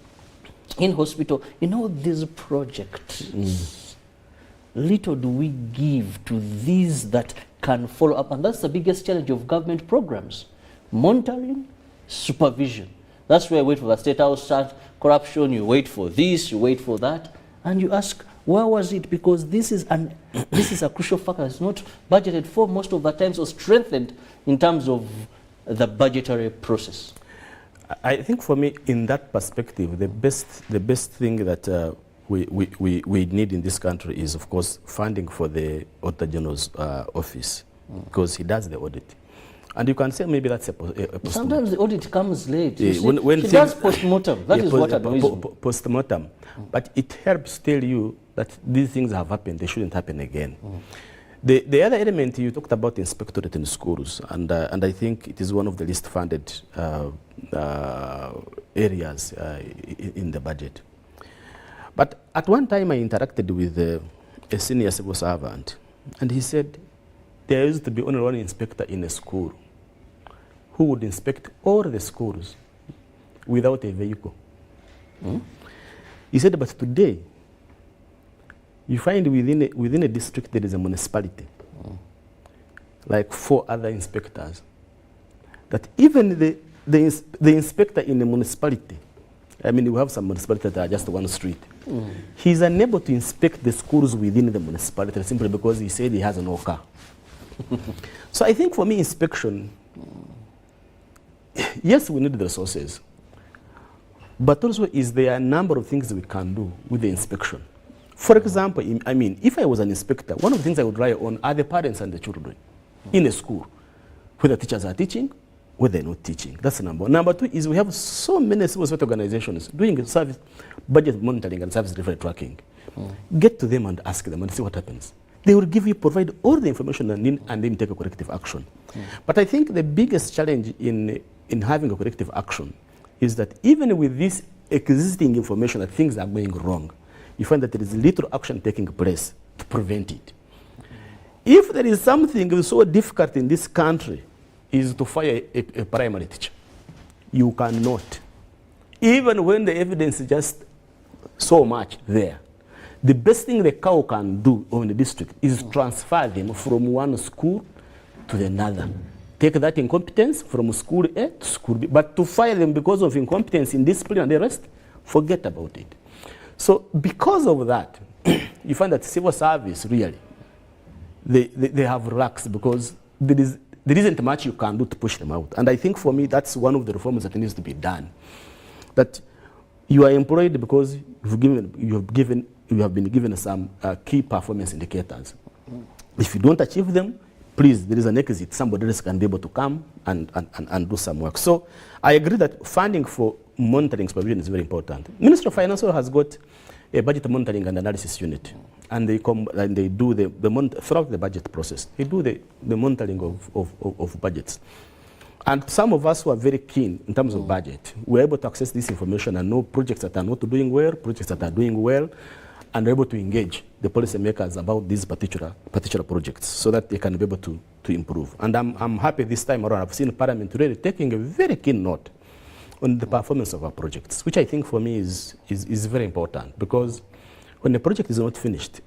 In hospital, these projects, little do we give to these that can follow up. And that's the biggest challenge of government programs. Monitoring, supervision. That's where you wait for the state house corruption, you wait for this, you wait for that, and you ask, where was it? Because this is a crucial factor. It's not budgeted for most of the time, so strengthened in terms of the budgetary process. I think for me, in that perspective, the best thing that we need in this country is, of course, funding for the Auditor General's office, because he does the audit. And you can say maybe that's a sometimes the audit comes late. When she does post-mortem. That is what annoys me. Post-mortem. But it helps tell you that these things have happened, they shouldn't happen again. The other element you talked about, inspectorate in schools, and I think it is one of the least funded areas in the budget. But at one time I interacted with a senior civil servant, and he said there used to be only one inspector in a school who would inspect all the schools without a vehicle. He said, but today, you find within a district there is a municipality, like 4 other inspectors, that even the inspector in the municipality, I mean, we have some municipalities that are just one street, he's unable to inspect the schools within the municipality simply because he said he has no car. So I think for me, inspection, yes, we need the resources, but also is there a number of things we can do with the inspection. For example, I mean, if I was an inspector, one of the things I would rely on are the parents and the children in a school, whether teachers are teaching, whether they're not teaching. That's number one. Number 2 is we have so many civil society organizations doing service budget monitoring and service delivery tracking. Get to them and ask them and see what happens. They will provide all the information and then take a corrective action. But I think the biggest challenge in having a corrective action is that even with this existing information that things are going wrong, you find that there is little action taking place to prevent it. If there is something so difficult in this country is to fire a primary teacher. You cannot. Even when the evidence is just so much there, the best thing the cow can do on the district is transfer them from one school to another. Take that incompetence from school A to school B. But to fire them because of incompetence in discipline and the rest, forget about it. So because of that, you find that civil service really, they have relaxed because there isn't much you can do to push them out. And I think for me, that's one of the reforms that needs to be done. That you are employed because you have been given some key performance indicators. If you don't achieve them, please, there is an exit. Somebody else can be able to come and do some work. So I agree that funding for monitoring supervision is very important. Ministry of Finance has got a budget monitoring and analysis unit, and they do throughout the budget process. They do the monitoring of budgets. And some of us who are very keen in terms of budget, we're able to access this information and know projects that are not doing well, projects that are doing well, and are able to engage the policymakers about these particular projects so that they can be able to improve. And I'm happy this time around. I've seen Parliament really taking a very keen note on the performance of our projects, which I think for me is very important, because when the project is not finished,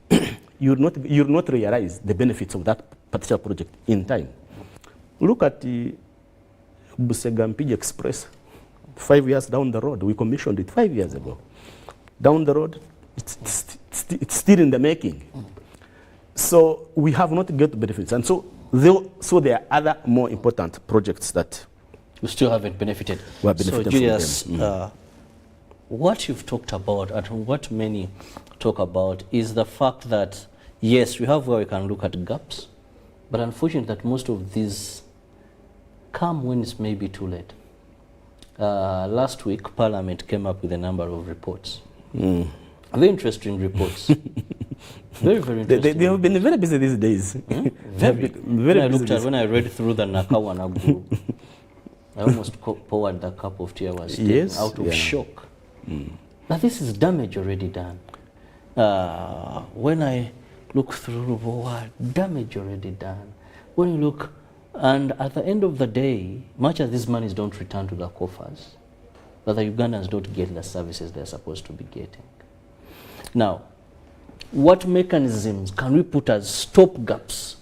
you'll not realize the benefits of that particular project in time. Look at the Busegampiji Express, 5 years down the road. We commissioned it 5 years ago. Down the road, it's still in the making. So we have not got the benefits. And so there are other more important projects that you still haven't benefited. We have benefited so Julius, what you've talked about and what many talk about is the fact that, yes, we have where we can look at gaps, but unfortunately that most of these come when it's maybe too late. Last week, Parliament came up with a number of reports. Very interesting reports. Very, very interesting. They have been very busy these days. Very busy. When I read through the Nakawana group, I almost poured a cup of tea. I was out of shock. Now this is damage already done. When I look through, damage already done. When you look, and at the end of the day, much as these monies don't return to the coffers, but the Ugandans don't get the services they're supposed to be getting. Now, what mechanisms can we put as stopgaps?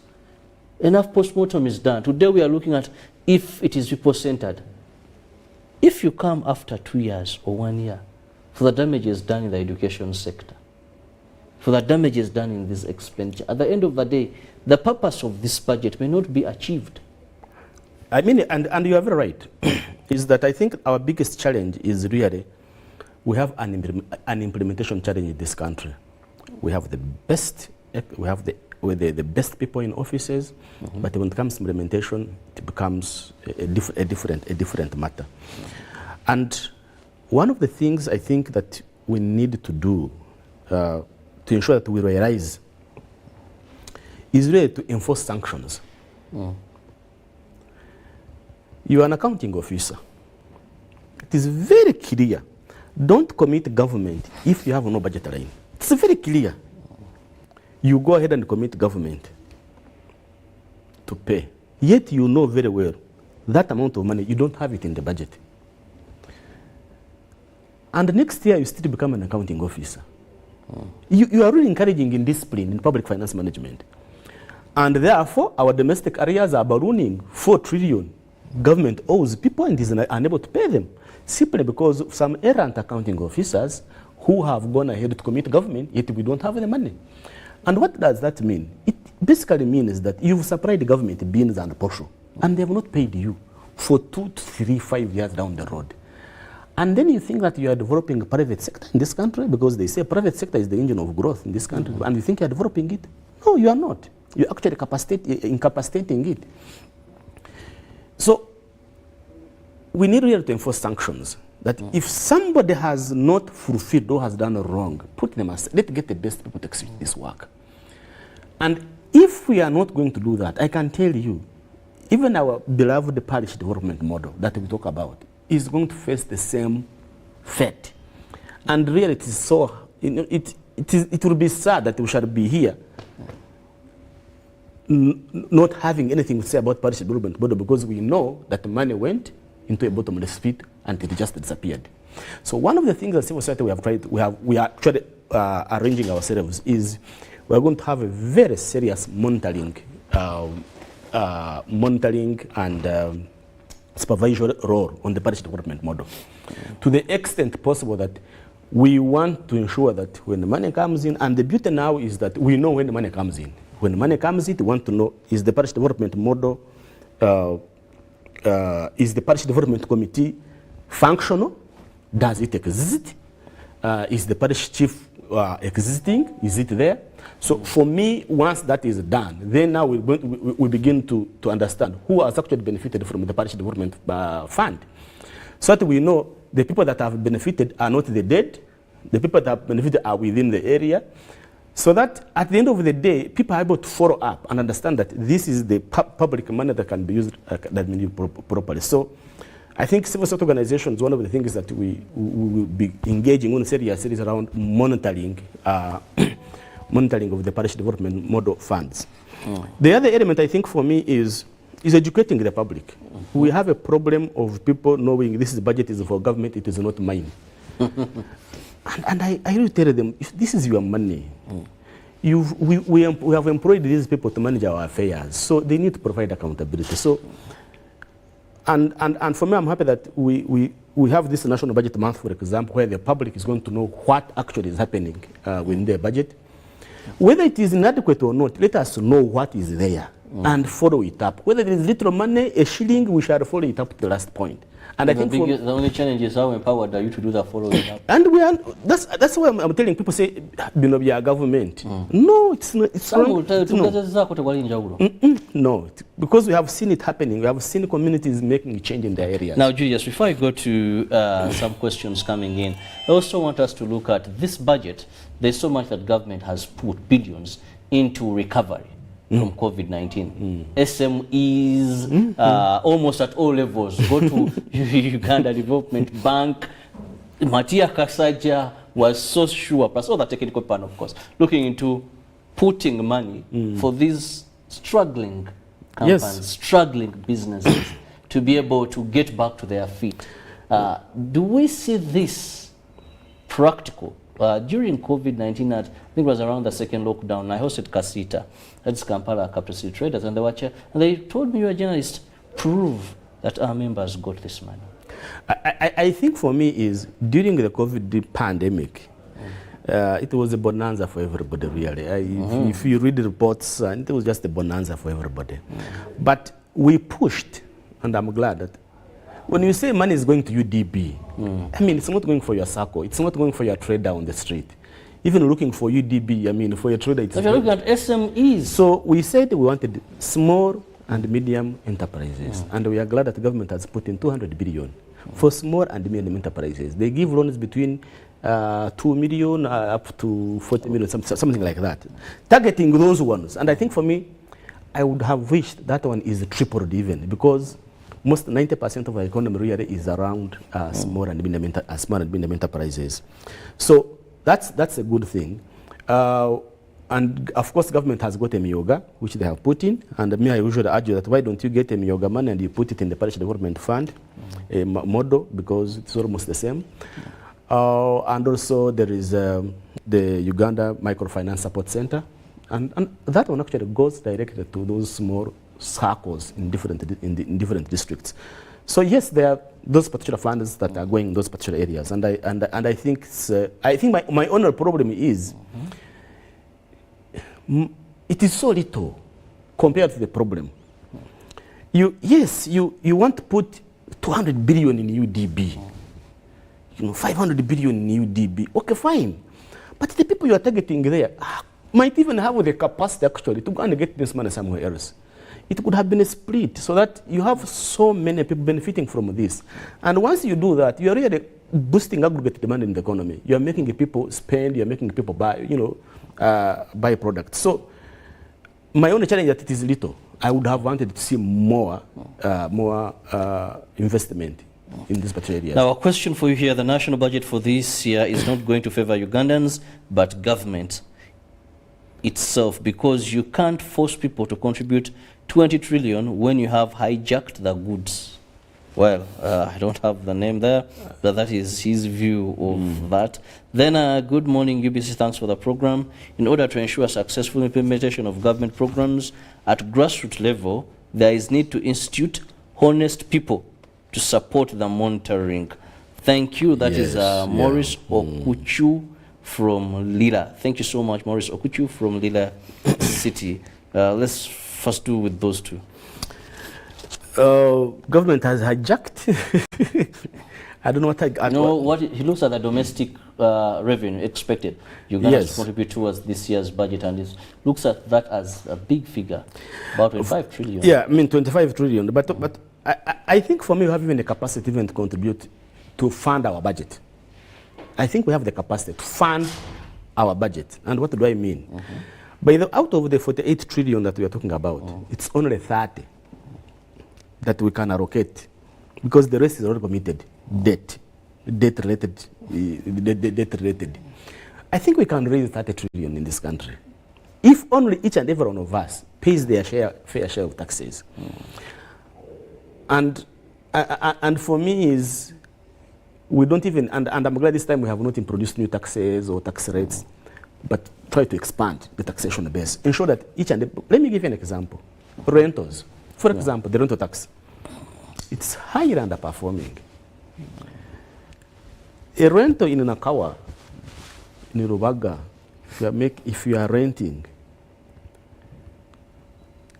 Enough postmortem is done. Today we are looking at if it is people-centered. If you come after 2 years or 1 year, for the damages done in the education sector, for the damages done in this expenditure, at the end of the day, the purpose of this budget may not be achieved. I mean, and you are very right, is that I think our biggest challenge is really we have an implementation challenge in this country. We have the best best people in offices, but when it comes to implementation, it becomes a different matter. And one of the things I think that we need to do to ensure that we realize is really to enforce sanctions. You are an accounting officer. It is very clear. Don't commit government if you have no budget line. It's very clear. You go ahead and commit government to pay. Yet you know very well that amount of money, you don't have it in the budget. And next year you still become an accounting officer. You are really encouraging indiscipline in public finance management. And therefore, our domestic areas are ballooning 4 trillion. Government owes people and is unable to pay them, simply because of some errant accounting officers who have gone ahead to commit government, yet we don't have the money. And what does that mean? It basically means that you've supplied the government beans and portion, and they have not paid you for 2 to 3, 5 years down the road. And then you think that you are developing a private sector in this country, because they say private sector is the engine of growth in this country, and you think you are developing it. No, you are not. You're actually incapacitating it. So we need really to enforce sanctions. That if somebody has not fulfilled or has done wrong, put them aside. Let's get the best people to execute this work. And if we are not going to do that, I can tell you, even our beloved parish development model that we talk about is going to face the same fate. And really, it is so, it will be sad that we shall be here not having anything to say about parish development model because we know that the money went into a bottomless pit and it just disappeared. So one of the things that civil society we are actually arranging ourselves is we are going to have a very serious monitoring and supervisory role on the parish development model, to the extent possible that we want to ensure that when the money comes in, and the beauty now is that we know when the money comes in. When the money comes in, we want to know, is the parish development model, is the parish development committee functional? Does it exist? Is the parish chief existing? Is it there? So for me, once that is done, then now we begin to understand who has actually benefited from the parish development fund. So that we know the people that have benefited are not the dead, the people that have benefited are within the area, so that at the end of the day, people are able to follow up and understand that this is the public money that can be used properly. So I think civil society organizations, one of the things that we will be engaging on serious is around monitoring monitoring of the parish development model funds. The other element I think for me is educating the public. We have a problem of people knowing this budget is for government, it is not mine. and I really tell them, if this is your money, we have employed these people to manage our affairs, so they need to provide accountability. So, and for me, I'm happy that we have this National Budget Month, for example, where the public is going to know what actually is happening within their budget. Whether it is inadequate or not, let us know what is there and follow it up. Whether there is little money, a shilling, we shall follow it up to the last point. And I think the only challenge is how empowered are you to do that following up? And that's why I'm telling people, say, we are government. No, it's not. It's no, because we have seen it happening. We have seen communities making change in their areas. Now, Julius, before I go to some questions coming in, I also want us to look at this budget. There's so much that government has put billions into recovery from COVID-19. SMEs, almost at all levels, go to Uganda Development Bank. Matia Kasaja was so sure, plus all the technical part, of course, looking into putting money for these struggling companies, struggling businesses, to be able to get back to their feet. Do we see this practical? During COVID-19, I think it was around the second lockdown, I hosted Kasita, that's Kampala Capacity Traders, and they told me, you're a journalist, prove that our members got this money. I think for me is, during the COVID pandemic, it was a bonanza for everybody, really. If you read the reports, it was just a bonanza for everybody. But we pushed, and I'm glad that when you say money is going to UDB, I mean, it's not going for your circle. It's not going for your trader on the street. Even looking for UDB, I mean, for your trader, it's... But you're looking at SMEs. So we said we wanted small and medium enterprises. And we are glad that the government has put in 200 billion for small and medium enterprises. They give loans between 2 million up to 40 million, something like that. Targeting those ones. And I think for me, I would have wished that one is tripled even, because most 90% of our economy really is around small and medium enterprises. So that's a good thing. And of course, government has got a Myoga, which they have put in. And me, I usually argue that why don't you get a Myoga money and you put it in the parish development fund, a model, because it's almost the same. And also there is the Uganda Microfinance Support Center. And that one actually goes directly to those small circles in different districts. So yes, there are those particular funds that are going in those particular areas, and I think my only problem is it is so little compared to the problem. You want to put 200 billion in UDB, 500 billion in UDB. Okay, fine, but the people you are targeting there might even have the capacity actually to go and get this money somewhere else. It could have been a split so that you have so many people benefiting from this. And once you do that, you are really boosting aggregate demand in the economy. You are making people spend, you are making people buy, buy products. So my only challenge is that it is little. I would have wanted to see more investment in this particular area. Now, a question for you here. The national budget for this year is not going to favor Ugandans, but government. itself, because you can't force people to contribute 20 trillion when you have hijacked the goods. Well, I don't have the name there, but that is his view of that. Then, good morning, UBC. Thanks for the program. In order to ensure successful implementation of government programs at grassroots level, there is need to institute honest people to support the monitoring. Thank you. That is Maurice Okuchu from Lila. Thank you so much, Maurice Okuchu from Lila City. Let's first do with those two. Government has hijacked. I don't know what he looks at the domestic revenue expected. Uganda to contribute towards this year's budget, and it looks at that as a big figure, about 25 trillion. Yeah, I mean 25 trillion. But I think for me, we have even the capacity even to contribute to fund our budget. I think we have the capacity to fund our budget. And what do I mean? Out of the 48 trillion that we are talking about, it's only 30 that we can allocate, because the rest is already committed. Debt related. I think we can raise 30 trillion in this country if only each and every one of us pays their fair share of taxes. And for me is, we don't even, and I'm glad this time we have not introduced new taxes or tax rates, but try to expand the taxation base. Ensure that each and every, let me give you an example. Rentals. For example, the rental tax. It's highly underperforming. A rental in Nakawa, in Rubaga, if you are renting,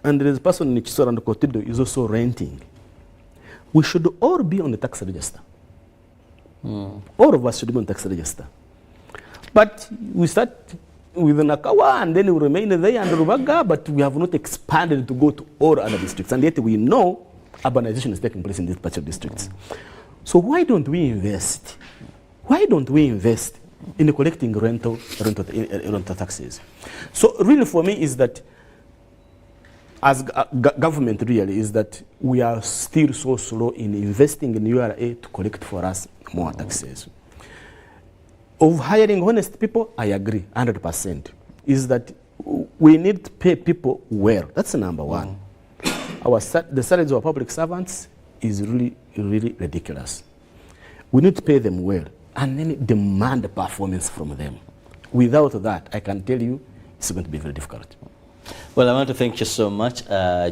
and there is a person in Chisora and Kotido is also renting, we should all be on the tax register. All of us should be on the tax register. But we start with Nakawa and then we remain there and Rubaga, but we have not expanded to go to all other districts. And yet we know urbanization is taking place in these particular districts. So why don't we invest? Why don't we invest in collecting rental taxes? So really for me is that, as government really, is that we are still so slow in investing in URA to collect for us more taxes. Of hiring honest people, I agree, 100%. Is that we need to pay people well. That's number one. The salaries of our public servants is really, really ridiculous. We need to pay them well and then demand performance from them. Without that, I can tell you, it's going to be very difficult. Well, I want to thank you so much.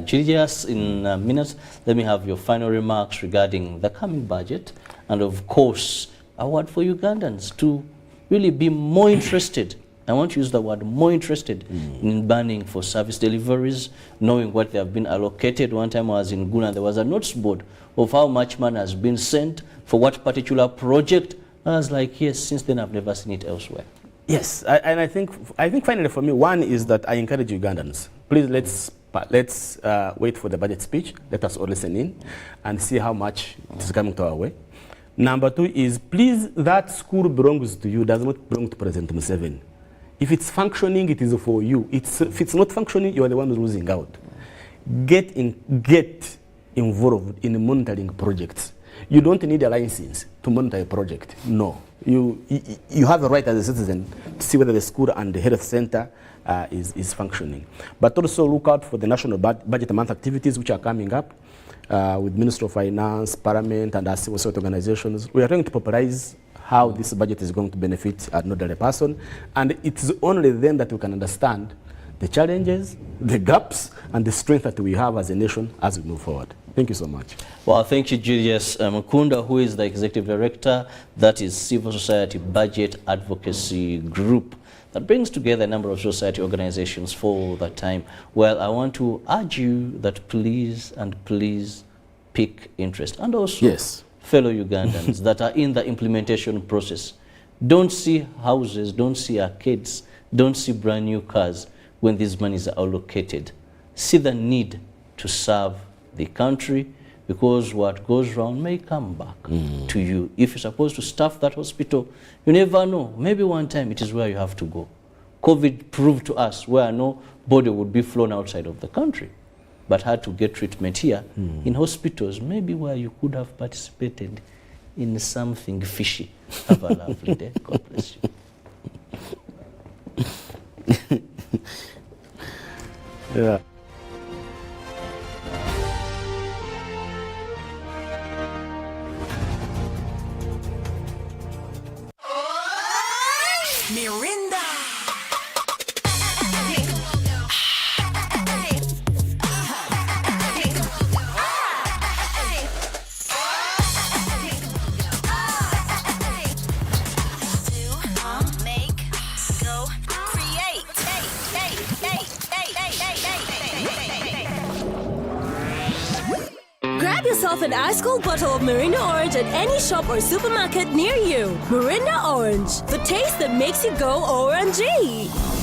Julius, in a minute, let me have your final remarks regarding the coming budget and, of course, a word for Ugandans to really be more interested. I want to use the word more interested in banning for service deliveries, knowing what they have been allocated. One time I was in Uganda, there was a notice board of how much money has been sent for what particular project. I was like, yes, since then I've never seen it elsewhere. Yes, and I think finally for me, one is that I encourage Ugandans, please let's wait for the budget speech. Let us all listen in and see how much it is coming to our way. Number two is, please, that school belongs to you, does not belong to President Museveni. If it's functioning, it is for you. If it's not functioning, you are the one losing out. Get involved in monitoring projects. You don't need a license to monitor a project. No. You have a right as a citizen to see whether the school and the health center is functioning. But also look out for the national budget month activities which are coming up with Ministry of Finance, Parliament, and our civil society organizations. We are trying to popularize how this budget is going to benefit an ordinary person, and it's only then that we can understand the challenges, the gaps, and the strength that we have as a nation as we move forward. Thank you so much. Well, thank you, Julius Mukunda, who is the Executive Director, that is Civil Society Budget Advocacy Group, that brings together a number of society organizations for that time. Well, I want to urge you that please pick interest. And also, yes, fellow Ugandans that are in the implementation process, don't see houses, don't see arcades, don't see brand new cars when these monies are allocated. See the need to serve the country, because what goes wrong may come back to you. If you're supposed to staff that hospital, you never know. Maybe one time it is where you have to go. COVID proved to us where no body would be flown outside of the country, but had to get treatment here in hospitals, maybe where you could have participated in something fishy. Have a lovely day. God bless you. Yeah. Mirinda. Grab yourself an ice-cold bottle of Mirinda Orange at any shop or supermarket near you. Mirinda Orange, the taste that makes you go OMG.